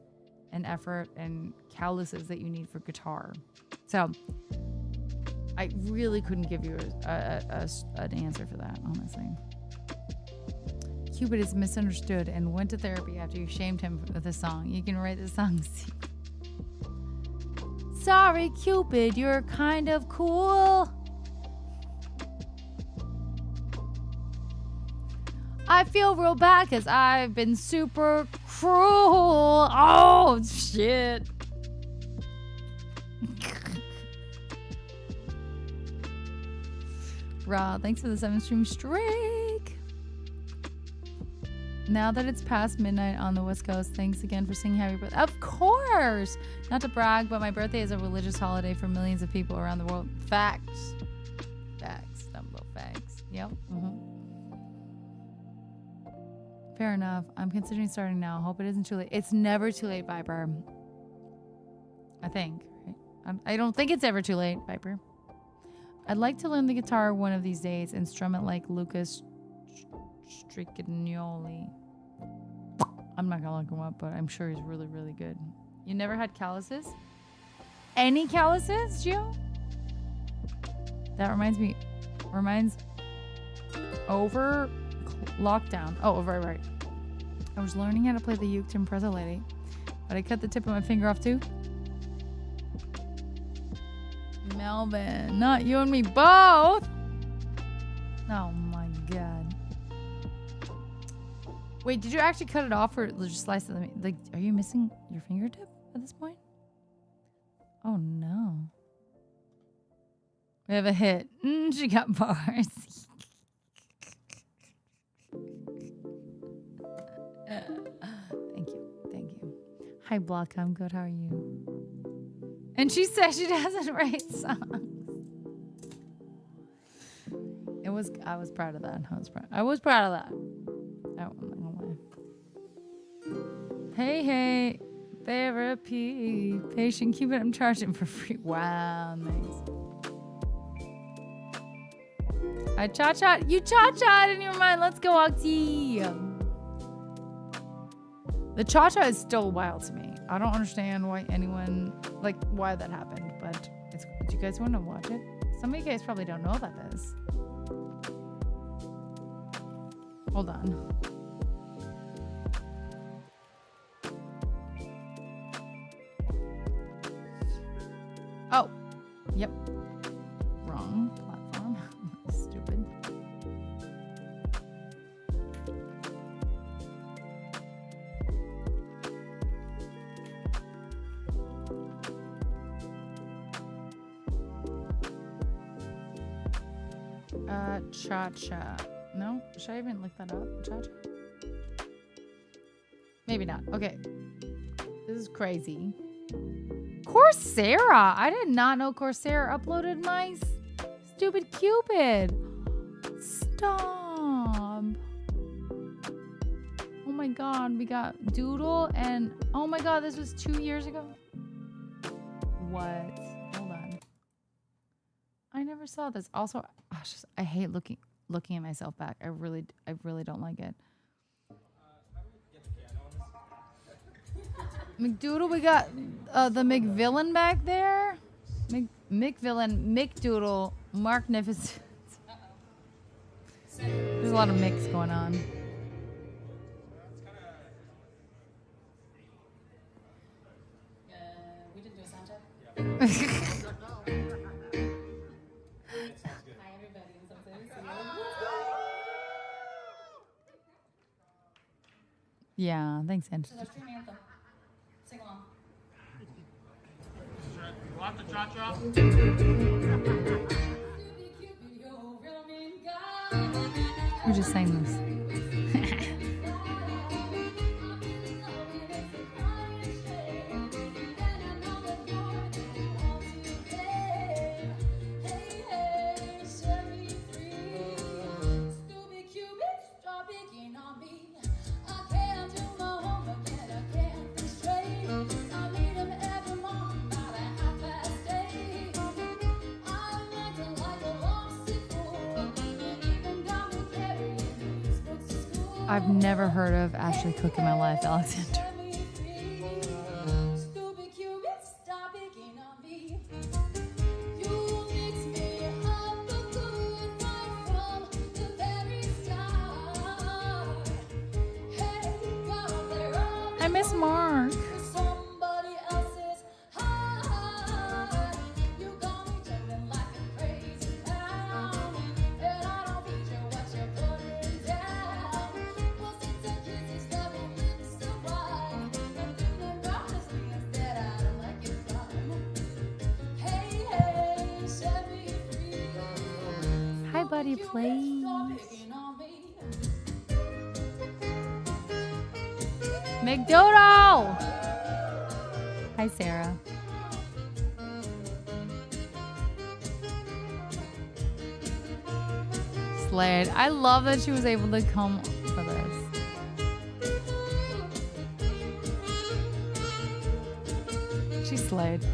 and effort and calluses that you need for guitar. So I really couldn't give you an answer for that, honestly. Cupid is misunderstood and went to therapy after you shamed him with a song. You can write the song. Sorry, Cupid, you're kind of cool. I feel real bad because I've been super cruel. Oh, shit. Raw, thanks for the 7-stream streak. Now that it's past midnight on the West Coast, thanks again for singing happy birthday. Of course! Not to brag, but my birthday is a religious holiday for millions of people around the world. Facts. Facts. Dumbo facts. Yep. Fair enough. I'm considering starting now. Hope it isn't too late. It's never too late, Viper. I think. Right? I don't think it's ever too late, Viper. I'd like to learn the guitar one of these days and strum it like Lucas Stricagnoli. I'm not gonna look him up, but I'm sure he's really, really good. You never had calluses? Any calluses, Gio? That reminds over lockdown. Oh, right. I was learning how to play the uke to impress a lady, but I cut the tip of my finger off too. Melvin, not you and me both. Oh my god. Wait, did you actually cut it off or just slice it? Like, are you missing your fingertip at this point? Oh no. We have a hit. She got bars. Thank you. Hi, Block. I'm good. How are you? And she says she doesn't write songs. I was proud of that. I was proud of that. I'm not gonna lie. Hey, therapy, patient Cupid. I'm charging for free. Wow, nice. I cha-cha. You cha-cha in your mind. Let's go, Octi. The cha-cha is still wild to me. I don't understand why anyone, like, why that happened, but it's, do you guys want to watch it? Some of you guys probably don't know about this. Hold on. Oh, yep. Wrong platform. Stupid. Cha-cha. No? Should I even look that up? Cha-cha? Maybe not. Okay. This is crazy. Coursera. I did not know Coursera uploaded my stupid Cupid. Stop. Oh my god. We got Doodle and... Oh my god. This was 2 years ago. What? Hold on. I never saw this. Also, I hate looking at myself back. I really don't like it. McDoodle, we got the McVillain back there. McVillain, McDoodle, Marknificent. There's a lot of mix going on. We didn't do a sound check? Hi, everybody. I'm so excited to see you. Yeah, thanks, Andrew. This is our stream anthem. Sing along. You want the cha-cha? Who just sang this? I've never heard of Ashley Cook in my life, Alexander. I miss Mark. Hi, buddy, please. McDoodle! Hi, Sarah. Slayed. I love that she was able to come for this. She slayed.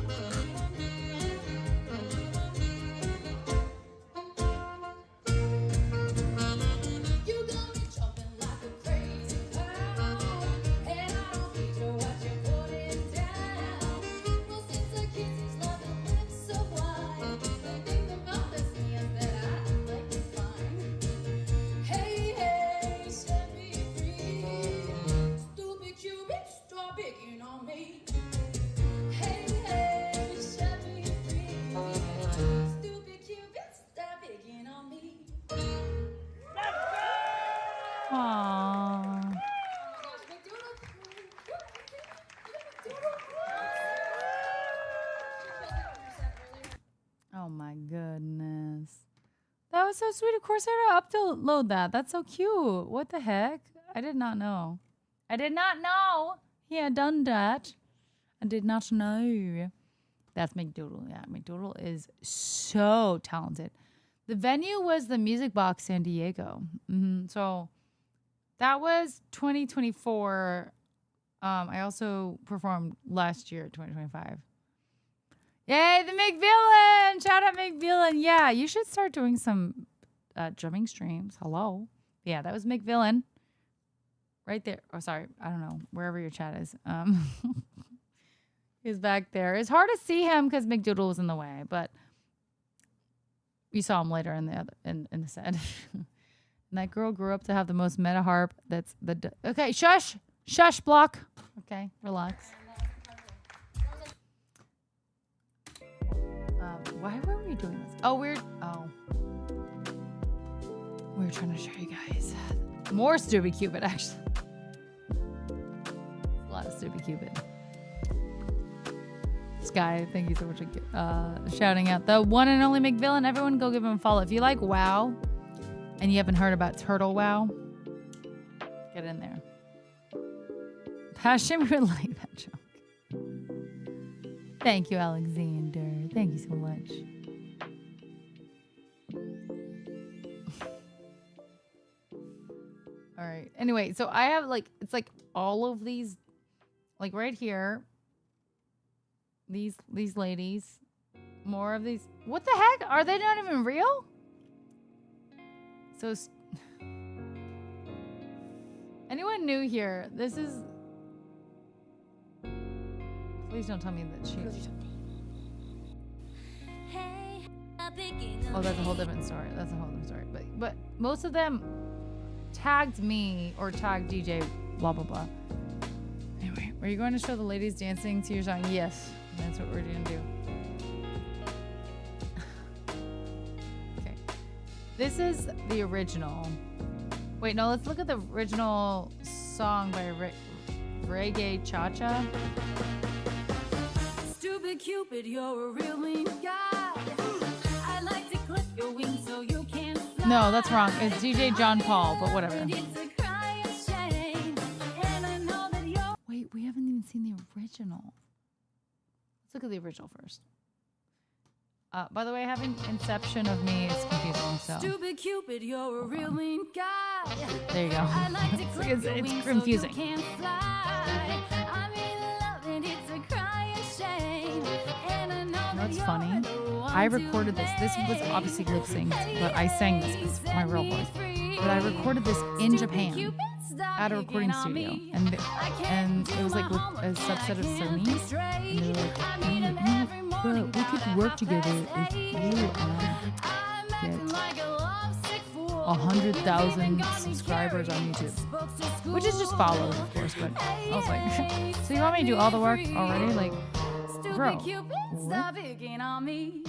Aww. Oh my goodness. That was so sweet. Of course, I had to upload that. That's so cute. What the heck? I did not know. I did not know he had done that. I did not know. That's McDoodle. Yeah, McDoodle is so talented. The venue was the Music Box San Diego. So that was 2024 I also performed last year, 2025. Yay, the McVillain! Shout out McVillain. Yeah, you should start doing some drumming streams. Hello. Yeah, that was McVillain. Right there. Oh, sorry. I don't know. Wherever your chat is. He's back there. It's hard to see him because McDoodle was in the way, but you saw him later in the other in the set. And that girl grew up to have the most meta harp. That's the okay. Shush, shush, block. Okay, relax. Why were we doing this? Oh, we're trying to show you guys more Stupid Cupid. Actually, a lot of Stupid Cupid. Sky, thank you so much for shouting out the one and only McVillain. Everyone go give him a follow. If you like WoW and you haven't heard about Turtle WoW, get in there. Passion would like that joke. Thank you, Alexander. Thank you so much. All right. Anyway, so I have it's like all of these, like right here. These ladies, more of these. What the heck? Are they not even real? So, anyone new here? This is. Please don't tell me that she. Oh, that's a whole different story. That's a whole different story. But most of them tagged me or tagged DJ. Blah blah blah. Anyway, are you going to show the ladies dancing to your song? Yes. That's what we're gonna do. Okay. This is the original. Wait, no, let's look at the original song by Reggae Cha-Cha. Stupid Cupid, you're a real mean guy. I like to clip your wings so you can't fly. No, that's wrong. It's DJ John Paul, but whatever. Wait, we haven't even seen the original. Let's look at the original first. By the way, having Inception of me is confusing, so. Stupid Cupid, you're a real mean guy. There you go. It's confusing. That's funny. I recorded this. This was obviously lip synced, but I sang this with my real voice. But I recorded this in Japan at a recording studio, and it was like with a subset of Sony's, and they were like, we could work together if you get 100,000 subscribers on YouTube, which is just follows, of course. But I was like, so you want me to do all the work already? Like, bro, what? Anyway,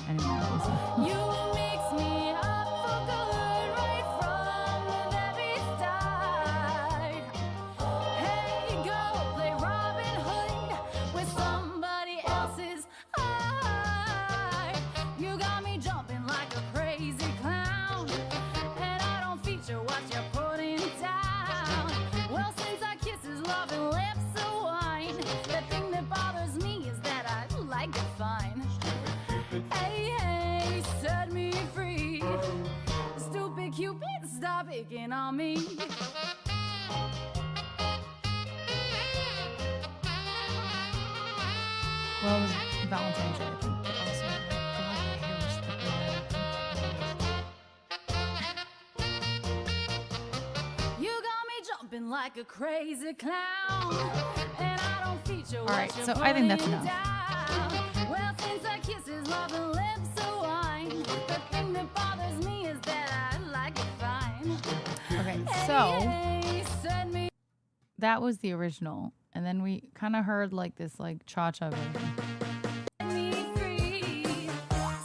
stop picking on me. well, it was Valentine's Day, I think. But also, God, my hair was thicker. You got me jumping like a crazy clown, and I don't feature. All right, so I think that's enough. Well, since our kisses, love and lips so wine, the thing that bothers me is that I like it fine. Okay, so that was the original, and then we kind of heard like this like cha-cha version.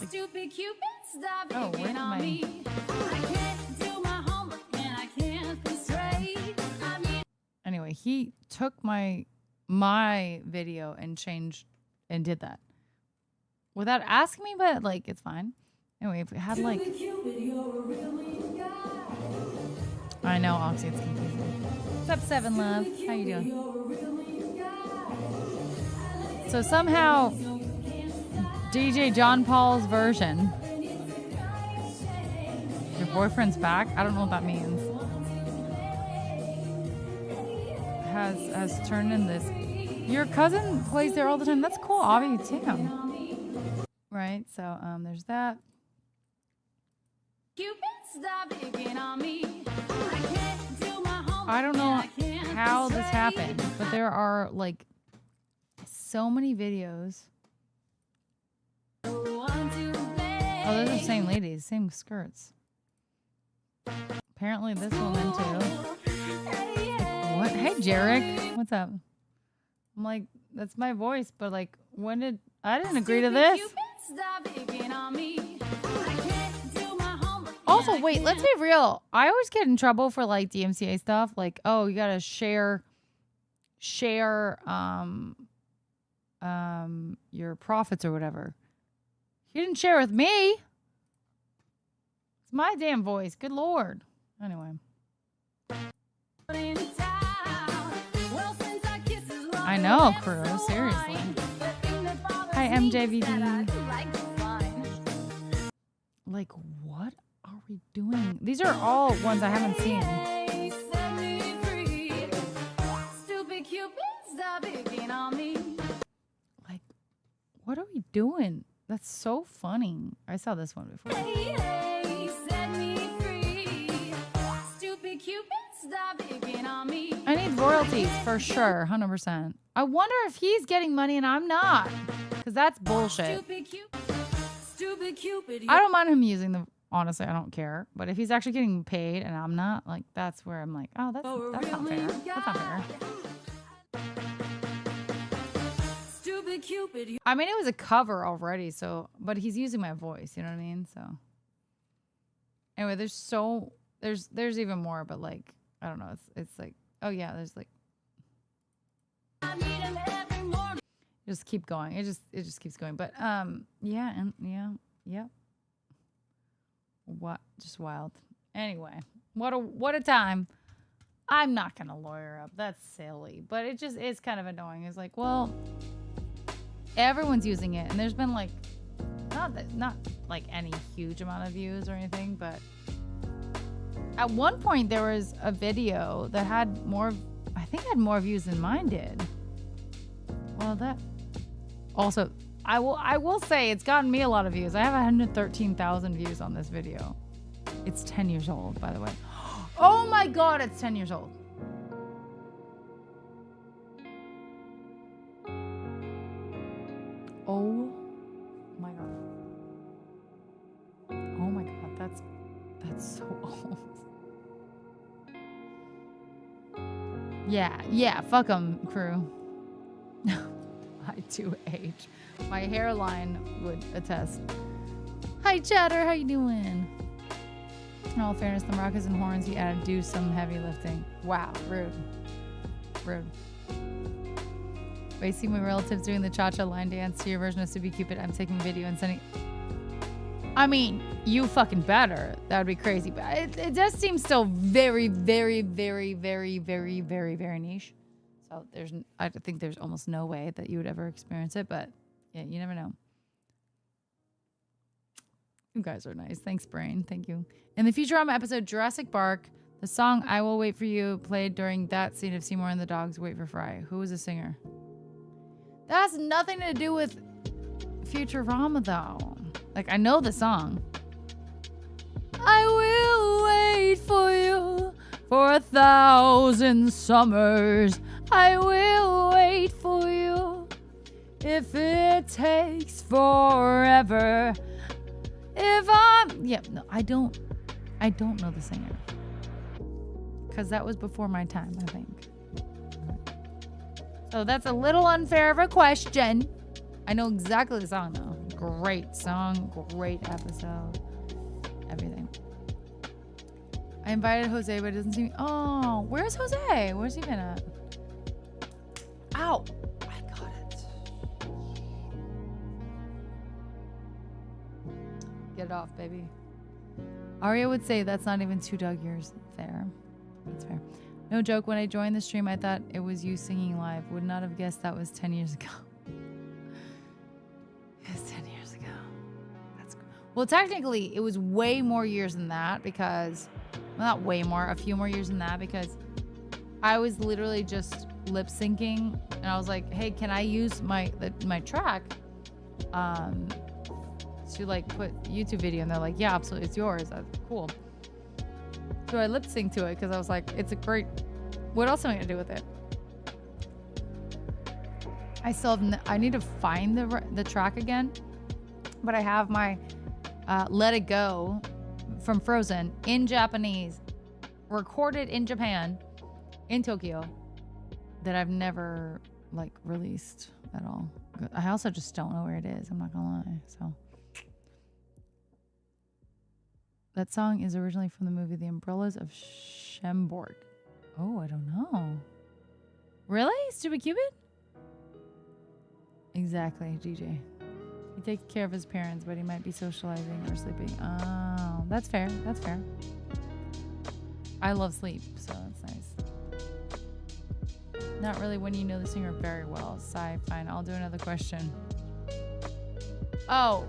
Stupid Cupid, stop Oh, where picking am on I? me. I can't do my homework and I can't think straight. I mean, Anyway, he took my video and changed and did that without asking me, but like it's fine. Anyway, if we had like, I know, Oxy, it's confusing. What's up, Seven Love? How you doing? So somehow, DJ John Paul's version. Your boyfriend's back? I don't know what that means. has turned in this. Your cousin plays there all the time. That's cool, Avi. Damn. Right. So there's that. I don't know how this happened, but there are like so many videos. Oh, they're the same ladies, same skirts. Apparently this woman too. What? Hey, Jarek. What's up? I'm like, that's my voice, but like, when did I didn't agree to this? Also, wait, let's be real. I always get in trouble for like DMCA stuff. Like, oh, you gotta share your profits or whatever. You didn't share with me. It's my damn voice. Good Lord. Anyway. I know, crew. Seriously. Hi, MJVD. Like, what are we doing? These are all ones I haven't seen. Like, what are we doing? That's so funny. I saw this one before. I need royalties for sure, 100%. I wonder if he's getting money and I'm not, because that's bullshit. I don't mind him using the. Honestly, I don't care. But if he's actually getting paid and I'm not, like, that's where I'm like, oh, that's not fair. That's not fair. I mean, it was a cover already, so, but he's using my voice, you know what I mean? So, anyway, there's even more, but like, I don't know. It's like, oh yeah, there's like, just keep going. It just keeps going. But yeah, and yeah. What? Just wild. Anyway, what a time. I'm not gonna lawyer up. That's silly, but it just is kind of annoying. It's like, well, everyone's using it, and there's been like, not like any huge amount of views or anything, but at one point there was a video that had more. I think had more views than mine did. Well, that also. I will say it's gotten me a lot of views. I have 113,000 views on this video. It's 10 years old, by the way. Oh my God, it's 10 years old. Oh my God. Oh my God, that's so old. Yeah, fuck 'em, crew. I do age. My hairline would attest. Hi, Chatter. How you doing? In all fairness, the maracas and horns he added do some heavy lifting. Wow, rude. Wait, see my relatives doing the cha-cha line dance to your version of Super Cupid. I'm taking a video and sending. I mean, you fucking better. That would be crazy. But it does seem still very, very, very, very, very, very, very niche. So I think there's almost no way that you would ever experience it, but yeah, you never know. You guys are nice. Thanks, Brain. Thank you. In the Futurama episode Jurassic Park, the song I Will Wait For You played during that scene of Seymour and the dogs wait for Fry. Who was the singer? That has nothing to do with Futurama, though. Like, I know the song. I will wait for you for 1,000 summers. I will wait for you if it takes forever. I don't know the singer. Because that was before my time, I think. So that's a little unfair of a question. I know exactly the song, though. Great song, great episode, everything. I invited Jose, but it doesn't seem. Oh, where's Jose? Where's he been at? Ow! I got it. Get it off, baby. Arya would say that's not even 2 dog years. Fair. That's fair. No joke, when I joined the stream, I thought it was you singing live. Would not have guessed that was 10 years ago. It's 10 years ago. That's cool. Well, technically, it was way more years than that because... Well, not way more. A few more years than that because I was literally just lip syncing, and I was like, "Hey, can I use my track to like put YouTube video?" And they're like, "Yeah, absolutely, it's yours." I was like, cool. So I lip synced to it because I was like, "It's a great. What else am I gonna do with it?" I still have. I need to find the track again, but I have my "Let It Go" from Frozen in Japanese, recorded in Japan, in Tokyo, that I've never like released at all. I also just don't know where it is. I'm not gonna lie. So that song is originally from the movie The Umbrellas of Schemborg. Oh, I don't know. Really? Stupid Cupid? Exactly, DJ. He takes care of his parents, but he might be socializing or sleeping. Oh, that's fair. That's fair. I love sleep, so that's nice. Not really when you know the singer very well. Sigh, fine. I'll do another question. Oh.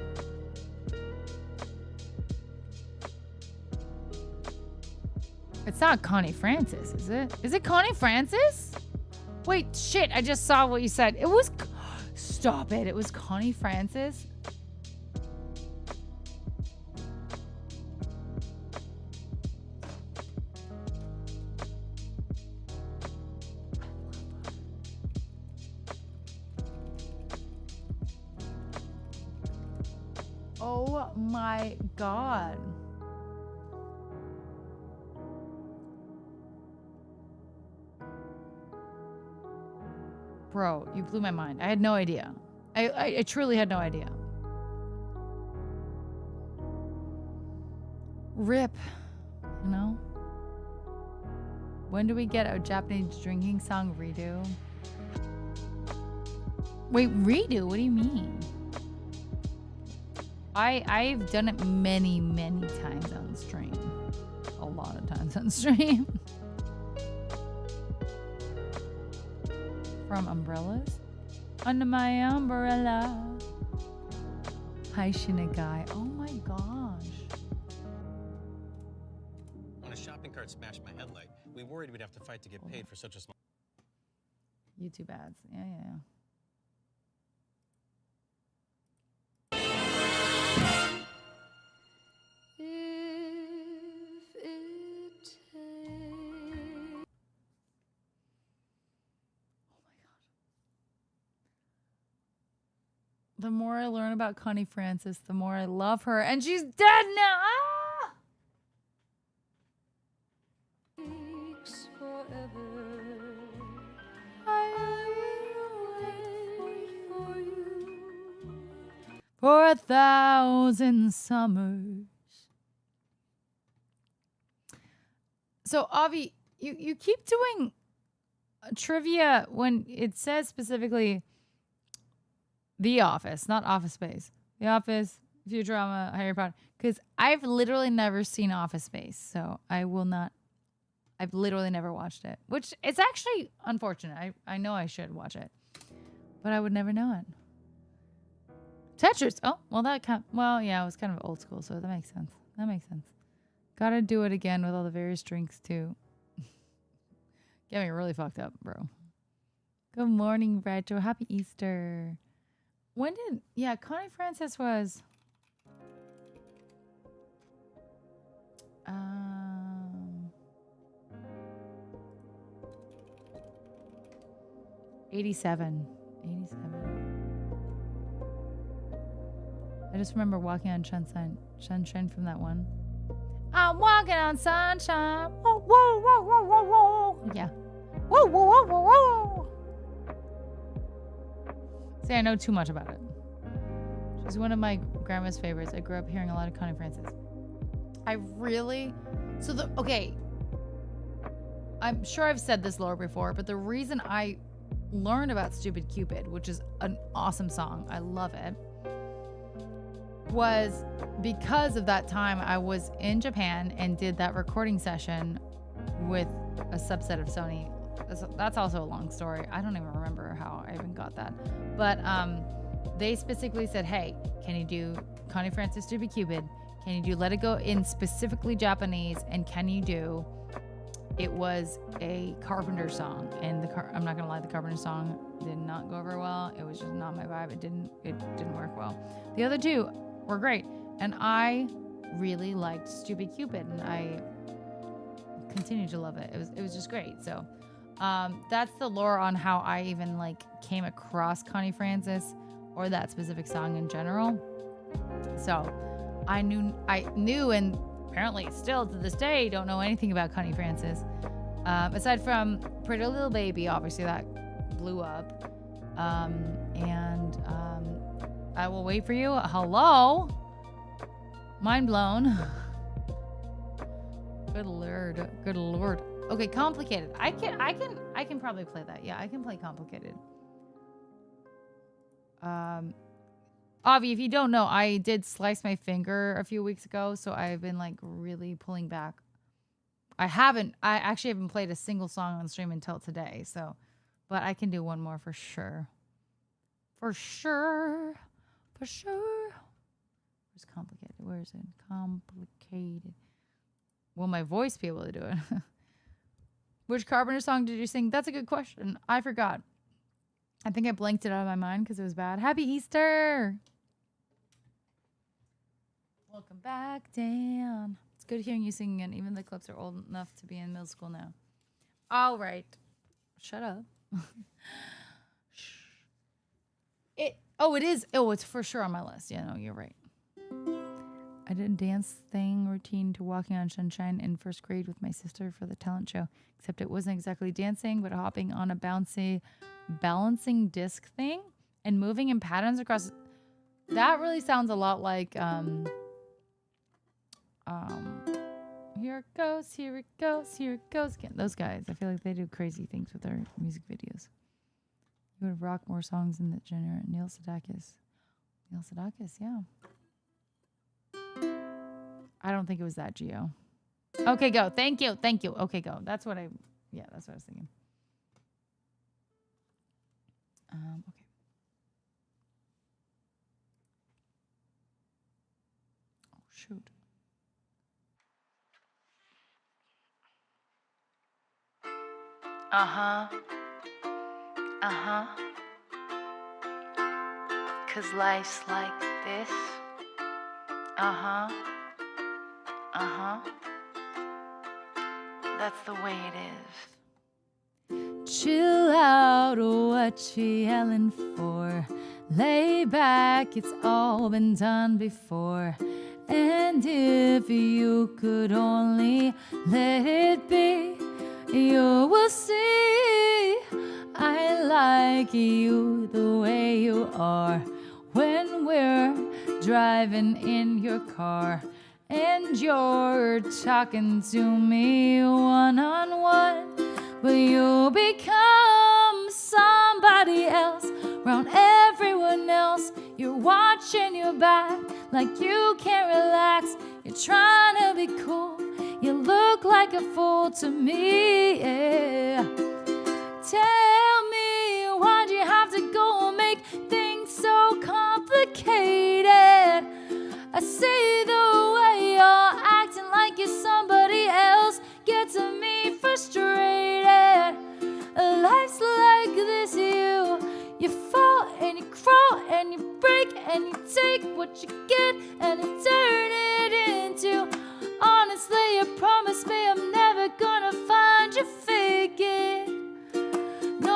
It's not Connie Francis, is it? Is it Connie Francis? Wait, shit. I just saw what you said. It was... Stop it. It was Connie Francis. Oh my God. Bro, you blew my mind. I had no idea. I truly had no idea. Rip, you know? When do we get a Japanese drinking song redo? Wait, redo? What do you mean? I've done it many, many times on stream. A lot of times on stream. From Umbrellas? Under my umbrella. Hi, Shinagai. Oh my gosh. When a shopping cart smashed my headlight, we worried we'd have to fight to get paid for such a small... YouTube ads. Yeah, yeah, yeah. The more I learn about Connie Francis, the more I love her. And she's dead now. Ah! For 1,000 summers. So, Avi, you keep doing trivia when it says specifically The Office, not Office Space. The Office, Futurama, Harry Potter. Because I've literally never seen Office Space, so I will not. I've literally never watched it, which is actually unfortunate. I know I should watch it, but I would never know it. Tetris. Oh, well, well, yeah, it was kind of old school, so that makes sense. That makes sense. Gotta do it again with all the various drinks, too. Get me really fucked up, bro. Good morning, Retro. Happy Easter. Connie Francis was... 87. I just remember walking on sunshine from that one. I'm walking on sunshine. Whoa, whoa, whoa, whoa, whoa, whoa. Yeah. Whoa, whoa, whoa, whoa, whoa. See, I know too much about it. She's one of my grandma's favorites. I grew up hearing a lot of Connie Francis. Okay. I'm sure I've said this lower before, but the reason I learned about Stupid Cupid, which is an awesome song, I love it, was because of that time I was in Japan and did that recording session with a subset of Sony. That's also a long story. I don't even remember how I even got that. But they specifically said, hey, can you do Connie Francis Stupid Cupid? Can you do Let It Go in specifically Japanese? And can you do it was a Carpenter song, and I'm not gonna lie, the Carpenter song did not go over well. It was just not my vibe. It didn't work well. The other two were great, and I really liked Stupid Cupid, and I continue to love it. It was just great. So that's the lore on how I even like came across Connie Francis or that specific song in general. So I knew, and apparently still to this day don't know anything about Connie Francis, aside from Pretty Little Baby, obviously that blew up, and I Will Wait for You. Hello, mind blown. Good lord. Okay, Complicated. I can probably play that. Yeah, I can play Complicated. Avi, if you don't know, I did slice my finger a few weeks ago, so I've been like really pulling back. I actually haven't played a single song on stream until today, so, but I can do one more for sure. For sure. Where's Complicated? Where is it? Complicated. Will my voice be able to do it? Which Carpenter song did you sing? That's a good question. I forgot. I think I blanked it out of my mind because it was bad. Happy Easter! Welcome back, Dan. It's good hearing you sing again. Even the clips are old enough to be in middle school now. All right. Shut up. It is. Oh, it's for sure on my list. Yeah, no, you're right. I did a dance thing routine to Walking on Sunshine in first grade with my sister for the talent show, except it wasn't exactly dancing, but hopping on a bouncy balancing disc thing and moving in patterns across. That really sounds a lot like here it goes, here it goes, here it goes again. Those guys, I feel like they do crazy things with their music videos. You would rock more songs in that genre. Neil Sedakis, yeah. I don't think it was that, Gio. Okay, go. Thank you. Okay, go. That's what I was thinking. Okay. Oh, shoot. Uh-huh. 'Cause life's like this. That's the way it is. Chill out, what you yelling for? Lay back, it's all been done before. And if you could only let it be, you will see I like you the way you are. When we're driving in your car and you're talking to me one-on-one, but you become somebody else around everyone else. You're watching your back like you can't relax. You're trying to be cool. You look like a fool to me, yeah. Tell me, why'd you have to go and make things so complicated? I see the way you're acting like you're somebody else gets me frustrated. Life's like this, you fall and you crawl and you break and you take what you get and you turn it into. Honestly, you promised me I'm never gonna find you faking. No.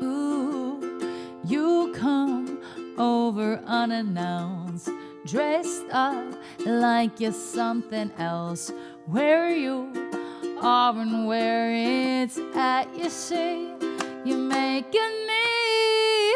Ooh, you come over unannounced, dressed up like you're something else. Where you are and where it's at, you see, you're making me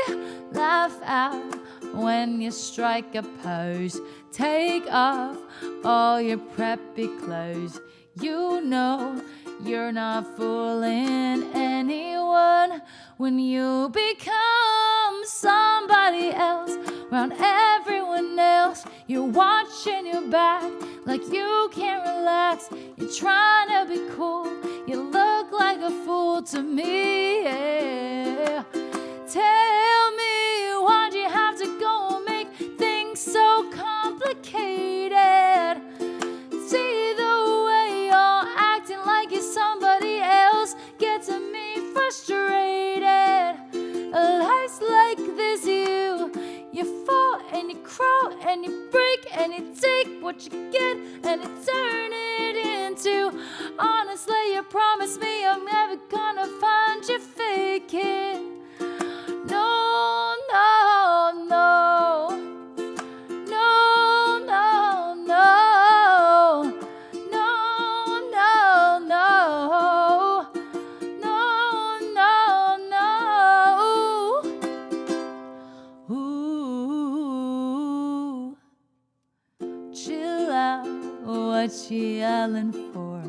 laugh out when you strike a pose. Take off all your preppy clothes. You know you're not fooling anyone when you become somebody else around everyone else. You're watching your back like you can't relax. You're trying to be cool. You look like a fool to me, yeah. Tell me, why'd you have to go and make things so complicated? what you get and you turn it into. Honestly, you promised me I'm never gonna find you faking. No, no, no. No, no, no. No, no, no. No, no, no. Ooh. Chill out, what you yelling for?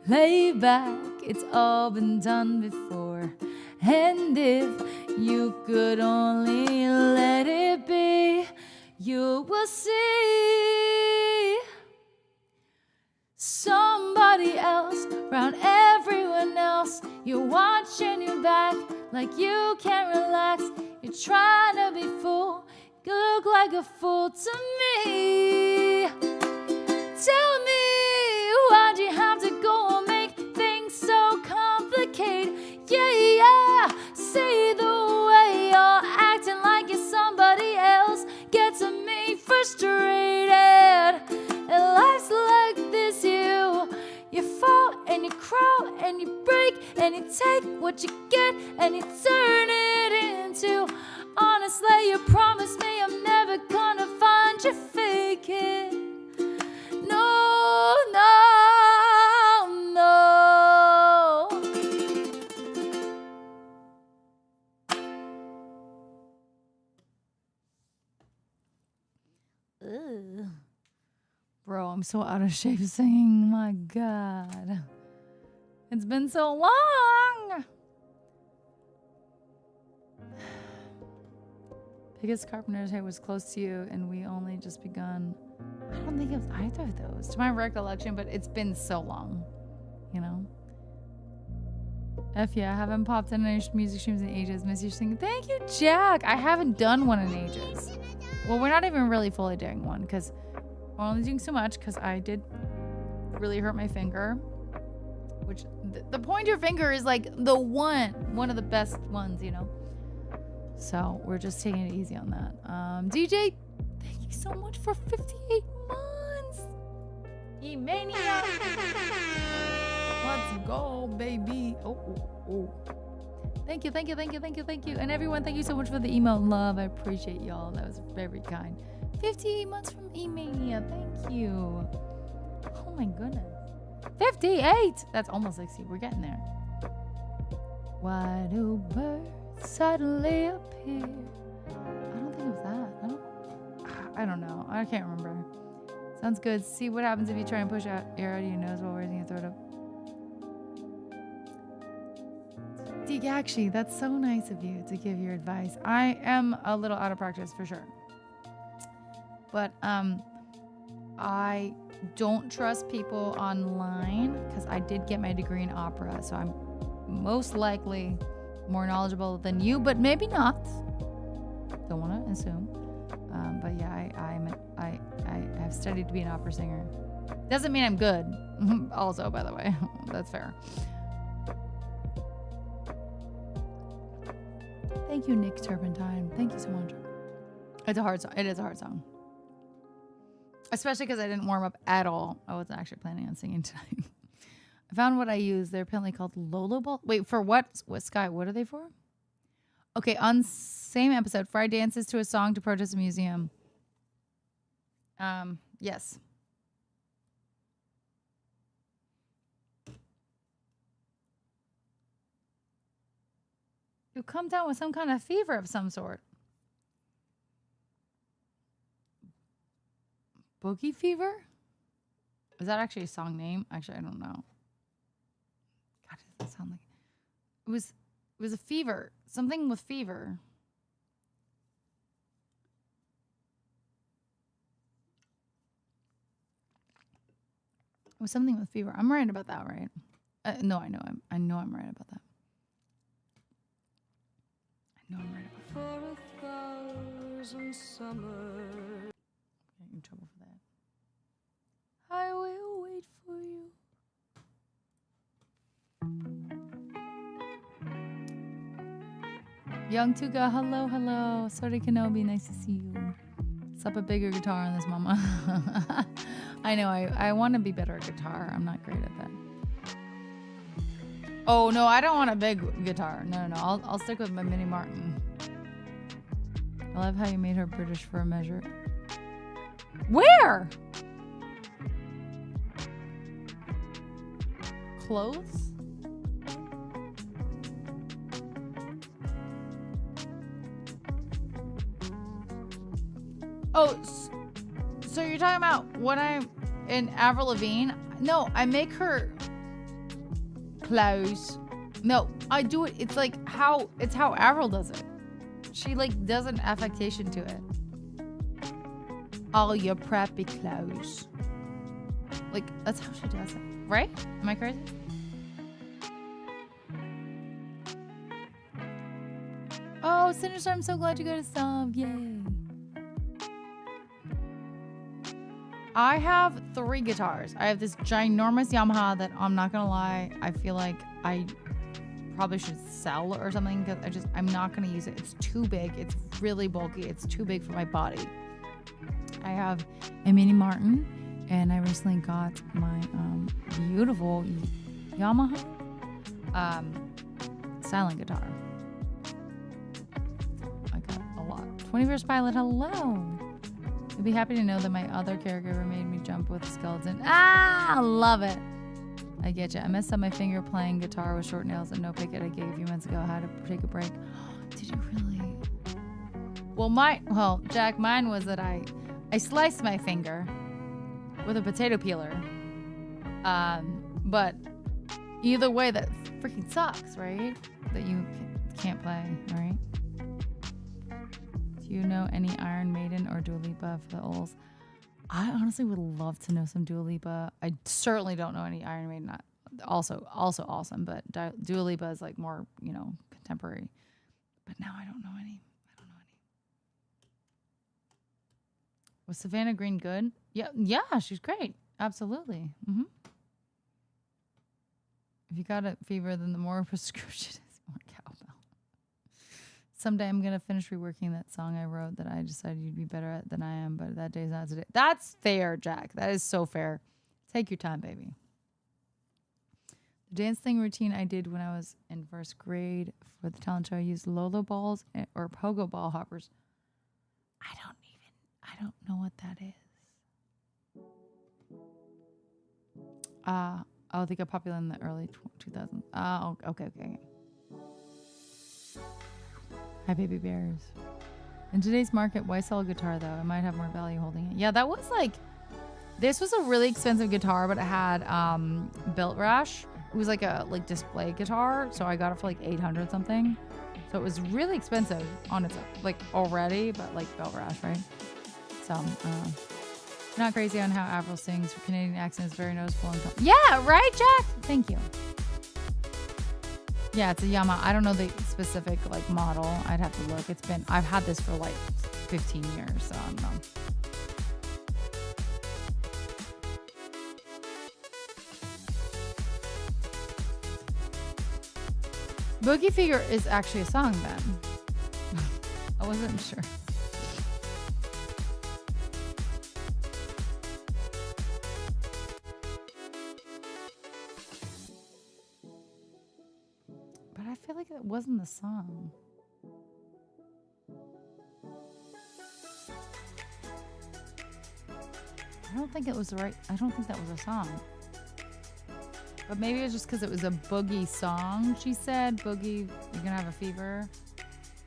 Lay back, it's all been done before. And if you could only let it be, you will see somebody else around everyone else. You're watching your back like you can't relax. You're trying to be full, you look like a fool to me. Tell me, why'd you have to go and make things so complicated? Yeah, see the way you're acting like you're somebody else gets me frustrated. And life's like this, you fall and you crawl and you break and you take what you get and you turn it into. Honestly, you promised me I'm never gonna find you faking. No, no, no. Ugh. Bro, I'm so out of shape singing. My God. It's been so long. Biggest carpenter's hit was close to you, and we only just begun. I don't think it was either of those, to my recollection, but it's been so long, you know? F yeah, I haven't popped in any music streams in ages. Miss your singing. Thank you, Jack. I haven't done one in ages. Well, we're not even really fully doing one because we're only doing so much because I did really hurt my finger, which the pointer finger is like the one of the best ones, you know? So we're just taking it easy on that. DJ, thank you so much for 58 months. E-Mania. Let's go, baby. Oh. Thank you. And everyone, thank you so much for the email and love. I appreciate y'all. That was very kind. 58 months from E-Mania. Thank you. Oh my goodness. 58. That's almost 60. We're getting there. Why do birds suddenly appear? I don't think it was that. I don't know. I can't remember. Sounds good. See what happens if you try and push out air out of your nose while raising your throat up. Actually, that's so nice of you to give your advice. I am a little out of practice for sure. But I don't trust people online because I did get my degree in opera, so I'm most likely more knowledgeable than you, but maybe not. Don't want to assume. But yeah, I have studied to be an opera singer. Doesn't mean I'm good. Also, by the way, that's fair. Thank you, Nick Turpentine. Thank you so much. It's a hard song. It is a hard song. Especially because I didn't warm up at all. I wasn't actually planning on singing tonight. I found what I use. They're apparently called Lolo Ball. Wait, for what? What, Sky? What are they for? Okay, on same episode, Fry dances to a song to protest a museum. Yes. You come down with some kind of fever of some sort. Boogie fever? Is that actually a song name? Actually, I don't know. God, does that sound like it was a fever. Something with fever. It was something with fever. I'm right about that, right? No, I know I'm right about that. I know I'm right about that. For 1,000 summers. Getting in trouble for that. I will wait for you. Young Tuga, hello. Sorry, Kenobi, nice to see you. Slap a bigger guitar on this, mama. I know, I want to be better at guitar. I'm not great at that. Oh, no, I don't want a big guitar. No. I'll stick with my Mini Martin. I love how you made her British for a measure. Where? Clothes? Oh, so you're talking about when I'm in Avril Lavigne? No, I make her clothes. No, I do it. It's like how Avril does it. She like does an affectation to it. All your preppy clothes. Like that's how she does it, right? Am I crazy? Oh, Sinister, I'm so glad you got a sub. Yay. I have 3 guitars. I have this ginormous Yamaha that I'm not gonna lie, I feel like I probably should sell or something because I'm not gonna use it. It's too big. It's really bulky. It's too big for my body. I have a Mini Martin, and I recently got my beautiful Yamaha styling guitar. I got a lot. 21st Pilot, hello. You'll be happy to know that my other caregiver made me jump with a skeleton. Ah, love it. I get you. I messed up my finger playing guitar with short nails and no pick at a gig a few months ago. I had to take a break. Did you really? Well, Jack, mine was that I sliced my finger with a potato peeler. But either way, that freaking sucks, right? That you can't play, right? Do you know any Iron Maiden or Dua Lipa for the olds? I honestly would love to know some Dua Lipa. I certainly don't know any Iron Maiden. Also awesome, but Dua Lipa is like more, contemporary. But now I don't know any. Was Savannah Green good? Yeah, she's great. Absolutely. Mm-hmm. If you got a fever, then the more prescription is more cowbell. Someday I'm going to finish reworking that song I wrote that I decided you'd be better at than I am, but that day's not today. That's fair, Jack. That is so fair. Take your time, baby. The dance thing routine I did when I was in first grade for the talent show, I used Lolo balls or pogo ball hoppers. I don't know what that is. Oh, they got popular in the early 2000s. Oh, okay. Hi, baby bears. In today's market, why sell a guitar, though? I might have more value holding it. Yeah, that was this was a really expensive guitar, but it had Built Rash. It was like a display guitar, so I got it for like 800 something. So it was really expensive on its already, but Built Rash, right? So, not crazy on how Avril sings. Her Canadian accent is very noticeable. Yeah, right, Jack? Thank you. Yeah, it's a Yamaha. I don't know the specific model. I'd have to look. I've had this for 15 years, so I don't know. Boogie Figure is actually a song then. I wasn't sure. I feel like it wasn't the song. I don't think that was a song. But maybe it was just because it was a boogie song. She said, "Boogie, you're gonna have a fever,"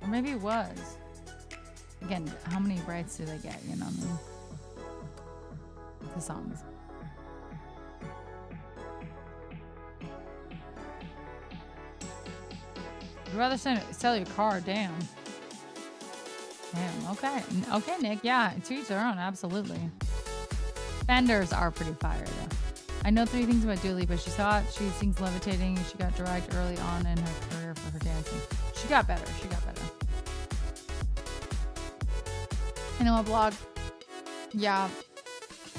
or maybe it was. Again, how many rights do they get? You know what I mean? The songs. You'd rather sell your car, damn. Okay, Nick, yeah, to each their own, absolutely. Fenders are pretty fire, though. I know 3 things about Dua Lipa. She's hot, she sings levitating, and she got dragged early on in her career for her dancing. She got better. I know a blog. Yeah,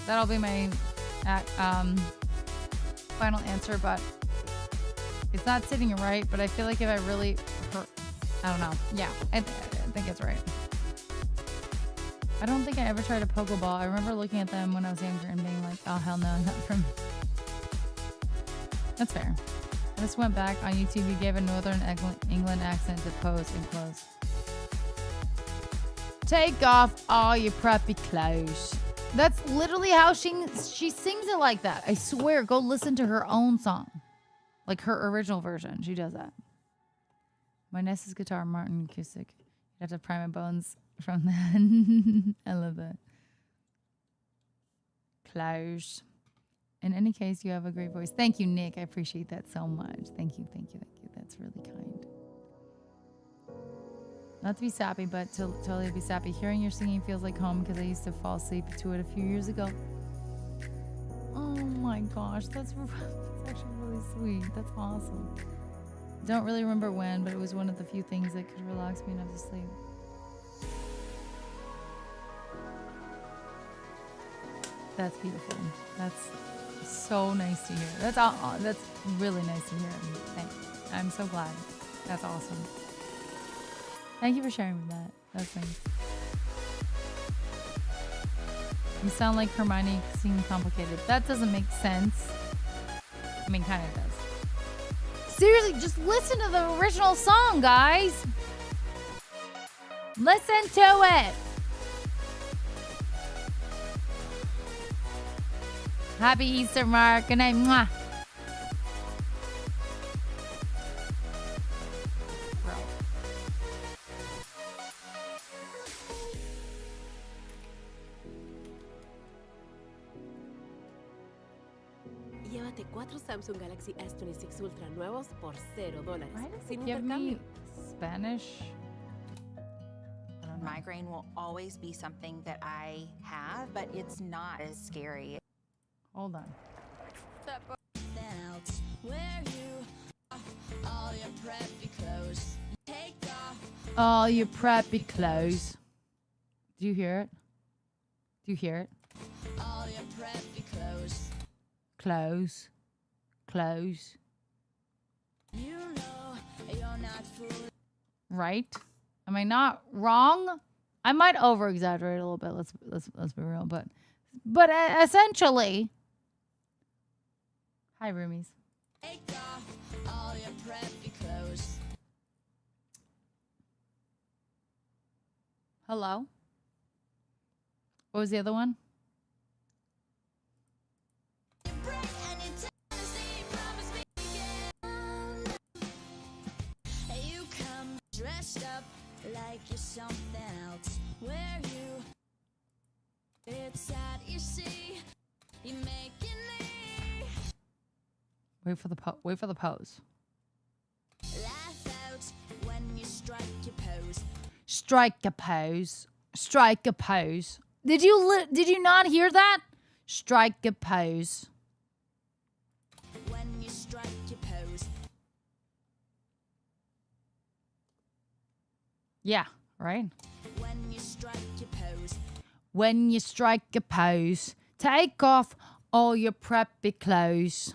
that'll be my final answer, but it's not sitting right, but I feel like if I really I don't know. Yeah, I think it's right. I don't think I ever tried a pogo ball. I remember looking at them when I was younger and being like, oh, hell no, not for me. That's fair. I just went back on YouTube. You gave a Northern England accent to pose and close. Take off all your preppy clothes. That's literally how she sings it like that. I swear, go listen to her own song. Like her original version. She does that. My Ness's guitar, Martin Cusick. You have to prime my bones from that. I love that. Clothes. In any case, you have a great voice. Thank you, Nick. I appreciate that so much. Thank you, thank you, thank you. That's really kind. Not to be sappy, but to totally be sappy. Hearing your singing feels like home because I used to fall asleep to it a few years ago. Oh my gosh, that's actually really sweet. That's awesome. Don't really remember when, but it was one of the few things that could relax me enough to sleep. That's beautiful. That's so nice to hear. That's really nice to hear. Thanks. I'm so glad. That's awesome. Thank you for sharing that. That's nice. You sound like Hermione singing complicated. That doesn't make sense. I mean, kind of does. Seriously, just listen to the original song, guys. Listen to it. Happy Easter, Mark. Good night. Mwah. Bro. Llévate 4 Samsung Galaxy S26 Ultra nuevos por $0. Why does Sin it give me intercambio. Spanish? I don't know. Migraine will always be something that I have, but it's not as scary. Hold on. All your preppy clothes. Do you hear it? Do you hear it? All your preppy clothes. Clothes. Clothes. You know you're not foolish. Right? Am I not wrong? I might over exaggerate a little bit. Let's be real, but essentially. Hi, roomies. Take off all your preppy clothes. Hello? What was the other one? You come dressed up like you're something else. Where you? It's sad you see. You making me Wait for the pose. laugh out when you strike your pose. Strike a pose. Strike a pose. Did you not hear that? Strike a pose. When you strike your pose. Yeah, right? When you strike your pose. When you strike a pose, take off all your preppy clothes.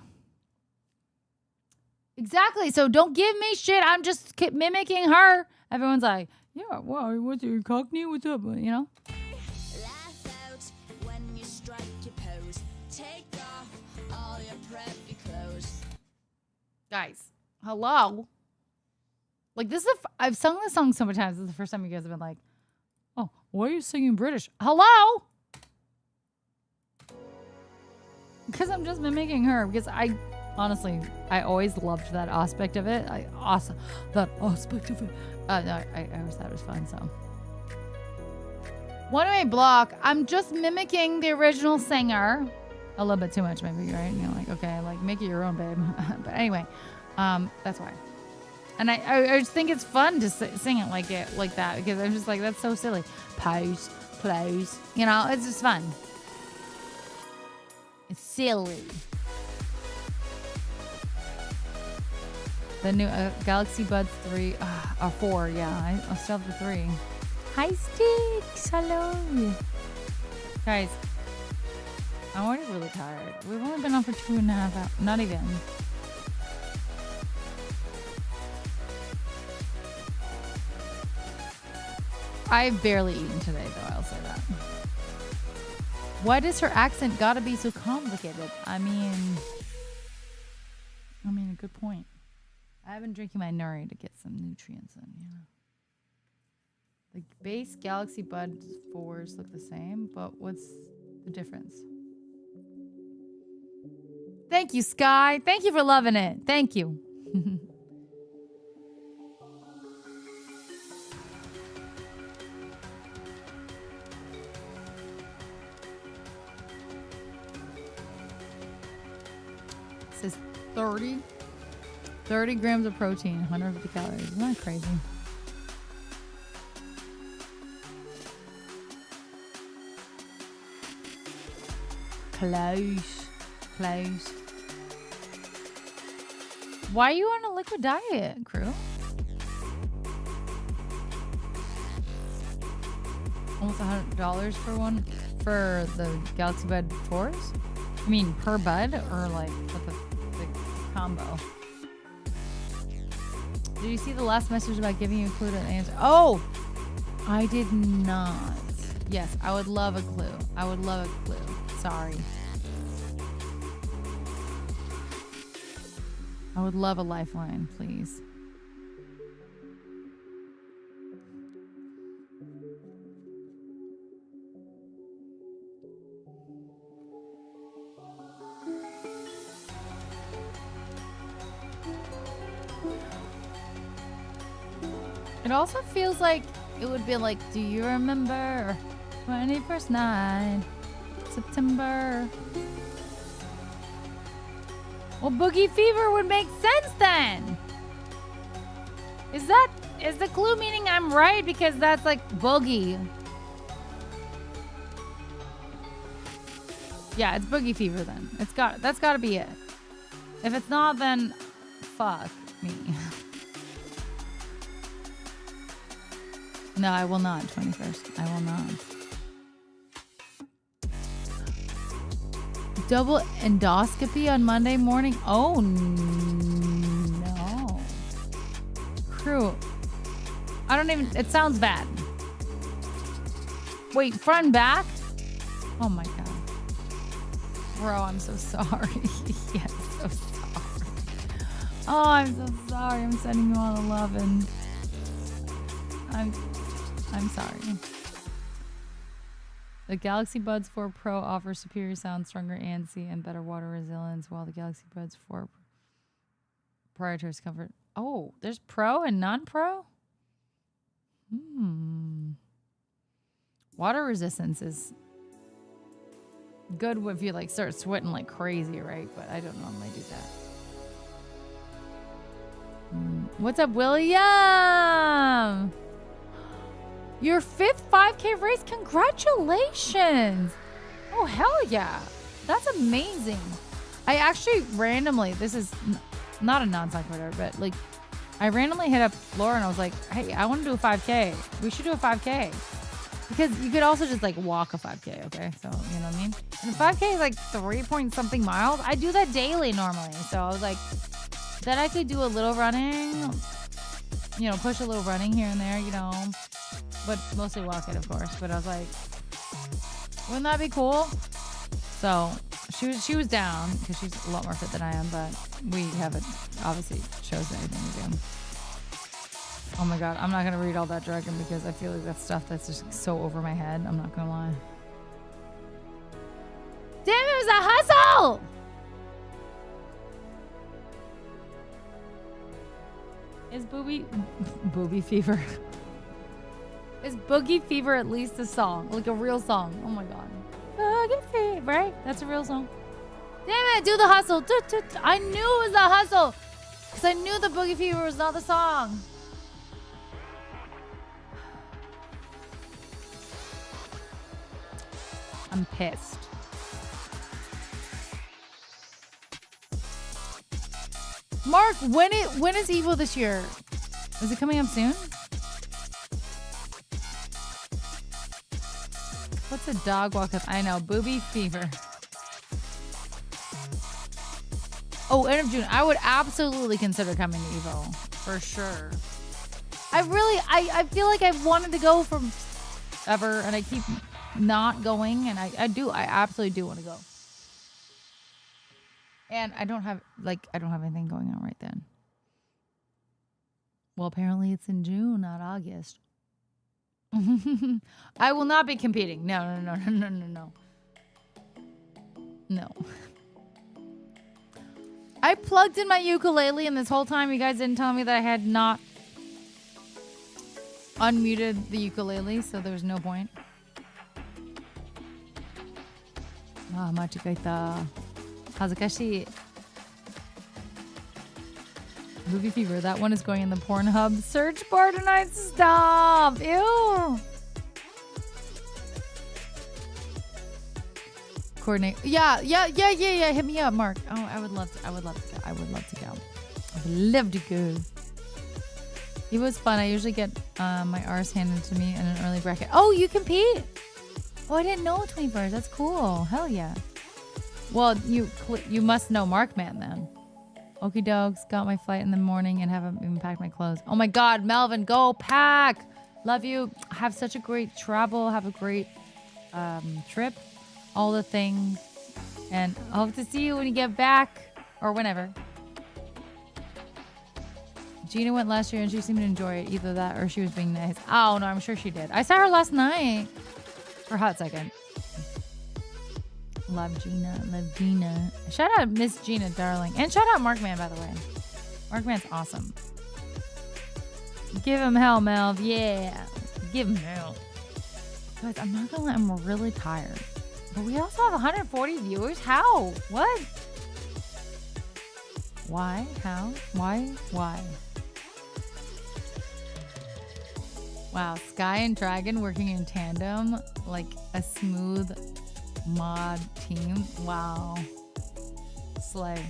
Exactly. So don't give me shit. I'm just mimicking her. Everyone's like, yeah, well, what's your cockney? What's up? You know? Laugh out when you strike your pose. Take off all your preppy clothes. Guys, hello? Like, this is I've sung this song so many times. This is the first time you guys have been like, oh, why are you singing British? Hello? Because I'm just mimicking her. Because I always loved that aspect of it. That aspect of it. No, I always thought it was fun, so. One-way block. I'm just mimicking the original singer. A little bit too much, maybe, right? You know, like, okay, like, make it your own, babe. But anyway, that's why. And I just think it's fun to sing it like that because I'm just like, that's so silly. Pose, close, you know, it's just fun. It's silly. The new Galaxy Buds 3 or 4, yeah. I still have the 3. Hi, Sticks. Hello. Guys, I'm already really tired. We've only been on for 2.5 hours. Not even. I've barely eaten today, though. I'll say that. Why does her accent gotta be so complicated? I mean, a good point. I've been drinking my Nuri to get some nutrients in, you know. The base Galaxy Buds 4s look the same, but what's the difference? Thank you, Sky. Thank you for loving it. Thank you. It says 30 grams of protein, 150 calories. Isn't that crazy? Close. Why are you on a liquid diet, crew? Almost $100 for one for the Galaxy Bud 4s? I mean, per bud or like with the combo? Did you see the last message about giving you a clue to answer? Oh, I did not. Yes, I would love a clue. Sorry. I would love a lifeline, please. It also feels like it would be like, do you remember 21st night, September? Well, Boogie Fever would make sense then. Is the clue meaning I'm right? Because that's like boogie. Yeah, it's Boogie Fever then. That's gotta be it. If it's not, then fuck me. No, I will not. 21st. I will not. Double endoscopy on Monday morning. Oh, no. Crew. It sounds bad. Wait, front and back? Oh my God. Bro, I'm so sorry. Yes, so sorry. Oh, I'm so sorry. I'm sending you all the love and I'm sorry. The Galaxy Buds 4 Pro offers superior sound, stronger ANC, and better water resilience, while the Galaxy Buds 4 prioritizes comfort. Oh, there's Pro and non-Pro? Water resistance is good if you like start sweating like crazy, right? But I don't normally do that. What's up, William? Your 5th 5K race, congratulations. Oh, hell yeah. That's amazing. I actually randomly, this is not a non-sequitur, but like I randomly hit up Laura and I was like, hey, I want to do a 5K. We should do a 5K. Because you could also just like walk a 5K, okay? So, you know what I mean? And a 5K is like 3 point something miles. I do that daily normally. So I was like, then I could do a little running, you know, push a little running here and there, you know. But mostly walking, of course. But I was like, wouldn't that be cool? So she was down because she's a lot more fit than I am. But we haven't obviously chosen anything to do. Oh my God, I'm not gonna read all that dragon because I feel like that's stuff that's just so over my head. I'm not gonna lie. Damn, it was a hustle! Is booby fever? Is Boogie Fever at least a song? Like a real song? Oh my God. Boogie Fever, right? That's a real song. Damn it, do the hustle. I knew it was the hustle. Because I knew the Boogie Fever was not the song. I'm pissed. Mark, when is Evo this year? Is it coming up soon? What's a dog walk up? I know, booby fever. Oh, end of June. I would absolutely consider coming to Evo. For sure. I feel like I've wanted to go from ever, and I keep not going, and I absolutely do want to go. And I don't have anything going on right then. Well, apparently it's in June, not August. I will not be competing. No. No. I plugged in my ukulele, and this whole time you guys didn't tell me that I had not unmuted the ukulele, so there's no point. Ah, machikaita. Hazakashi. Movie Fever. That one is going in the Pornhub search bar tonight. Stop. Ew. Coordinate. Yeah. Hit me up, Mark. Oh, I would love to go. I would love to go. It was fun. I usually get my R's handed to me in an early bracket. Oh, you compete? Oh, I didn't know 24. That's cool. Hell yeah. Well, you must know Markman then. Okie dokes. Got my flight in the morning and haven't even packed my clothes. Oh my God, Melvin, go pack. Love you. Have such a great travel. Have a great trip. All the things. And I hope to see you when you get back or whenever. Gina went last year and she seemed to enjoy it. Either that or she was being nice. Oh, no, I'm sure she did. I saw her last night for a hot second. Love Gina. Shout out Miss Gina, darling. And shout out Markman, by the way. Markman's awesome. Give him hell, Melv. Yeah. Give him hell. Guys, I'm not gonna lie, I'm really tired. But we also have 140 viewers? How? What? Why? How? Why? Wow, Sky and Dragon working in tandem like a smooth mod team. Wow. Slay.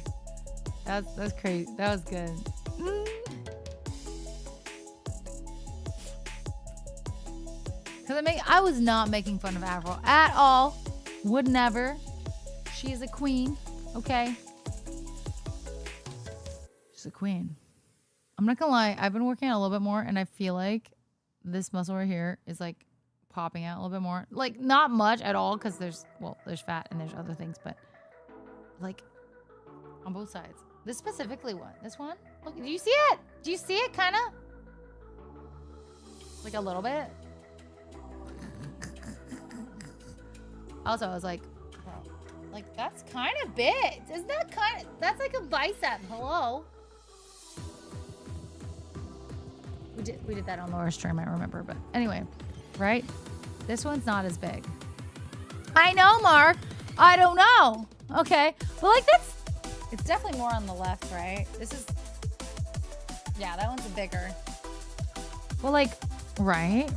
That's crazy. That was good. Because I was not making fun of Avril at all. Would never. She is a queen. Okay. She's a queen. I'm not gonna lie. I've been working out a little bit more, and I feel like this muscle right here is like popping out a little bit more. Like not much at all, because there's fat and there's other things, but like on both sides. This specifically one. This one. Look, do you see it? Do you see it? Kind of. Like a little bit. Also, I was like, that's kind of big. Isn't that that's like a bicep. Hello. We did that on Laura's stream, I remember. But anyway, right? This one's not as big. I know, Mark. I don't know. Okay. But like it's definitely more on the left, right? Yeah, that one's bigger. Well, like, right.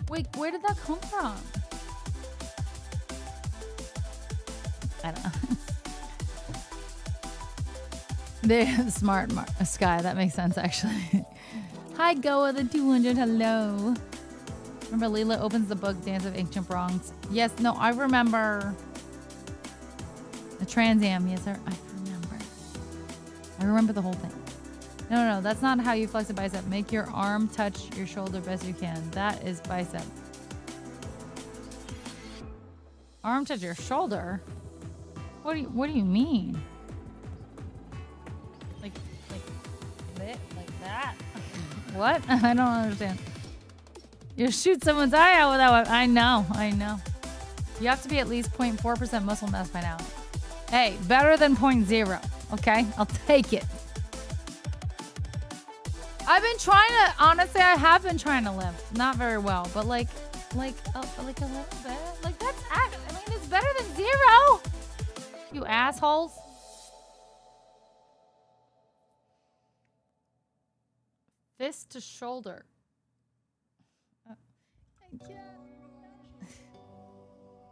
Wait, where did that come from? I don't know. The smart Sky, that makes sense actually. Hi Goa the 200, hello. Remember Leela opens the book Dance of Ancient Bronx? Yes, no, I remember. The Trans Am, yes sir, I remember the whole thing. No, that's not how you flex a bicep. Make your arm touch your shoulder best you can. That is bicep. Arm touch your shoulder? What do you mean? Like that? What? I don't understand. You shoot someone's eye out with that one. I know. You have to be at least 0.4% muscle mass by now. Hey, better than 0.0. Okay, I'll take it. I've been trying to. Honestly, I have been trying to lift. Not very well, but like a little bit. Like that's. I mean, it's better than 0. You assholes. Fist to shoulder.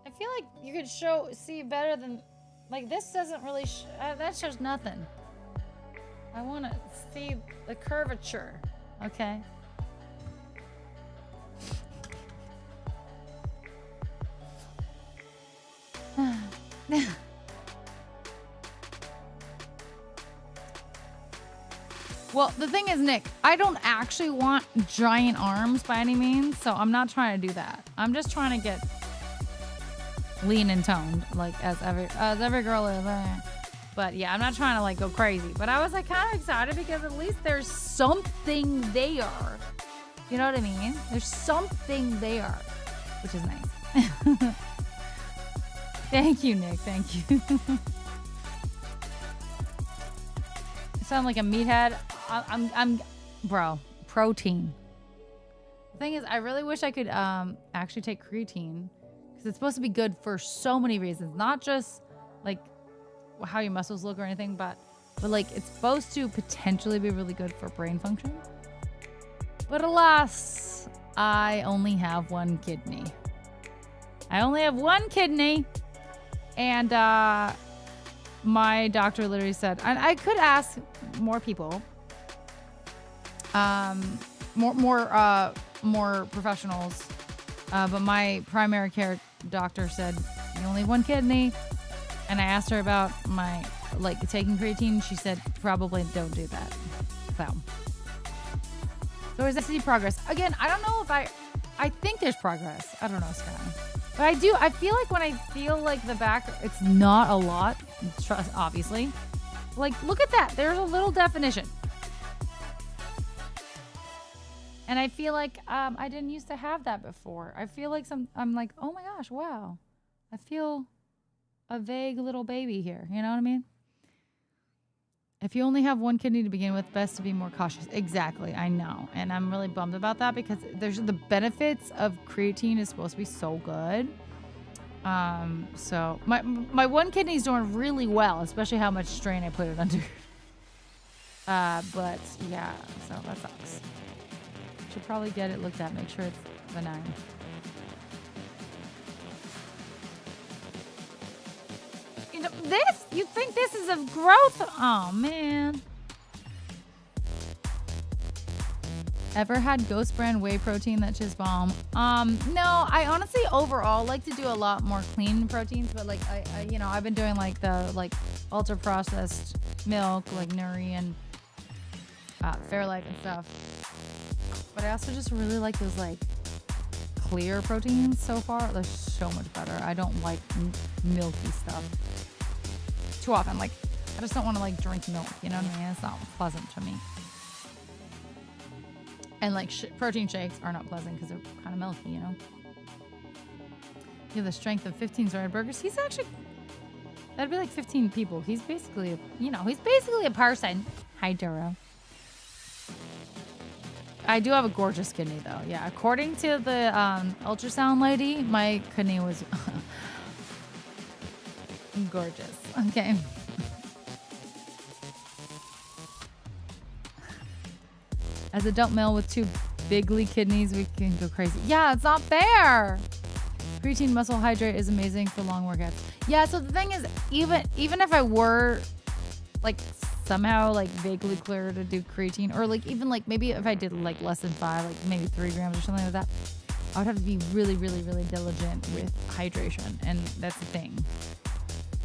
I feel like you could see better than, like this doesn't really, that shows nothing. I want to see the curvature, okay? Well, the thing is, Nick, I don't actually want giant arms by any means, so I'm not trying to do that. I'm just trying to get lean and toned, like as every girl is. But yeah, I'm not trying to like go crazy. But I was like kind of excited because at least there's something there. You know what I mean? There's something there, which is nice. Thank you, Nick. Thank you. I sound like a meathead. I'm bro, protein. The thing is, I really wish I could actually take creatine because it's supposed to be good for so many reasons, not just like how your muscles look or anything, but like it's supposed to potentially be really good for brain function. But alas, I only have one kidney. And my doctor literally said, and I could ask more people, more professionals, but my primary care doctor said you only have one kidney. And I asked her about my like taking creatine. She said probably don't do that. So is there progress? Again, I don't know if I think there's progress. I don't know, Scott. But I feel like when I feel like the back, it's not a lot, obviously. Like, look at that. There's a little definition. And I feel like I didn't used to have that before. I feel like I'm like, oh my gosh, wow. I feel a vague little baby here. You know what I mean? If you only have one kidney to begin with, best to be more cautious. Exactly, I know. And I'm really bummed about that because there's the benefits of creatine is supposed to be so good. So my one kidney's doing really well, especially how much strain I put it under. But yeah, so that sucks. Should probably get it looked at, make sure it's benign. This? You think this is a growth? Oh, man. Ever had Ghost brand whey protein? That's just bomb. No, I honestly overall like to do a lot more clean proteins, but like I I've been doing like the like ultra processed milk, like Nuri and Fairlife and stuff. But I also just really like those like clear proteins so far. They're so much better. I don't like milky stuff too often. Like, I just don't want to like drink milk, you know what I mean? It's not pleasant to me. And like protein shakes are not pleasant because they're kind of milky, you know? You have the strength of 15 Zoid burgers. He's actually, that'd be like 15 people. He's basically, he's basically a person. Hi, Duro. I do have a gorgeous kidney though. Yeah, according to the ultrasound lady, my kidney was gorgeous. Okay. As adult male with 2 bigly kidneys, we can go crazy. Yeah, it's not fair. Creatine muscle hydrate is amazing for long workouts. Yeah, so the thing is, even if I were like somehow like vaguely clear to do creatine, or like even like maybe if I did like less than 5, like maybe 3 grams or something like that, I would have to be really, really, really diligent with hydration. And that's the thing.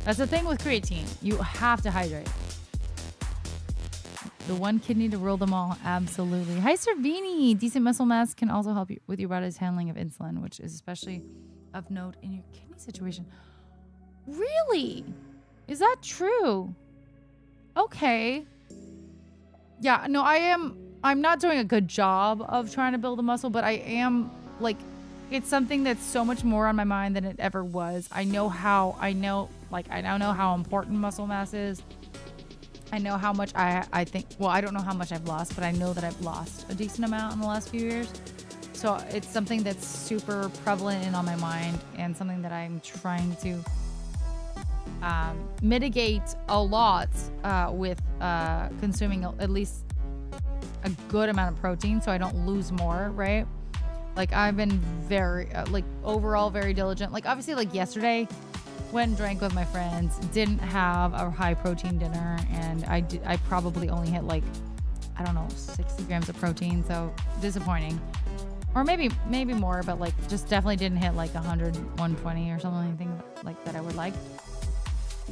That's the thing with creatine. You have to hydrate. The one kidney to rule them all. Absolutely. Hi, Servini. Decent muscle mass can also help you with your body's handling of insulin, which is especially of note in your kidney situation. Really? Is that true? Okay. Yeah, no, I'm not doing a good job of trying to build a muscle, but I am like, it's something that's so much more on my mind than it ever was. I now know how important muscle mass is. I know how much I think, well, I don't know how much I've lost, but I know that I've lost a decent amount in the last few years. So it's something that's super prevalent and on my mind, and something that I'm trying to mitigate a lot with consuming at least a good amount of protein so I don't lose more, right? Like I've been very, overall very diligent. Like obviously like yesterday, went and drank with my friends, didn't have a high protein dinner, and I probably only hit like, I don't know, 60 grams of protein, so disappointing. Or maybe more, but like just definitely didn't hit like 100, 120 or something like that I would like.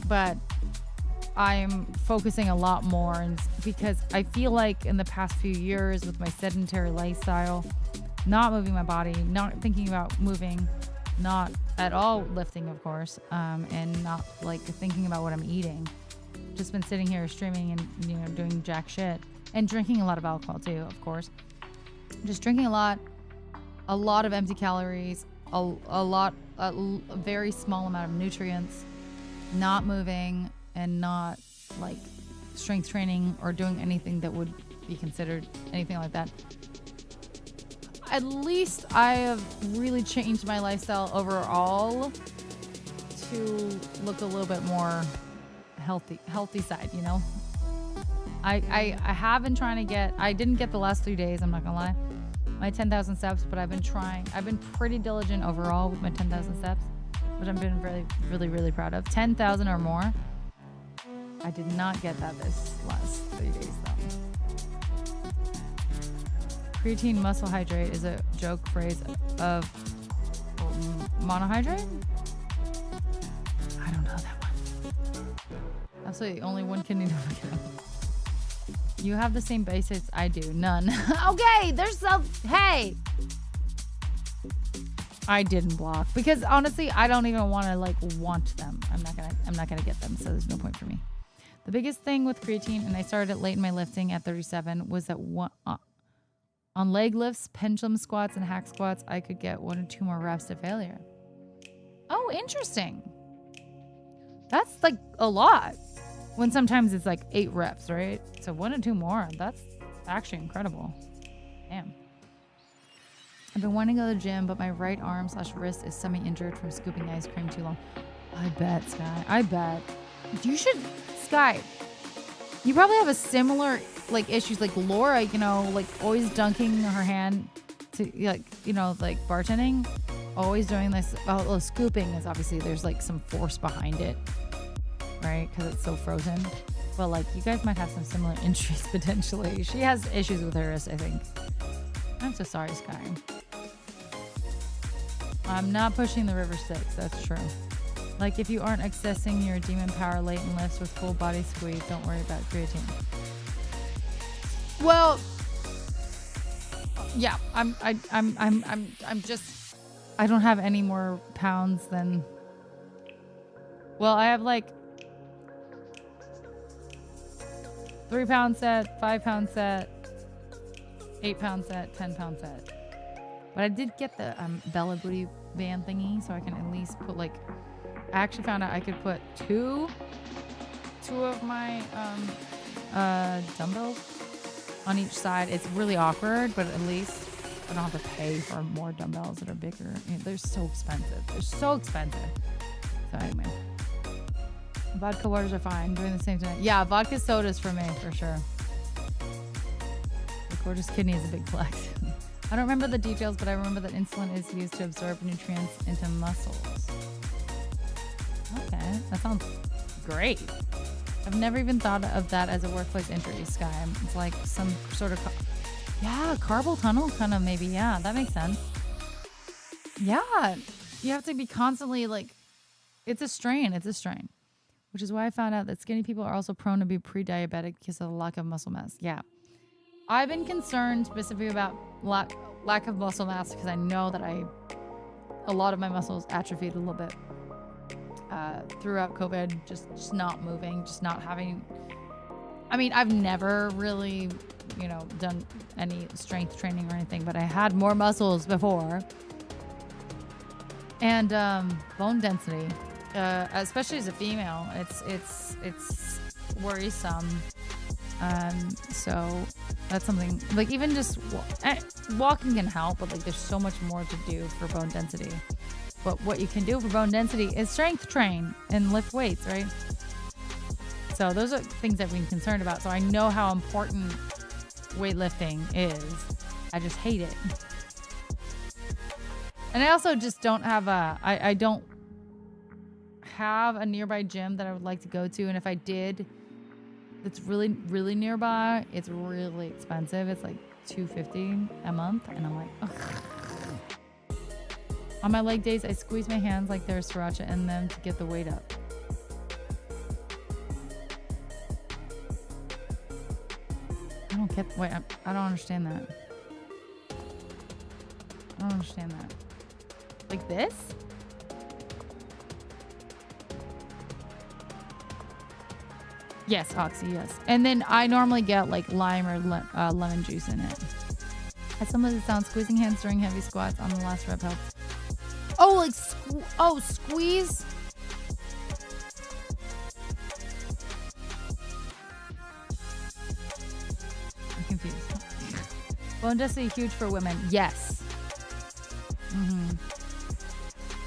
But I'm focusing a lot more, and because I feel like in the past few years with my sedentary lifestyle, not moving my body, not thinking about moving, not at all lifting, of course, and not like thinking about what I'm eating. Just been sitting here streaming and doing jack shit and drinking a lot of alcohol too, of course. Just drinking a lot of empty calories, a very small amount of nutrients, not moving, and not like strength training or doing anything that would be considered anything like that. At least I have really changed my lifestyle overall to look a little bit more healthy side, you know? I have been trying to get, I didn't get the last 3 days, I'm not gonna lie, my 10,000 steps, but I've been trying. I've been pretty diligent overall with my 10,000 steps, which I've been really, really, really proud of. 10,000 or more. I did not get that this last 3 days though. Creatine muscle hydrate is a joke phrase of monohydrate? I don't know that one. Absolutely, only one kidney to look it up. You have the same basics I do. None. Okay, there's hey. I didn't block because honestly, I don't even want to want them. I'm not gonna get them, so there's no point for me. The biggest thing with creatine, and I started it late in my lifting at 37, was that on leg lifts, pendulum squats, and hack squats, I could get 1 or 2 more reps to failure. Oh, interesting. That's like a lot. When sometimes it's like 8 reps, right? So 1 or 2 more. That's actually incredible. Damn. I've been wanting to go to the gym, but my right arm / wrist is semi-injured from scooping ice cream too long. I bet, Sky. I bet. You should, Sky. You probably have a similar issues like Laura, always dunking her hand to bartending, always doing this. Well, scooping is obviously there's some force behind it, right? Because it's so frozen. But you guys might have some similar injuries potentially. She has issues with her wrist, I think. I'm so sorry, Sky. I'm not pushing the River 6, that's true. If you aren't accessing your demon power late in lifts with full body squeeze, don't worry about creatine. Well, yeah, I'm just, I don't have any more pounds than, well, I have 3 pound set, 5 pound set, 8 pound set, 10 pound set. But I did get the Bella Booty band thingy, so I can at least put I actually found out I could put two of my dumbbells on each side. It's really awkward, but at least I don't have to pay for more dumbbells that are bigger. They're so expensive. So anyway, vodka waters are fine. Doing the same tonight. Yeah, vodka sodas for me for sure. The gorgeous kidney is a big flex. I don't remember the details, but I remember that insulin is used to absorb nutrients into muscles. Okay, that sounds great. I've never even thought of that as a workplace injury, Sky. It's like some sort of, carpal tunnel kind of maybe. Yeah, that makes sense. Yeah, you have to be constantly it's a strain. Which is why I found out that skinny people are also prone to be pre-diabetic because of the lack of muscle mass. Yeah. I've been concerned specifically about lack of muscle mass because I know that a lot of my muscles atrophied a little bit throughout COVID, just not moving, just not having. I mean, I've never really, done any strength training or anything, but I had more muscles before. And bone density, especially as a female, it's worrisome. So that's something even just walking can help, but there's so much more to do for bone density. But what you can do for bone density is strength train and lift weights, right? So those are things I've been concerned about. So I know how important weightlifting is. I just hate it. And I also just don't have I don't have a nearby gym that I would like to go to. And if I did, it's really, really nearby. It's really expensive. It's $250 a month. And I'm like, ugh. On my leg days, I squeeze my hands like there's sriracha in them to get the weight up. Wait, I don't understand that. I don't understand that. Like this? Yes, Oxy, yes. And then I normally get like lime or lemon juice in it. As someone that sounds, squeezing hands during heavy squats on the last rep helps. Oh, like squeeze. I'm confused. Bone density huge for women. Yes.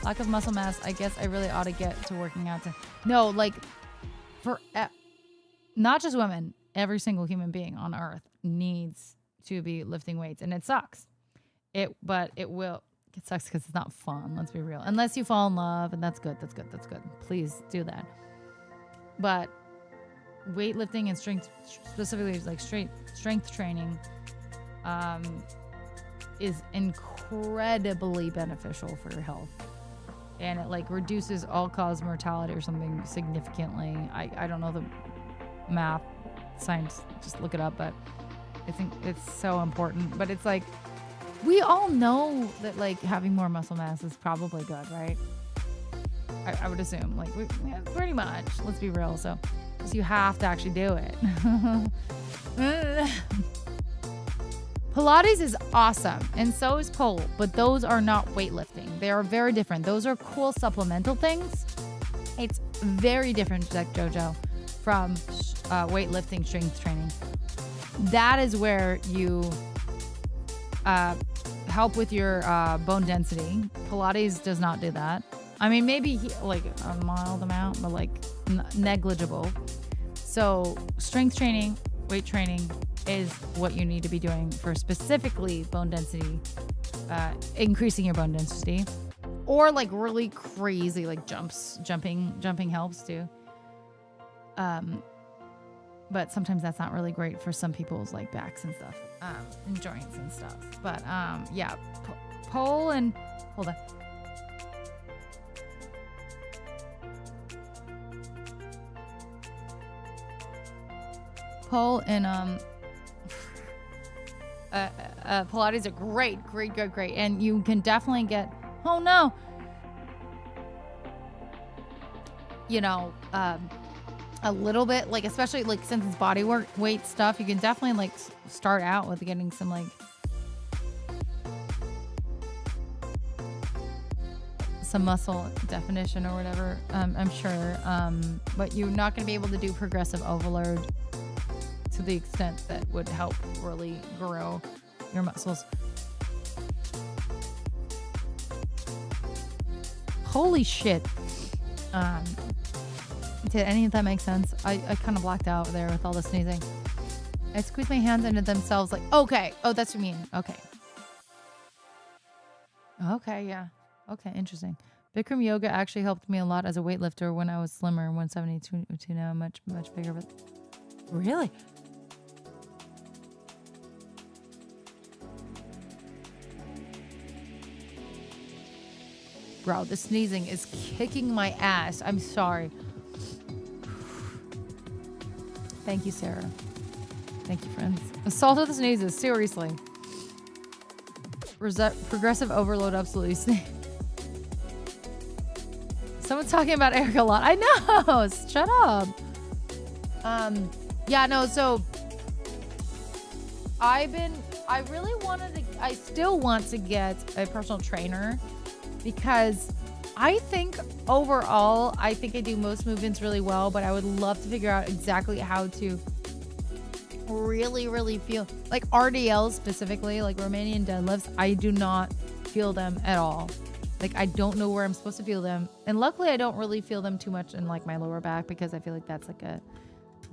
Lack of muscle mass. I guess I really ought to get to working out. No, like for not just women. Every single human being on earth needs to be lifting weights, and it sucks. It sucks because it's not fun. Let's be real. Unless you fall in love, and that's good. That's good. That's good. Please do that. But weightlifting and strength, specifically like strength training, is incredibly beneficial for your health, and it like reduces all-cause mortality or something significantly. I don't know the math, science. Just look it up, but I think it's so important. But it's like, we all know that like having more muscle mass is probably good, right? I would assume, like, pretty much. Let's be real. So, because you have to actually do it. Pilates is awesome, and so is pole, but those are not weightlifting. They are very different. Those are cool supplemental things. It's very different, like JoJo, from weightlifting strength training. That is where you help with your bone density. Pilates does not do that. I mean, maybe like a mild amount, but like negligible. So strength training, weight training is what you need to be doing for specifically bone density, increasing your bone density, or like really crazy like jumping helps too. But sometimes that's not really great for some people's like backs and stuff, and joints and stuff. But yeah, pole and hold on. Pole and Pilates are great, and you can definitely get. Oh no. You know, a little bit, like, especially like since it's body weight stuff, you can definitely like start out with getting some like some muscle definition or whatever. I'm sure, but you're not going to be able to do progressive overload to the extent that would help really grow your muscles. Holy shit. Did any of that make sense? I kind of blacked out there with all the sneezing. I squeeze my hands into themselves like, okay. Oh, that's what you mean. Okay. Okay, yeah. Okay, interesting. Bikram yoga actually helped me a lot as a weightlifter when I was slimmer, 172 now, much bigger. But really? Bro, the sneezing is kicking my ass. I'm sorry. Thank you, Sarah. Thank you, friends. Assault of the sneezes, seriously. Progressive overload, absolutely. Someone's talking about Eric a lot. I know. Shut up. Yeah, no, so I still want to get a personal trainer because I think overall, I think I do most movements really well, but I would love to figure out exactly how to really feel like RDLs specifically, like Romanian deadlifts. I do not feel them at all. Like, I don't know where I'm supposed to feel them. And luckily I don't really feel them too much in like my lower back because I feel like that's like a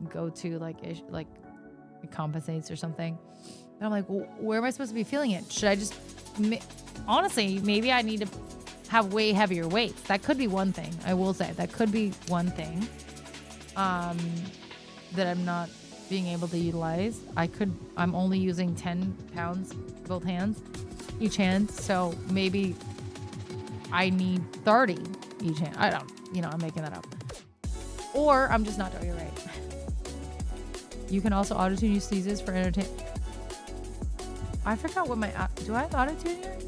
go-to, like it compensates or something. And I'm like, well, where am I supposed to be feeling it? Should I just, honestly, maybe I need to have way heavier weights. That could be one thing. I will say that could be one thing that I'm not being able to utilize. I'm only using 10 pounds, both hands, each hand. So maybe I need 30 each hand. I'm making that up. Or I'm just not doing it right. You can also auto-tune your sneezes for entertainment. I forgot what my do I have auto-tune here?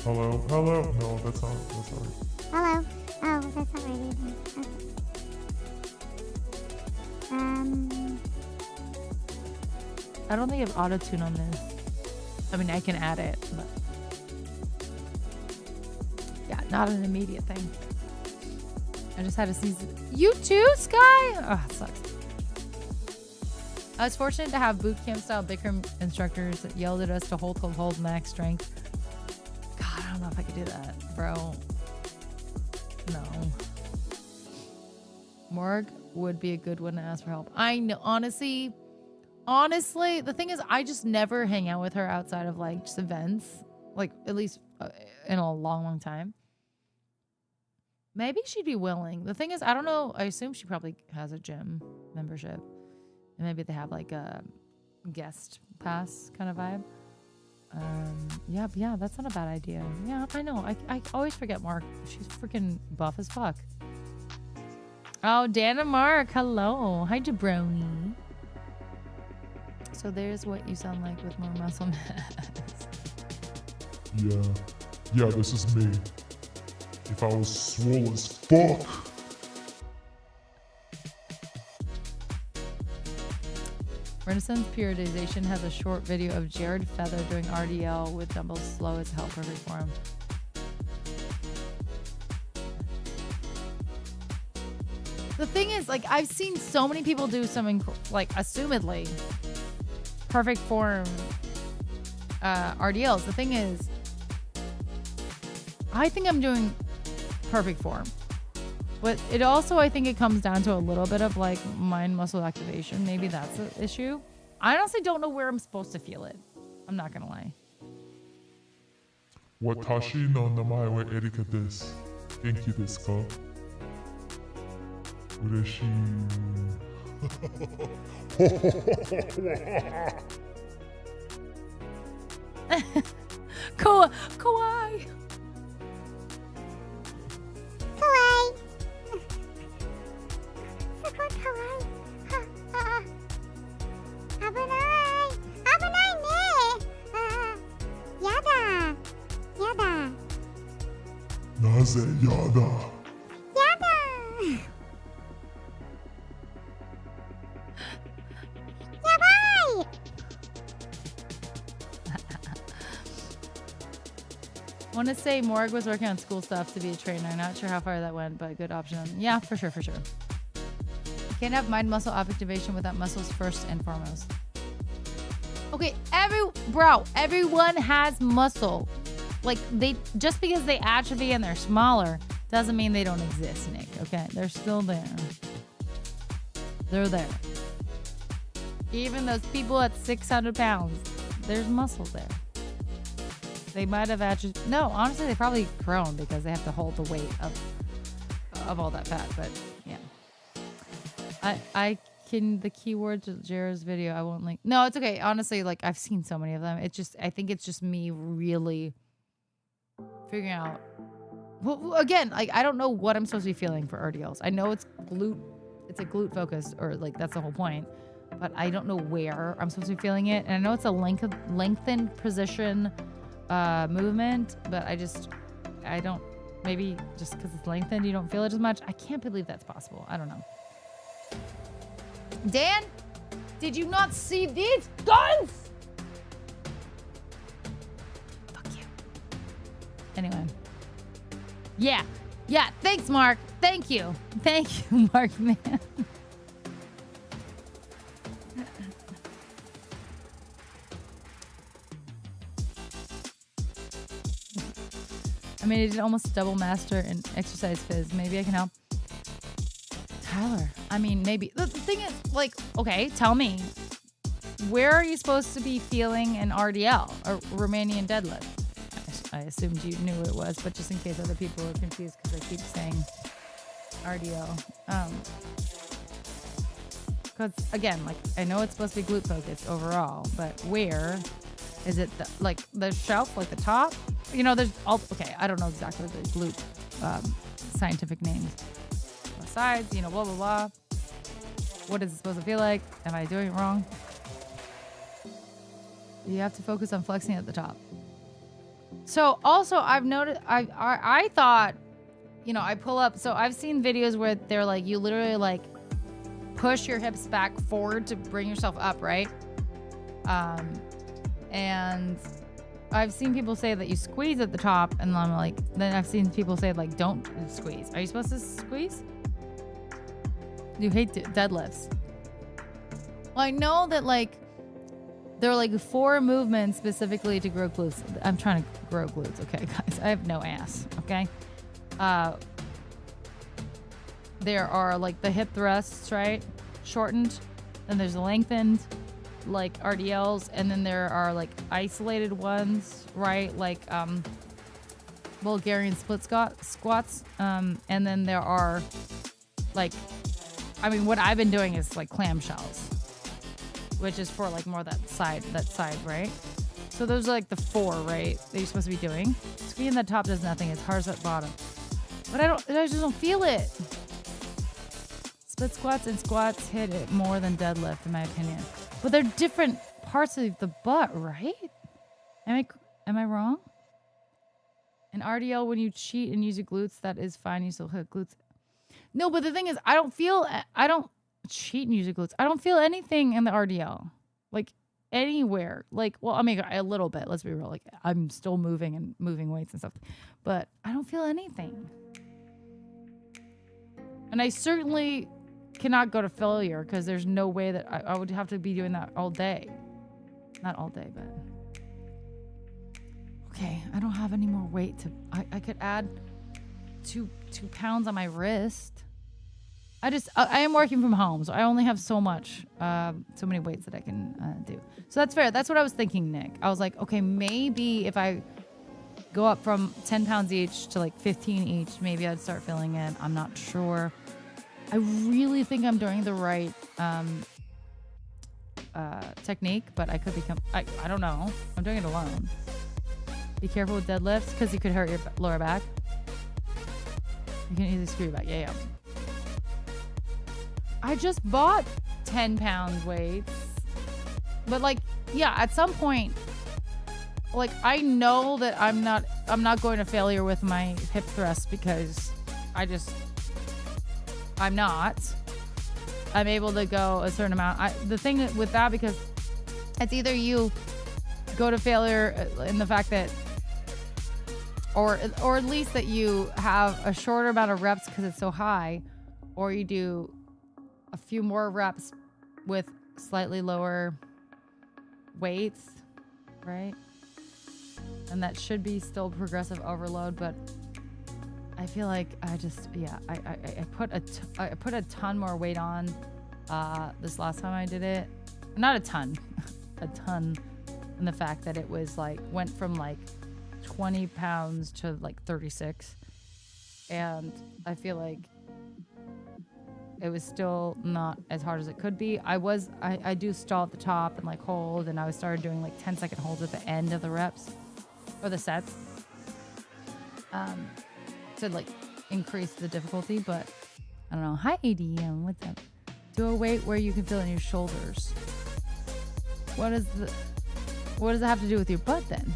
Hello? Hello? No, that's not right. Hello. Oh, that's not right either. Okay. I don't think I have auto-tune on this. I mean, I can add it, but yeah, not an immediate thing. I just had to see you too, Sky. Oh, it sucks. I was fortunate to have boot camp style Bikram instructors that yelled at us to hold max strength. God, I don't know if I could do that, bro. No. Morg would be a good one to ask for help. I know, honestly, the thing is, I just never hang out with her outside of like just events, like at least in a long time. Maybe she'd be willing. The thing is, I don't know. I assume she probably has a gym membership, and maybe they have like a guest pass kind of vibe. Yeah, that's not a bad idea. Yeah, I know. I always forget Mark. She's freaking buff as fuck. Oh, Dan and Mark, hello. Hi, Jabroni. So there's what you sound like with more muscle mass. Yeah, this is me. If I was swole as fuck. Renaissance Periodization has a short video of Jared Feather doing RDL with dumbbells slow as hell, perfect for him. The thing is, like, I've seen so many people do some, like, assumedly perfect form RDLs. The thing is, I think I'm doing perfect form. But it also, I think it comes down to a little bit of, like, mind muscle activation. Maybe that's the issue. I honestly don't know where I'm supposed to feel it. I'm not going to lie. Watashi no namae wa Erika desu. Genki desu ka? Ureshii. Kawaii. Kawaii. すごい可愛い。危ない。危ないね。やだ。やだ。なぜやだ。やだ。やばい。Want to say Morg was working on school stuff to be a trainer. Not sure how far that went, but good option. Yeah, for sure. Can't have mind muscle activation without muscles first and foremost. Okay, everyone has muscle. Like, they just because they atrophy and they're smaller doesn't mean they don't exist, Nick. Okay, they're still there. They're there. Even those people at 600 pounds, there's muscle there. They might have atrophy. No, honestly, they probably grown because they have to hold the weight of all that fat. But yeah, I can the keywords of Jared's video. I won't link. No, it's okay. Honestly, like I've seen so many of them. I think it's just me really figuring out. Well, again, like I don't know what I'm supposed to be feeling for RDLs. I know it's glute. It's a glute focus, or like that's the whole point. But I don't know where I'm supposed to be feeling it. And I know it's a lengthened position movement, but I don't, maybe just because it's lengthened, you don't feel it as much. I can't believe that's possible. I don't know. Dan, did you not see these guns? Fuck you. Anyway. Yeah. Thanks, Mark. Thank you, Mark, man. I mean, I did almost double master in exercise phys. Maybe I can help. Tyler, I mean, maybe. The thing is, like, okay, tell me. Where are you supposed to be feeling an RDL, or Romanian deadlift? I assumed you knew what it was, but just in case other people are confused because I keep saying RDL. Because, again, like, I know it's supposed to be glute focused overall, but where? Is it the shelf, like the top? You know, there's all, okay, I don't know exactly the glute scientific names. The sides, you know, blah, blah, blah. What is it supposed to feel like? Am I doing it wrong? You have to focus on flexing at the top. So also I've noticed, I thought, you know, I pull up. So I've seen videos where they're like, you literally like push your hips back forward to bring yourself up, right? And I've seen people say that you squeeze at the top, and I'm like, then I've seen people say like, don't squeeze. Are you supposed to squeeze? You hate deadlifts. Well, I know that like there are like 4 movements specifically to grow glutes. I'm trying to grow glutes, okay, guys. I have no ass, okay? There are like the hip thrusts, right? Shortened. Then there's lengthened, like RDLs, and then there are like isolated ones, right? Like Bulgarian split squats. And then there are like, I mean, what I've been doing is like clamshells, which is for like more that side, right? So those are like the 4, right, that you're supposed to be doing. Squeezing the top does nothing. It's hard at bottom. But I just don't feel it. Split squats and squats hit it more than deadlift, in my opinion. But they're different parts of the butt, right? Am I wrong? An RDL, when you cheat and use your glutes, that is fine. You still hit glutes. No, but the thing is, I don't cheat and use your glutes. I don't feel anything in the RDL. Like anywhere. Like, well, I mean, a little bit. Let's be real. Like, I'm still moving and moving weights and stuff. But I don't feel anything. And I certainly cannot go to failure because there's no way that I would have to be doing that all day. Not all day, but... Okay, I don't have any more weight to... I could add 2 pounds on my wrist. I am working from home, so I only have so many weights that I can do. So that's fair. That's what I was thinking, Nick. I was like, okay, maybe if I go up from 10 pounds each to like 15 each, maybe I'd start feeling it. I'm not sure. I really think I'm doing the right technique, but I could become... I don't know. I'm doing it alone. Be careful with deadlifts because you could hurt your lower back. You can easily screw your back. Yeah. I just bought 10-pound weights. But like, yeah, at some point, like I know that I'm not going to failure with my hip thrust because I'm not. I'm able to go a certain amount. The thing with that, because it's either you go to failure in the fact that, or at least that you have a shorter amount of reps because it's so high, or you do a few more reps with slightly lower weights, right? And that should be still progressive overload, but I feel like I put a ton more weight on this last time I did it. Not a ton, a ton, in the fact that it was like went from like 20 pounds to like 36, and I feel like it was still not as hard as it could be. I do stall at the top and like hold, and I started doing like 10-second holds at the end of the reps or the sets to like increase the difficulty. But I don't know. Hi ADM, what's up? Do a weight where you can feel it in your shoulders. What does it have to do with your butt then?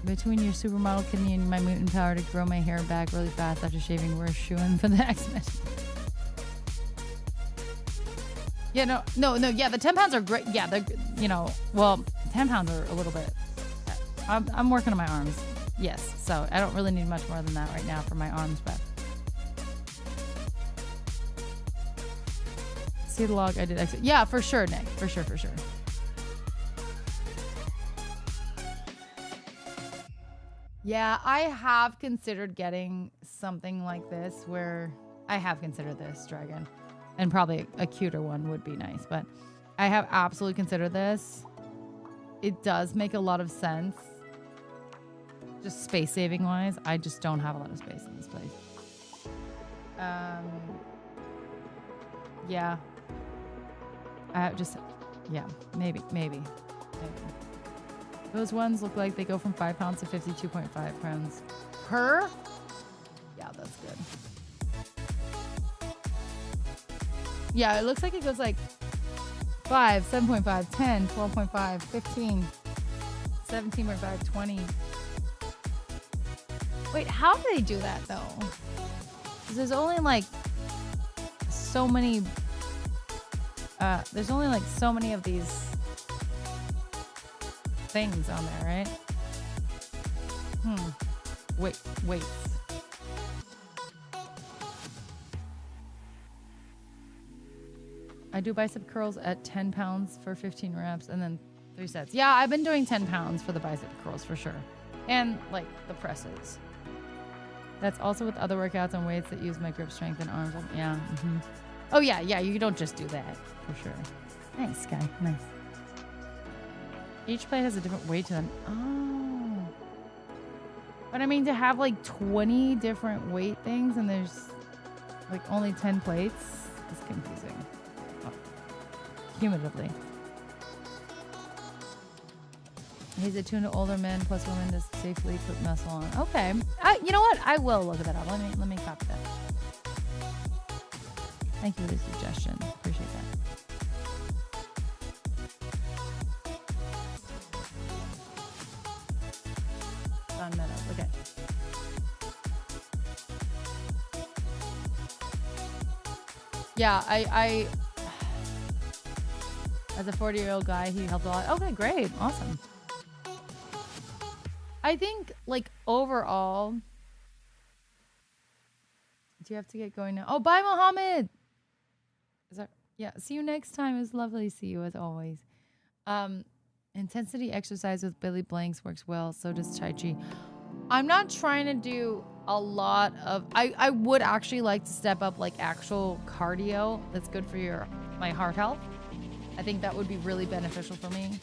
Between your supermodel kidney and my mutant power to grow my hair back really fast after shaving, we're shooing for the X-Men. Yeah, no. Yeah, the 10 pounds are great. Yeah, they're, 10 pounds are a little bit. I'm working on my arms. Yes, so I don't really need much more than that right now for my arms, but. See the log I did exit. Yeah, for sure, Nick. For sure. Yeah, I have considered getting something like this where I have considered this, Dragon. And probably a cuter one would be nice, but I have absolutely considered this. It does make a lot of sense. Just space saving wise, I just don't have a lot of space in this place. Yeah. Maybe. Those ones look like they go from 5 pounds to 52.5 pounds per. Yeah, that's good. Yeah, it looks like it goes like 5, 7.5, 10, 12.5, 15, 17.5, 20. Wait, how do they do that though? 'Cause there's only like so many. There's only like so many of these things on there, right? Weights. I do bicep curls at 10 pounds for 15 reps and then 3 sets. Yeah, I've been doing 10 pounds for the bicep curls for sure. And like the presses. That's also with other workouts and weights that use my grip strength and arms. Yeah. Mm-hmm. Oh yeah, you don't just do that for sure. Nice, guy. Nice. Each plate has a different weight to them. Oh. But I mean, to have like 20 different weight things and there's like only 10 plates is confusing. Oh. Cumulatively. He's attuned to older men plus women to safely put muscle on. Okay. You know what? I will look that up. Let me copy that. Thank you for the suggestion. Appreciate that. Don Meadows. Okay. Yeah, I as a 40-year-old guy, he helped a lot. Okay, great. Awesome. I think, like, overall, do you have to get going now? Oh, bye, Mohammed. Is that, yeah, see you next time. It's lovely to see you, as always. Intensity exercise with Billy Blanks works well. So does Tai Chi. I'm not trying to do a lot of... I would actually like to step up, like, actual cardio that's good for my heart health. I think that would be really beneficial for me.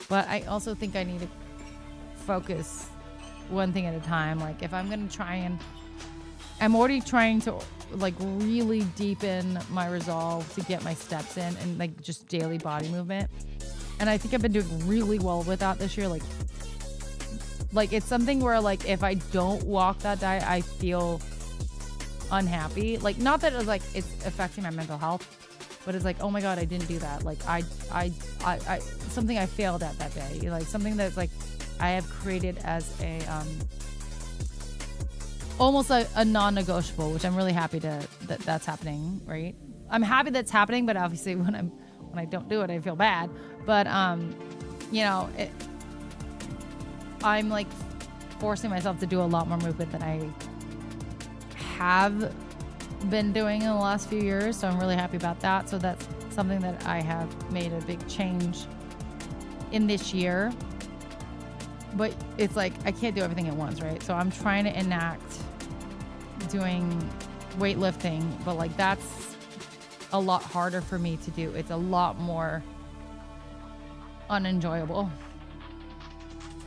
But I also think I need to focus one thing at a time. Like if I'm gonna try and I'm already trying to like really deepen my resolve to get my steps in and like just daily body movement, and I think I've been doing really well with that this year. Like it's something where like if I don't walk that day I feel unhappy. Like not that it's like it's affecting my mental health, but it's like, oh my God, I didn't do that. Like I something I failed at that day. Like something that's like I have created as a almost a non-negotiable, which I'm really happy that's happening. Right? I'm happy that's happening, but obviously when I don't do it, I feel bad. But you know, I'm like forcing myself to do a lot more movement than I have been doing in the last few years, so I'm really happy about that. So that's something that I have made a big change in this year. But it's like I can't do everything at once, right? So I'm trying to enact doing weightlifting, but like that's a lot harder for me to do. It's a lot more unenjoyable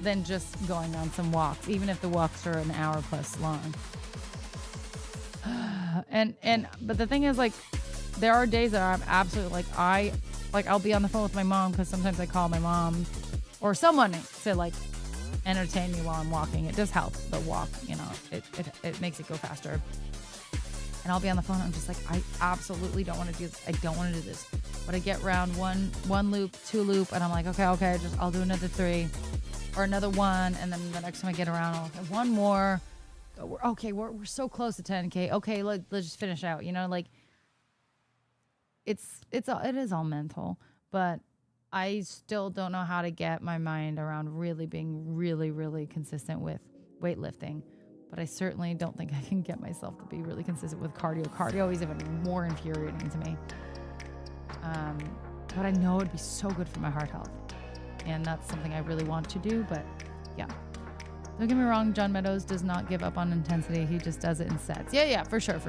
than just going on some walks, even if the walks are an hour plus long. But the thing is, like, there are days that I'm absolutely I'll be on the phone with my mom because sometimes I call my mom or someone to like entertain me while I'm walking. It does help the walk, you know, it makes it go faster. And I'll be on the phone. I'm just like, I absolutely don't want to do this. I don't want to do this. But I get around one loop, 2 loop, and I'm like, okay, I'll do another 3 or another 1, and then the next time I get around, I'll have 1 more. We're so close to 10K. Okay, let's just finish out. You know, like it is all mental, but I still don't know how to get my mind around really being really, really consistent with weightlifting. But I certainly don't think I can get myself to be really consistent with cardio. Cardio is even more infuriating to me. But I know it'd be so good for my heart health, and that's something I really want to do. But yeah. Don't get me wrong, John Meadows does not give up on intensity. He just does it in sets. Yeah, for sure.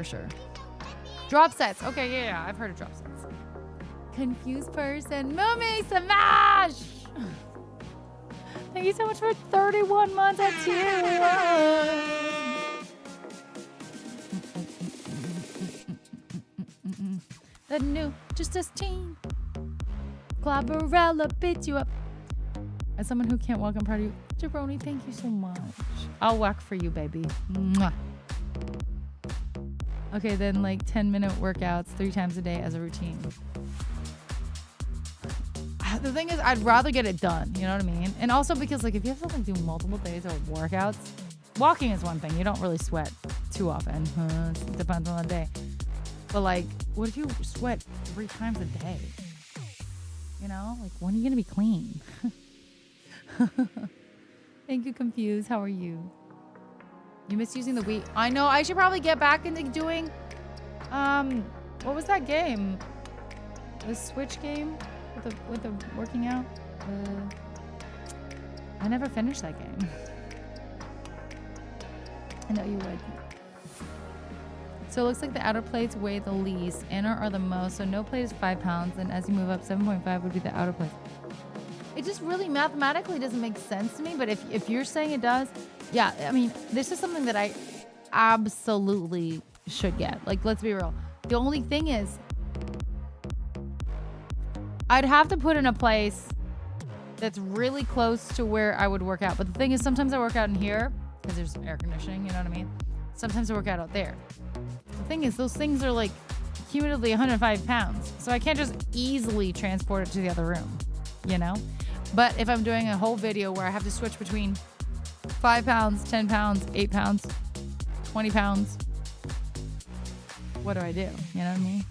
Drop sets. Okay, yeah, I've heard of drop sets. Confused person. Mummy Smash! Thank you so much for 31 months at tier 1. The new Justice team. Clabberella beats you up. As someone who can't walk, I'm proud of you. Jabroni, thank you so much. I'll whack for you, baby. Mwah. Okay, then like 10-minute workouts 3 times a day as a routine. the thing is, I'd rather get it done. You know what I mean? And also because like if you have to like do multiple days of workouts, walking is one thing. You don't really sweat too often. It depends on the day. But like, what if you sweat 3 times a day? You know, like when are you gonna be clean? Thank you, Confused. How are you? You miss using the Wii. I know. I should probably get back into doing. What was that game? The Switch game with the working out. I never finished that game. I know you would. So it looks like the outer plates weigh the least, inner are the most. So no plate is 5 pounds, and as you move up, 7.5 would be the outer plate. It just really mathematically doesn't make sense to me. But if you're saying it does, yeah. I mean, this is something that I absolutely should get. Like, let's be real. The only thing is, I'd have to put in a place that's really close to where I would work out. But the thing is, sometimes I work out in here because there's air conditioning. You know what I mean? Sometimes I work out there. The thing is, those things are like cumulatively 105 pounds. So I can't just easily transport it to the other room, you know? But if I'm doing a whole video where I have to switch between 5 pounds, 10 pounds, 8 pounds, 20 pounds, what do I do? You know what I mean?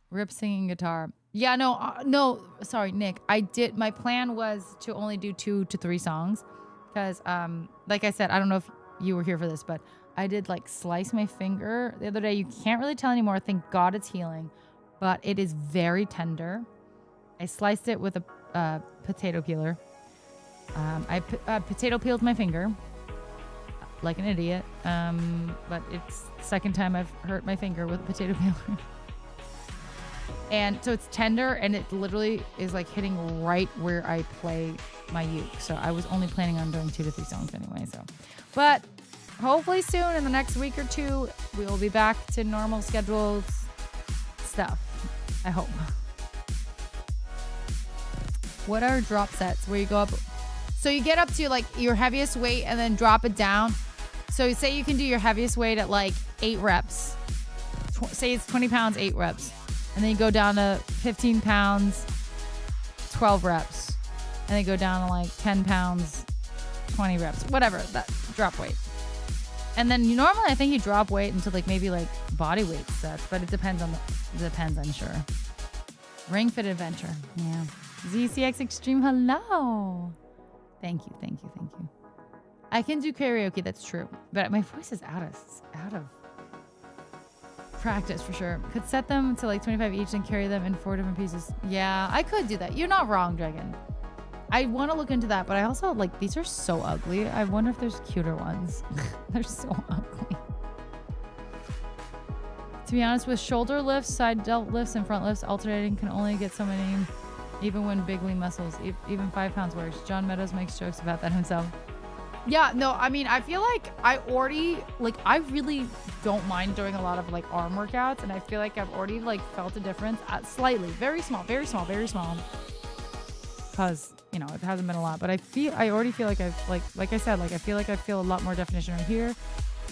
Rip singing guitar. Yeah, no, sorry, Nick. My plan was to only do 2 to 3 songs because, like I said, I don't know if you were here for this, but I did like slice my finger the other day. You can't really tell anymore. Thank God it's healing, but it is very tender. I sliced it with a potato peeler. I potato peeled my finger like an idiot, but it's the second time I've hurt my finger with a potato peeler. And so it's tender, and it literally is like hitting right where I play my uke. So I was only planning on doing 2 to 3 songs anyway. So, but hopefully soon in the next week or 2, we will be back to normal scheduled stuff. I hope. What are drop sets where you go up? So you get up to like your heaviest weight and then drop it down. So say you can do your heaviest weight at like 8 reps. Say it's 20 pounds, 8 reps. And then you go down to 15 pounds, 12 reps. And then go down to like 10 pounds, 20 reps. Whatever, that drop weight. And then normally I think you drop weight into like maybe like body weight sets, but it depends, I'm sure. Ring Fit Adventure. Yeah. ZCX Extreme, hello. Thank you. I can do karaoke, that's true. But my voice is out of practice for sure. Could set them to like 25 each and carry them in 4 different pieces. Yeah, I could do that. You're not wrong, Dragon. I want to look into that, but I also like, these are so ugly. I wonder if there's cuter ones. They're so ugly. To be honest, with shoulder lifts, side delt lifts, and front lifts, alternating can only get so many, even when big lean muscles, even 5 pounds works. John Meadows makes jokes about that himself. Yeah, no, I mean, I feel like I really don't mind doing a lot of like arm workouts, and I feel like I've already like felt a difference slightly, very small, because, you know, it hasn't been a lot, but I already feel like I've like I said, like I feel like I feel a lot more definition right here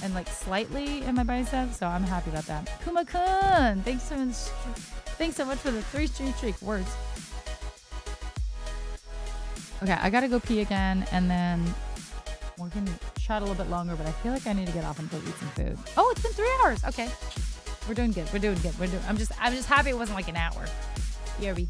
and like slightly in my biceps, so I'm happy about that. Kuma-kun, thanks so much for the 3 streak words. Okay, I gotta go pee again, and then we can chat a little bit longer, but I feel like I need to get off and go eat some food. Oh, it's been 3 hours. Okay. We're doing good. I'm just happy it wasn't like an hour. BRB.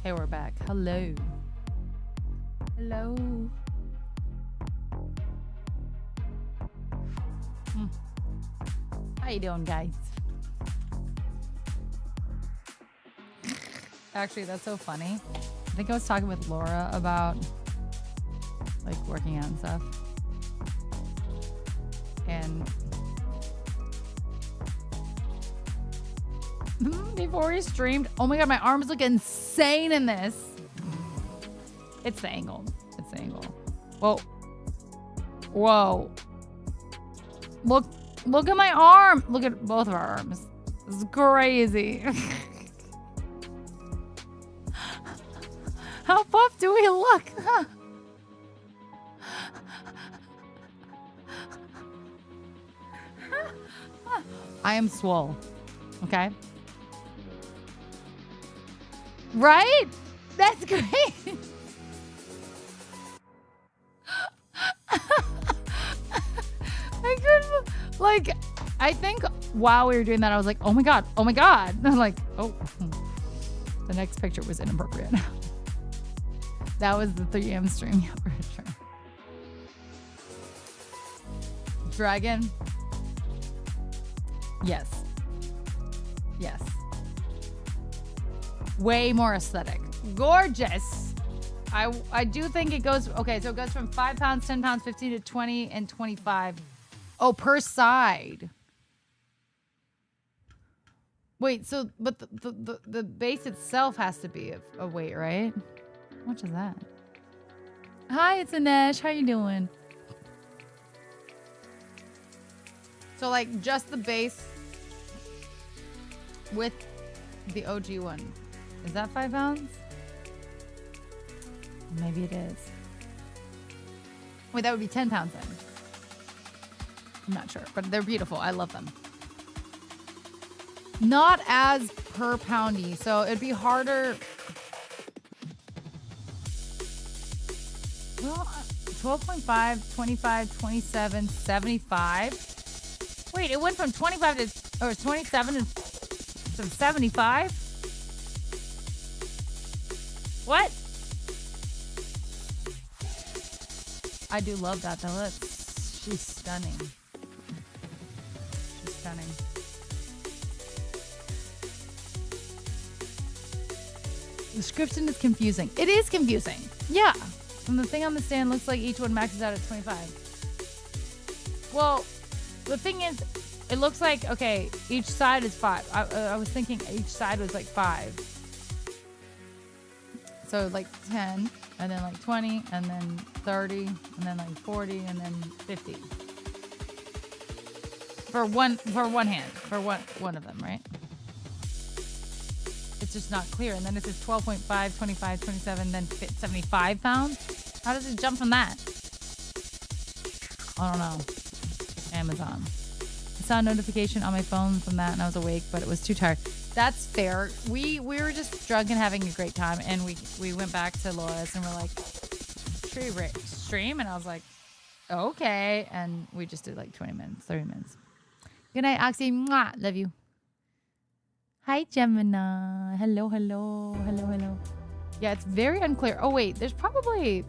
Okay, we're back. Hello. Hello. How you doing, guys? Actually, that's so funny. I think I was talking with Laura about like working out and stuff. And before we streamed, oh my god, my arms look insane in this. It's the angle. It's the angle. Whoa. Whoa. Look at my arm. Look at both of our arms. This is crazy. How buff do we look? I am swole. Okay? Right? That's great. I couldn't, like, I think while we were doing that, I was like, oh my God. And I'm like, oh, the next picture was inappropriate. That was the 3 a.m. stream. Yeah, for sure. Dragon. Yes. Yes. Way more aesthetic. Gorgeous. I do think it goes, okay, so it goes from 5 pounds, 10 pounds, 15 to 20 and 25. Oh, per side. Wait, so, but the base itself has to be a weight, right? How much is that? Hi, it's Anesh. How you doing? So, like, just the base with the OG one. Is that 5 pounds? Maybe it is. Wait, that would be 10 pounds then. I'm not sure, but they're beautiful. I love them. Not as per poundy, so it'd be harder. Well, 12.5, 25, 27, 75. Wait, it went from 25 to, or 27 to 75? What? I do love that though. She's stunning. She's stunning. The description is confusing. It is confusing. Yeah. And the thing on the stand looks like each one maxes out at 25. Well, the thing is, it looks like, okay, each side is 5. I was thinking each side was like 5. So like 10, and then like 20, and then 30, and then like 40, and then 50. For one hand, for one of them, right? It's just not clear. And then it says 12.5, 25, 27, then 75 pounds. How does it jump from that? I don't know. Amazon. I saw a notification on my phone from that and I was awake, but it was too tired. That's fair. We were just drunk and having a great time, and we went back to Laura's and we're like, stream? And I was like, okay. And we just did like 20 minutes, 30 minutes. Good night, Oxy. Mwah. Love you. Hi, Gemini. Hello. Yeah, it's very unclear. Oh, wait. There's probably...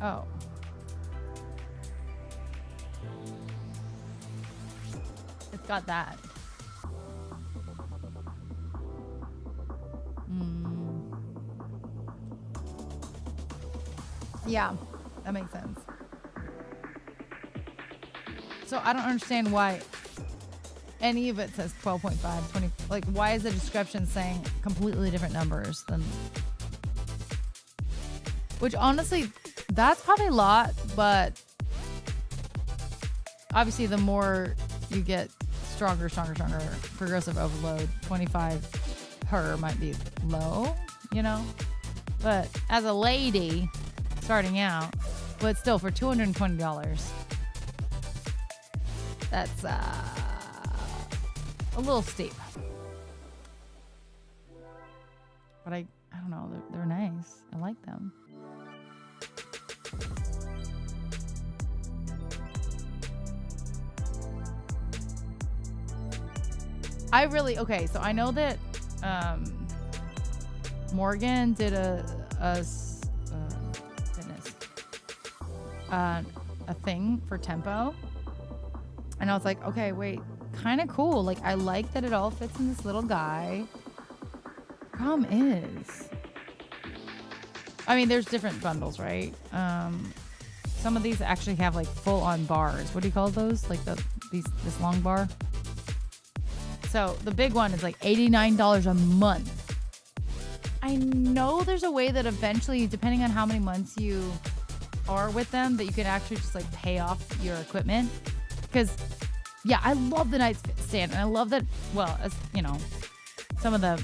Oh. It's got that. Yeah, that makes sense. So I don't understand why any of it says 12.5, 20. Like, why is the description saying completely different numbers than... Which, honestly, that's probably a lot, but obviously the more you get stronger, progressive overload, 25 per might be low, you know? But as a lady starting out, but still for $220, that's a little steep. But I don't know, they're nice. I like them. okay, so I know that Morgan did a thing for Tempo, and I was like, okay, wait, kind of cool. Like, I like that it all fits in this little guy. Problem is, I mean, there's different bundles, right? Some of these actually have like full-on bars. What do you call those? Like this long bar. So the big one is like $89 a month. I know there's a way that eventually, depending on how many months you are with them, that you can actually just like pay off your equipment. Because, yeah, I love the nightstand, and I love that. Well, as you know, some of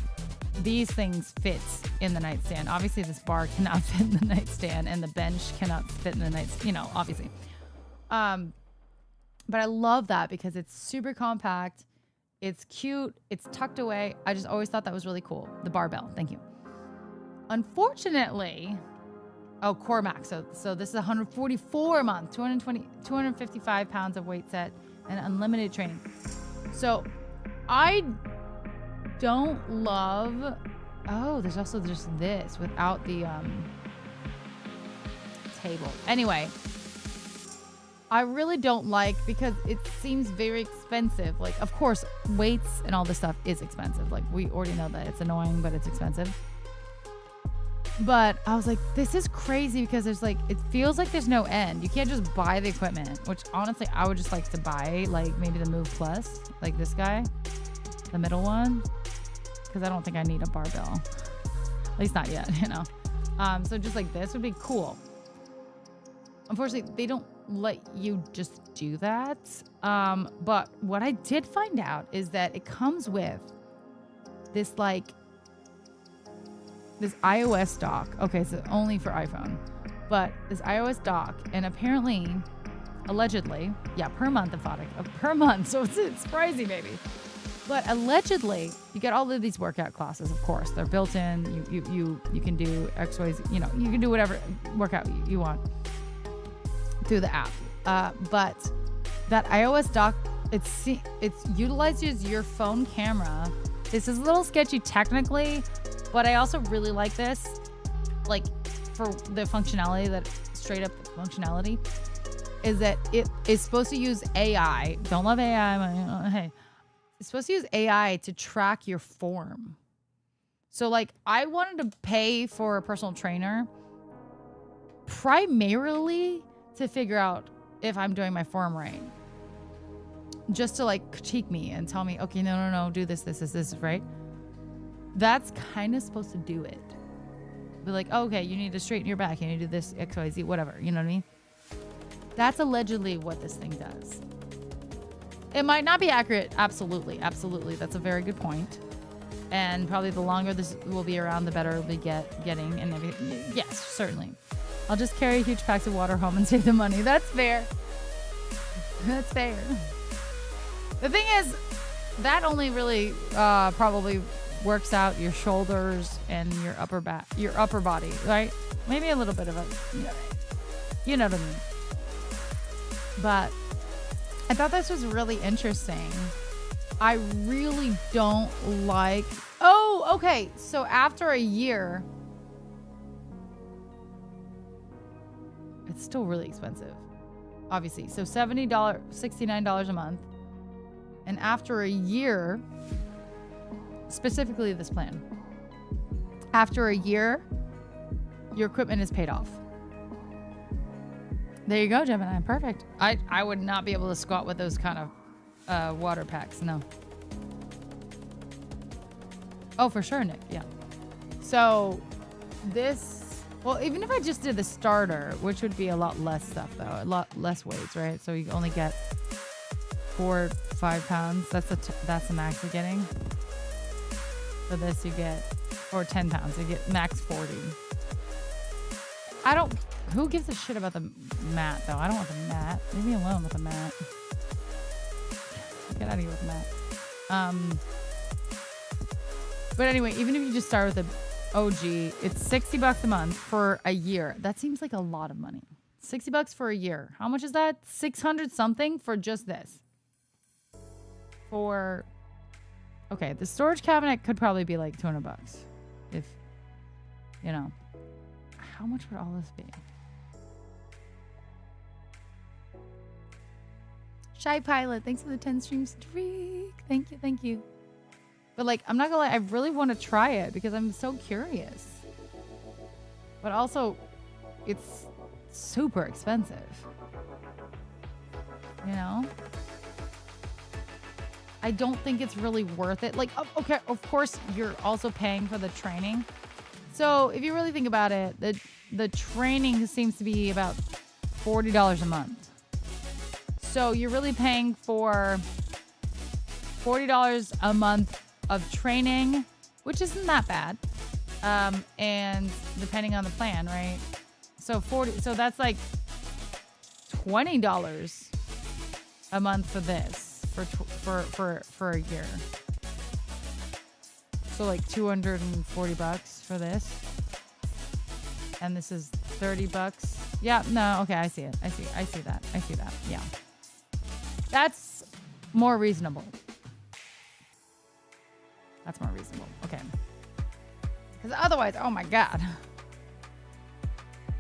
these things fits in the nightstand. Obviously, this bar cannot fit in the nightstand, and the bench cannot fit in the nightstand. You know, obviously. But I love that because it's super compact. It's cute. It's tucked away. I just always thought that was really cool. The barbell. Thank you. Unfortunately, Core Max. So this is $144 a month, 255 pounds of weight set, and unlimited training. So I don't love. Oh, there's also just this without the table. Anyway, I really don't like, because it seems very expensive. Like, of course, weights and all this stuff is expensive. Like, we already know that it's annoying, but it's expensive. But I was like, this is crazy, because there's like, it feels like there's no end. You can't just buy the equipment, which honestly, I would just like to buy, like maybe the Move Plus, like this guy, the middle one, because I don't think I need a barbell. At least not yet, you know. So just like this would be cool. Unfortunately, they don't let you just do that. But what I did find out is that it comes with this this iOS dock. Okay, so only for iPhone, but this iOS dock, and apparently, allegedly, yeah, per month, per month. So it's pricey, baby. But allegedly, you get all of these workout classes. Of course, they're built in. You can do X, Y, Z. You know, you can do whatever workout you want through the app. But that iOS dock, it utilizes your phone camera. This is a little sketchy technically, but I also really like this, like, for the functionality, that straight up functionality, is that it is supposed to use AI. Don't love AI, but hey, it's supposed to use AI to track your form. So like, I wanted to pay for a personal trainer primarily to figure out if I'm doing my form right. Just to like critique me and tell me, okay, no, do this, right? That's kind of supposed to do it. Be like, oh, okay, you need to straighten your back, you need to do this, X, Y, Z, whatever. You know what I mean? That's allegedly what this thing does. It might not be accurate. Absolutely. That's a very good point. And probably the longer this will be around, the better we'll be getting. And everything. Yes, certainly. I'll just carry huge packs of water home and save the money. That's fair. That's fair. The thing is, that only really probably works out your shoulders and your upper body, right? Maybe a little bit of a, you know what I mean. But I thought this was really interesting. I really don't like. Oh, okay. So after a year, it's still really expensive, obviously. So $70, $69 a month. And after a year, specifically this plan, after a year, your equipment is paid off. There you go, Gemini. Perfect. I would not be able to squat with those kind of water packs. No. Oh, for sure, Nick. Yeah. So this, well, even if I just did the starter, which would be a lot less stuff though, a lot less weights, right? So you only get 4 or 5 pounds. That's the max you're getting. For this, you get, or 10 pounds. You get max 40. Who gives a shit about the mat though? I don't want the mat. Leave me alone with the mat. Get out of here with the mat. But anyway, even if you just start with the OG, it's $60 a month for a year. That seems like a lot of money. $60 for a year. How much is that? 600 something for just this. For Okay, the storage cabinet could probably be like $200 if, you know. How much would all this be? Shy Pilot, thanks for the 10 stream streak. Thank you, thank you. But like, I'm not gonna lie, I really want to try it because I'm so curious. But also, it's super expensive. You know? I don't think it's really worth it. Like, okay, of course, you're also paying for the training. So if you really think about it, the training seems to be about $40 a month. So you're really paying for $40 a month of training, which isn't that bad. And depending on the plan, right? So that's like $20 a month for this for a year. So like $240 for this. And this is $30. Yeah, no, okay, I see it. I see that. Yeah. That's more reasonable. That's more reasonable. Okay. Because otherwise, oh my God.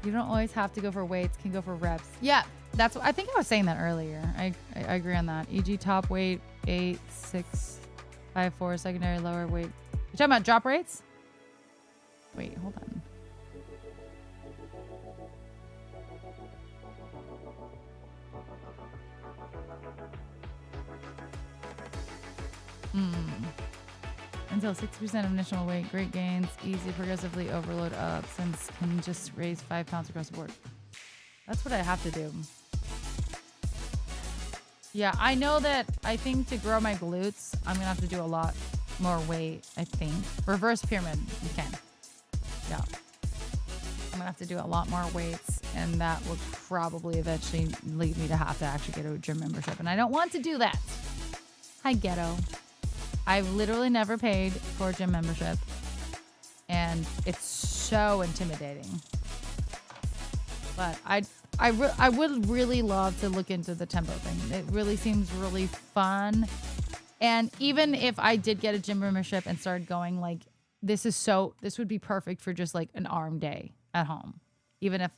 You don't always have to go for weights, can go for reps. Yeah, that's what I think I was saying that earlier. I agree on that. E.g. top weight 8, 6, 5, 4, secondary lower weight. You talking about drop rates? Wait, hold on. Until 60% of initial weight, great gains, easy progressively overload ups, and can just raise 5 pounds across the board. That's what I have to do. Yeah, I know that I think to grow my glutes, I'm gonna have to do a lot more weight, I think. Reverse pyramid, you can. Yeah. I'm gonna have to do a lot more weights, and that will probably eventually lead me to have to actually get a gym membership. And I don't want to do that. Hi, ghetto. I've literally never paid for a gym membership, and it's so intimidating. But I would really love to look into the tempo thing. It really seems really fun. And even if I did get a gym membership and started going, like, this would be perfect for just like an arm day at home. Even if,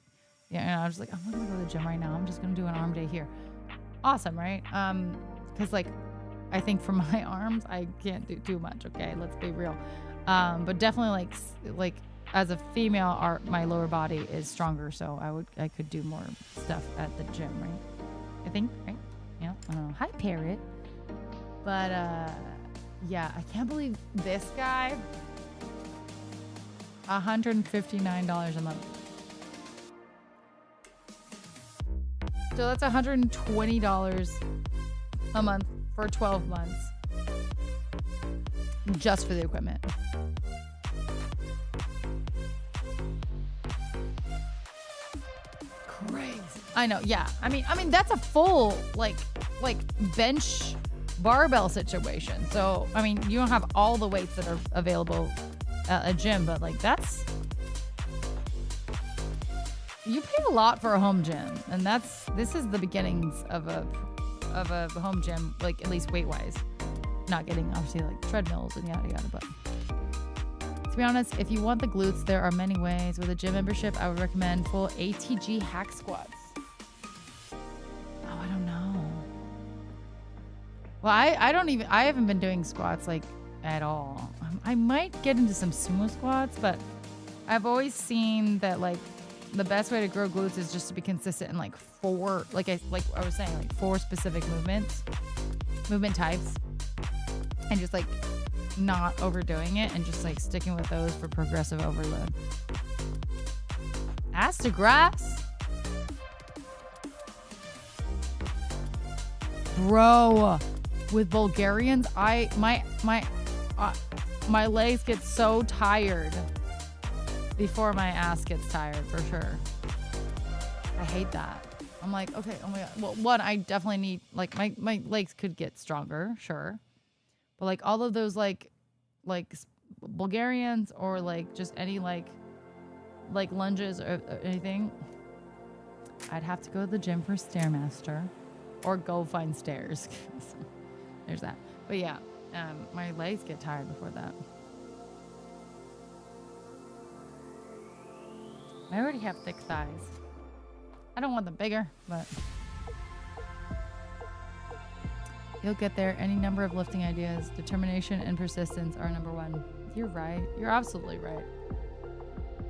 you know, I was like, I'm not gonna go to the gym right now. I'm just gonna do an arm day here. Awesome, right? Because like, I think for my arms, I can't do too much. Okay, let's be real. But definitely like as a female, my lower body is stronger, so I could do more stuff at the gym, right? I think, right? Yeah. I don't know. Hi, Parrot. But yeah, I can't believe this guy. $159 a month. So that's $120 a month for 12 months just for the equipment. Crazy. I know. Yeah. I mean that's a full like bench barbell situation. So, I mean, you don't have all the weights that are available at a gym, but like you pay a lot for a home gym, and this is the beginnings of a home gym, like at least weight wise, not getting obviously like treadmills and yada yada. But to be honest, if you want the glutes, there are many ways. With a gym membership, I would recommend full ATG hack squats. Oh, I don't know. Well, I haven't been doing squats like at all. I might get into some sumo squats, but I've always seen that like the best way to grow glutes is just to be consistent in like four, like I was saying, like 4 specific movement types, and just like not overdoing it and just like sticking with those for progressive overload. Ass to grass, bro. With Bulgarians, my legs get so tired before my ass gets tired, for sure. I hate that. I'm like, okay, oh my God. Well, one, I definitely need, like, my legs could get stronger, sure. But like all of those like Bulgarians or like just any like lunges or anything, I'd have to go to the gym for Stairmaster or go find stairs. There's that. But yeah, My legs get tired before that. I already have thick thighs. I don't want them bigger, but you'll get there. Any number of lifting ideas, determination and persistence are number one. You're right. You're absolutely right.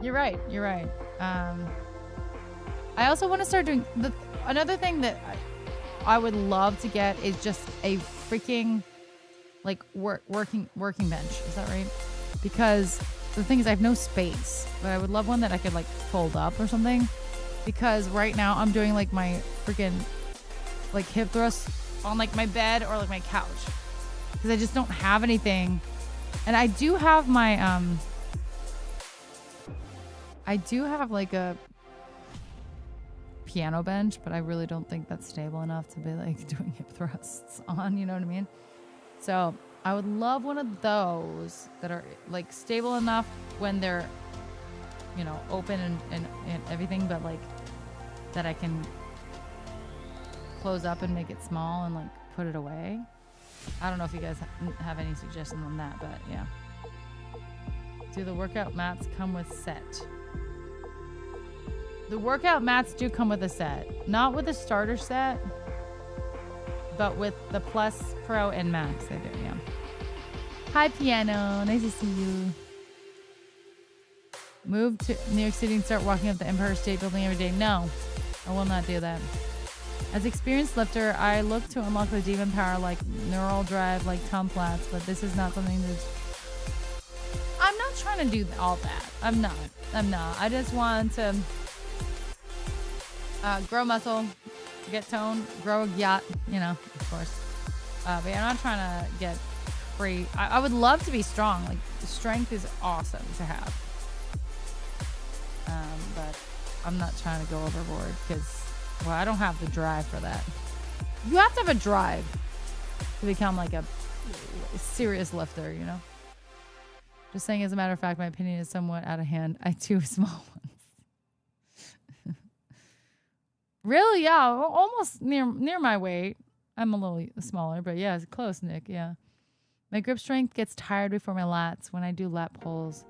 You're right. You're right. I also want to start doing another thing that I would love to get is just a freaking like working bench. Is that right? Because the thing is, I have no space, but I would love one that I could like fold up or something. Because right now I'm doing like my freaking like hip thrusts on like my bed or like my couch. Because I just don't have anything. And I do have my I do have like a piano bench, but I really don't think that's stable enough to be like doing hip thrusts on, you know what I mean? So I would love one of those that are like stable enough when they're, you know, open and everything, but like that I can close up and make it small and like put it away. I don't know if you guys have any suggestions on that, but yeah. Do the workout mats come with set? The workout mats do come with a set. Not with a starter set, but with the Plus, Pro, and Max. They do, yeah. Hi, Piano. Nice to see you. Move to New York City and start walking up the Empire State Building every day. No, I will not do that. As experienced lifter, I look to unlock the demon power like neural drive, like Tom Platz, but this is not something that's... I'm not trying to do all that. I'm not. I just want to grow muscle, get tone, grow a yacht, you know, of course. But yeah, I'm not trying to get free. I would love to be strong. Like, strength is awesome to have. But I'm not trying to go overboard because, well, I don't have the drive for that. You have to have a drive to become like a serious lifter, you know? Just saying, as a matter of fact, my opinion is somewhat out of hand. I do small ones. Really? Yeah, almost near my weight. I'm a little smaller, but yeah, it's close, Nick. Yeah. My grip strength gets tired before my lats when I do lat pulls.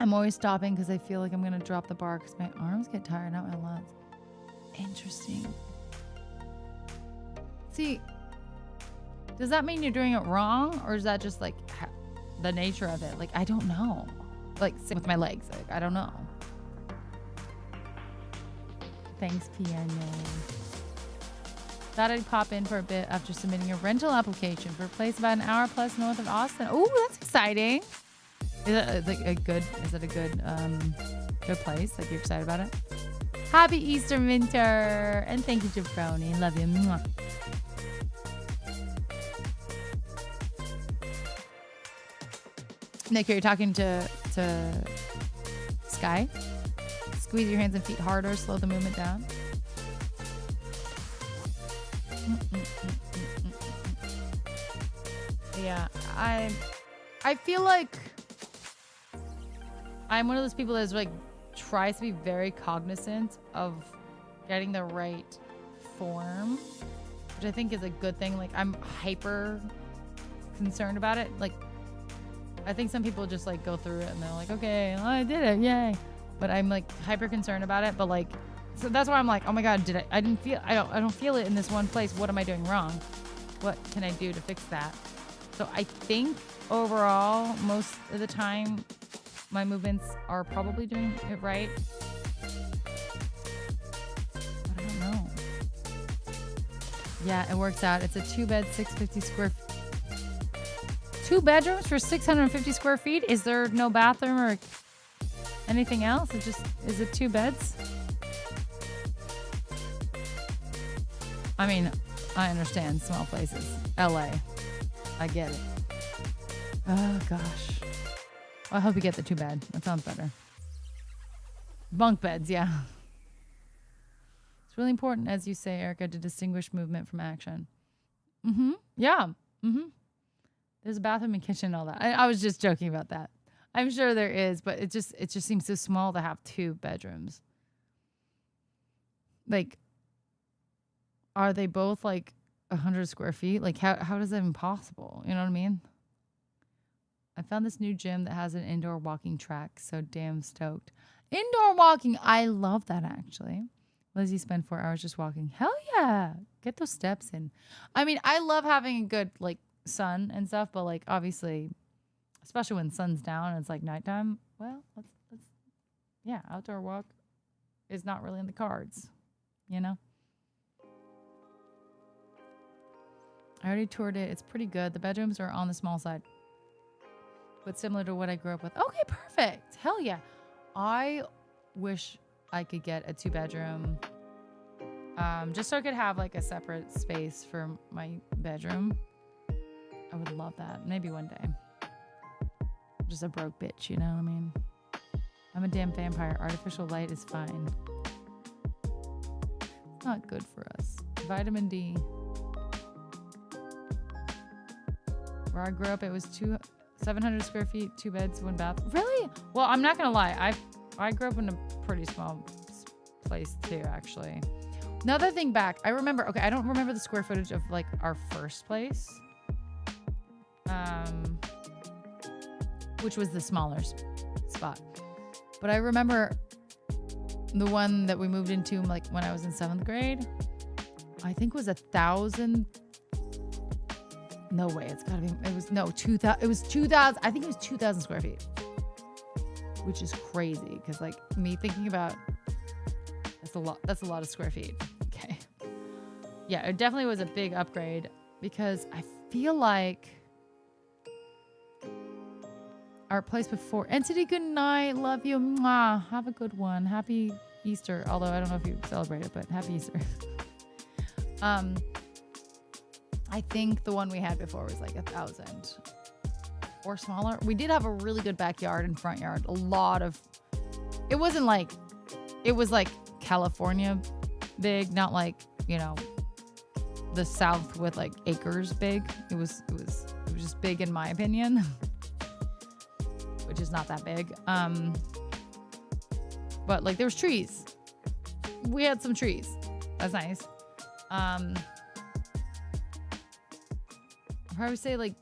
I'm always stopping because I feel like I'm going to drop the bar because my arms get tired, not my lats. Interesting. See, does that mean you're doing it wrong, or is that just like the nature of it? Like, I don't know. Like, same with my legs. Like, I don't know. Thanks, Piano. Thought I'd pop in for a bit after submitting a rental application for a place about an hour plus north of Austin. Oh, that's exciting. Is it like a good? Is it a good place? Like, you're excited about it? Happy Easter, Minter, and thank you, Jabroni. Love you. Mwah. Nick, you're talking to Sky. Squeeze your hands and feet harder. Slow the movement down. Yeah, I feel like I'm one of those people that's like tries to be very cognizant of getting the right form, which I think is a good thing. Like, I'm hyper concerned about it. Like, I think some people just like go through it and they're like, okay, I did it, yay. But I'm like hyper concerned about it. But like, so that's why I'm like, oh my God, I don't feel it in this one place. What am I doing wrong? What can I do to fix that? So I think overall, most of the time, my movements are probably doing it right. But I don't know. Yeah, it works out. It's a 2-bed, 650 square feet. 2 bedrooms for 650 square feet? Is there no bathroom or anything else? Is it 2 beds? I mean, I understand small places. LA. I get it. Oh, gosh. Well, I hope you get the 2-bed. That sounds better. Bunk beds, yeah. It's really important, as you say, Erica, to distinguish movement from action. Mm-hmm. Yeah. Mm-hmm. There's a bathroom and kitchen and all that. I was just joking about that. I'm sure there is, but it just seems so small to have 2 bedrooms. Like, are they both like 100 square feet. Like, how is that even possible? You know what I mean? I found this new gym that has an indoor walking track. So damn stoked. Indoor walking. I love that, actually. Lizzie spent 4 hours just walking. Hell yeah. Get those steps in. I mean, I love having a good, like, sun and stuff. But, like, obviously, especially when sun's down and it's, like, nighttime. Well, yeah, outdoor walk is not really in the cards. You know? I already toured it. It's pretty good. The bedrooms are on the small side, but similar to what I grew up with. Okay, perfect. Hell yeah. I wish I could get a 2-bedroom, just so I could have like a separate space for my bedroom. I would love that. Maybe one day. I'm just a broke bitch, you know what I mean? I'm a damn vampire. Artificial light is fine. It's not good for us. Vitamin D. Where I grew up, it was 700 square feet, 2 beds, 1 bath. Really? Well, I'm not gonna lie. I grew up in a pretty small place too, actually. Another thing back, I remember. Okay, I don't remember the square footage of like our first place, which was the smaller spot. But I remember the one that we moved into like when I was in 7th grade. I think was 1,000. No way, it's gotta be. It was 2,000. It was 2,000. I think it was 2,000 square feet, which is crazy because like me thinking about that's a lot. That's a lot of square feet. Okay, yeah, it definitely was a big upgrade because I feel like our place before. Entity, good night. Love you. Mwah. Have a good one. Happy Easter. Although I don't know if you celebrate it, but happy Easter. I think the one we had before was like 1,000 or smaller. We did have a really good backyard and front yard. It wasn't like, it was like California big, not like, you know, the South with like acres big. It was just big in my opinion, which is not that big. But like there was trees. We had some trees. That's nice. I would say like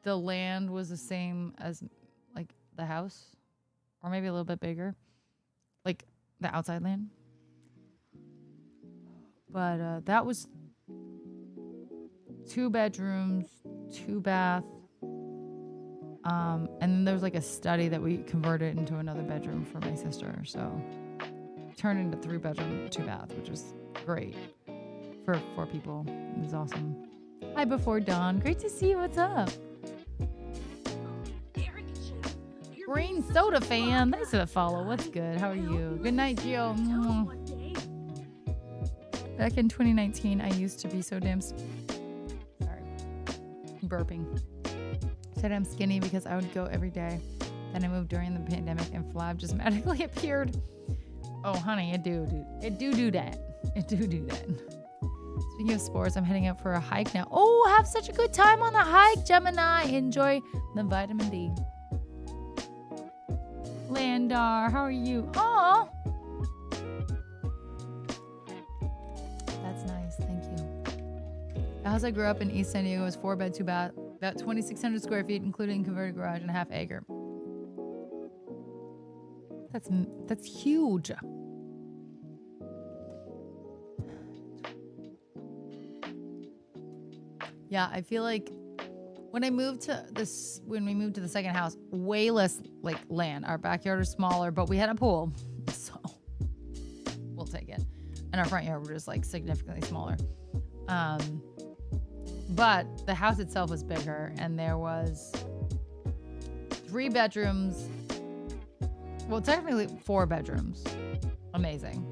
the land was the same as like the house, or maybe a little bit bigger, like the outside land. But that was 2 bedrooms, 2 bath. And then there was like a study that we converted into another bedroom for my sister. So turned into 3 bedroom, 2 bath, which was great for 4 people. It was awesome. Hi, Before Dawn. Great to see you. What's up? Green Soda fan. Thanks for the follow. What's good? How are you? Good night, Gio. Back in 2019, I used to be so damn... Sorry. Burping. Said I'm skinny because I would go every day. Then I moved during the pandemic and Flab just magically appeared. Oh, honey, it do that. It do that. Speaking of sports, I'm heading out for a hike now. Oh, have such a good time on the hike, Gemini. Enjoy the vitamin D. Landar, how are you? Aw. That's nice. Thank you. The house I grew up in East San Diego was 4 bed, 2 bath, about 2,600 square feet, including converted garage and a half acre. That's huge. Yeah, I feel like when we moved to the second house, way less like land. Our backyard is smaller, but we had a pool, so we'll take it. And our front yard was just like significantly smaller. But the house itself was bigger, and there was 3 bedrooms. Well, technically 4 bedrooms. Amazing.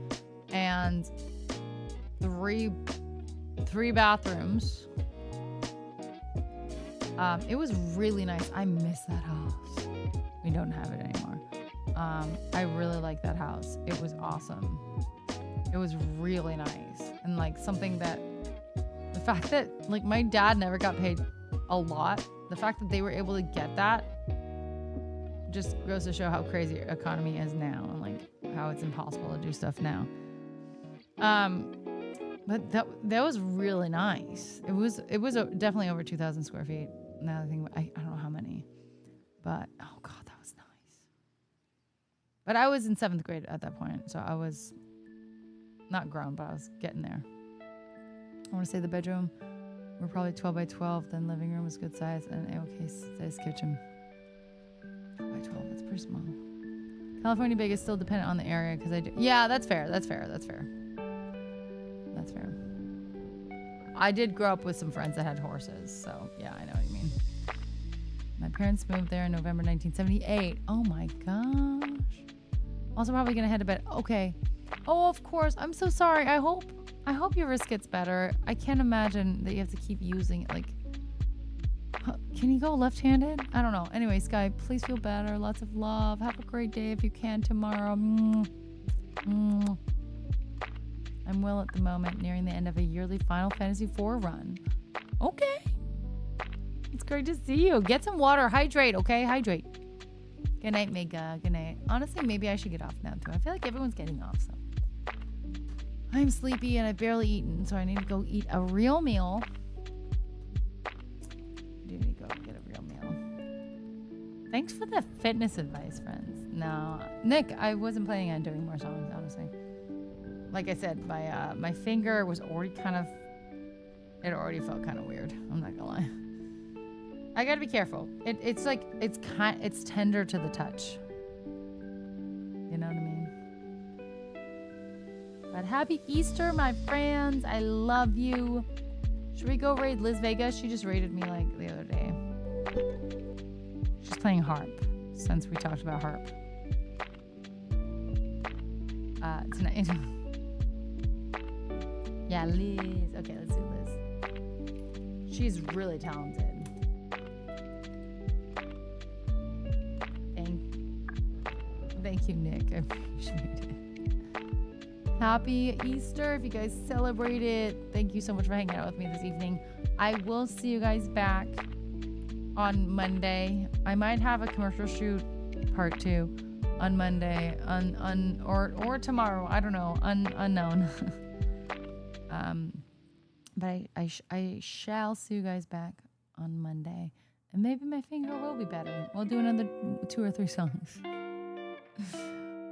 And 3 bathrooms. It was really nice. I miss that house. We don't have it anymore. I really like that house. It was awesome. It was really nice. And like something that, the fact that like my dad never got paid a lot, the fact that they were able to get that just goes to show how crazy our economy is now and like how it's impossible to do stuff now. But that was really nice. It was definitely over 2,000 square feet. Now I think I don't know how many, but oh god, that was nice. But I was in 7th grade at that point, so I was not grown, but I was getting there. I want to say the bedroom were probably 12 by 12. Then living room was good size and a-okay size kitchen. 12 by 12. That's pretty small. California big is still dependent on the area because I do. Yeah, that's fair. That's fair. I did grow up with some friends that had horses, so yeah, I know what you mean. My parents moved there in November 1978. Oh my gosh. Also probably gonna head to bed. Okay. Oh, of course. I'm so sorry. I hope your wrist gets better. I can't imagine that you have to keep using it. Like, can you go left-handed? I don't know. Anyway, Sky, please feel better. Lots of love. Have a great day if you can tomorrow. I'm well at the moment, nearing the end of a yearly Final Fantasy IV run. Okay. It's great to see you. Get some water. Hydrate, okay? Hydrate. Good night, Mega. Good night. Honestly, maybe I should get off now, too. I feel like everyone's getting off, so. I'm sleepy and I've barely eaten, so I need to go eat a real meal. I do need to go get a real meal. Thanks for the fitness advice, friends. No. Nick, I wasn't planning on doing more songs, honestly. Like I said, my finger was already it already felt kind of weird. I'm not gonna lie. I gotta be careful. It's like, it's tender to the touch. You know what I mean? But happy Easter, my friends. I love you. Should we go raid Liz Vega? She just raided me like the other day. She's playing harp, since we talked about harp. Tonight. Yeah, Liz. Okay, let's do Liz. She's really talented. Thank you, Nick. I appreciate it. Happy Easter if you guys celebrate it. Thank you so much for hanging out with me this evening. I will see you guys back on Monday. I might have a commercial shoot part 2 on Monday or tomorrow. I don't know. Unknown. But I shall see you guys back on Monday. And maybe my finger will be better. We'll do another 2 or 3 songs.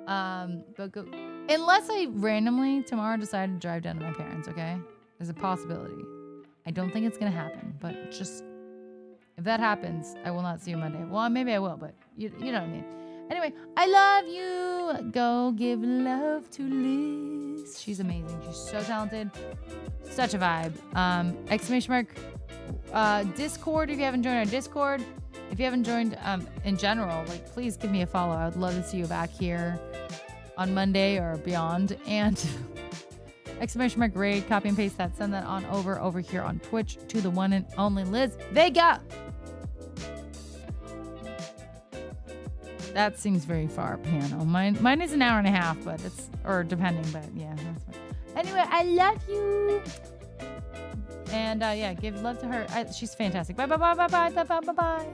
But go, unless I randomly tomorrow decide to drive down to my parents, okay? There's a possibility. I don't think it's gonna happen, but just if that happens, I will not see you Monday. Well, maybe I will, but you know what I mean. Anyway, I love you. Go give love to Liz. She's amazing. She's so talented. Such a vibe. Exclamation mark. Discord, if you haven't joined our Discord. If you haven't joined in general, like, please give me a follow. I would love to see you back here on Monday or beyond. And exclamation mark raid, copy and paste that. Send that on over here on Twitch to the one and only Liz Vega. That seems very far, piano. Mine is an hour and a half, but it's, or depending, but yeah, that's fine. Anyway, I love you. And yeah, give love to her. She's fantastic. Bye.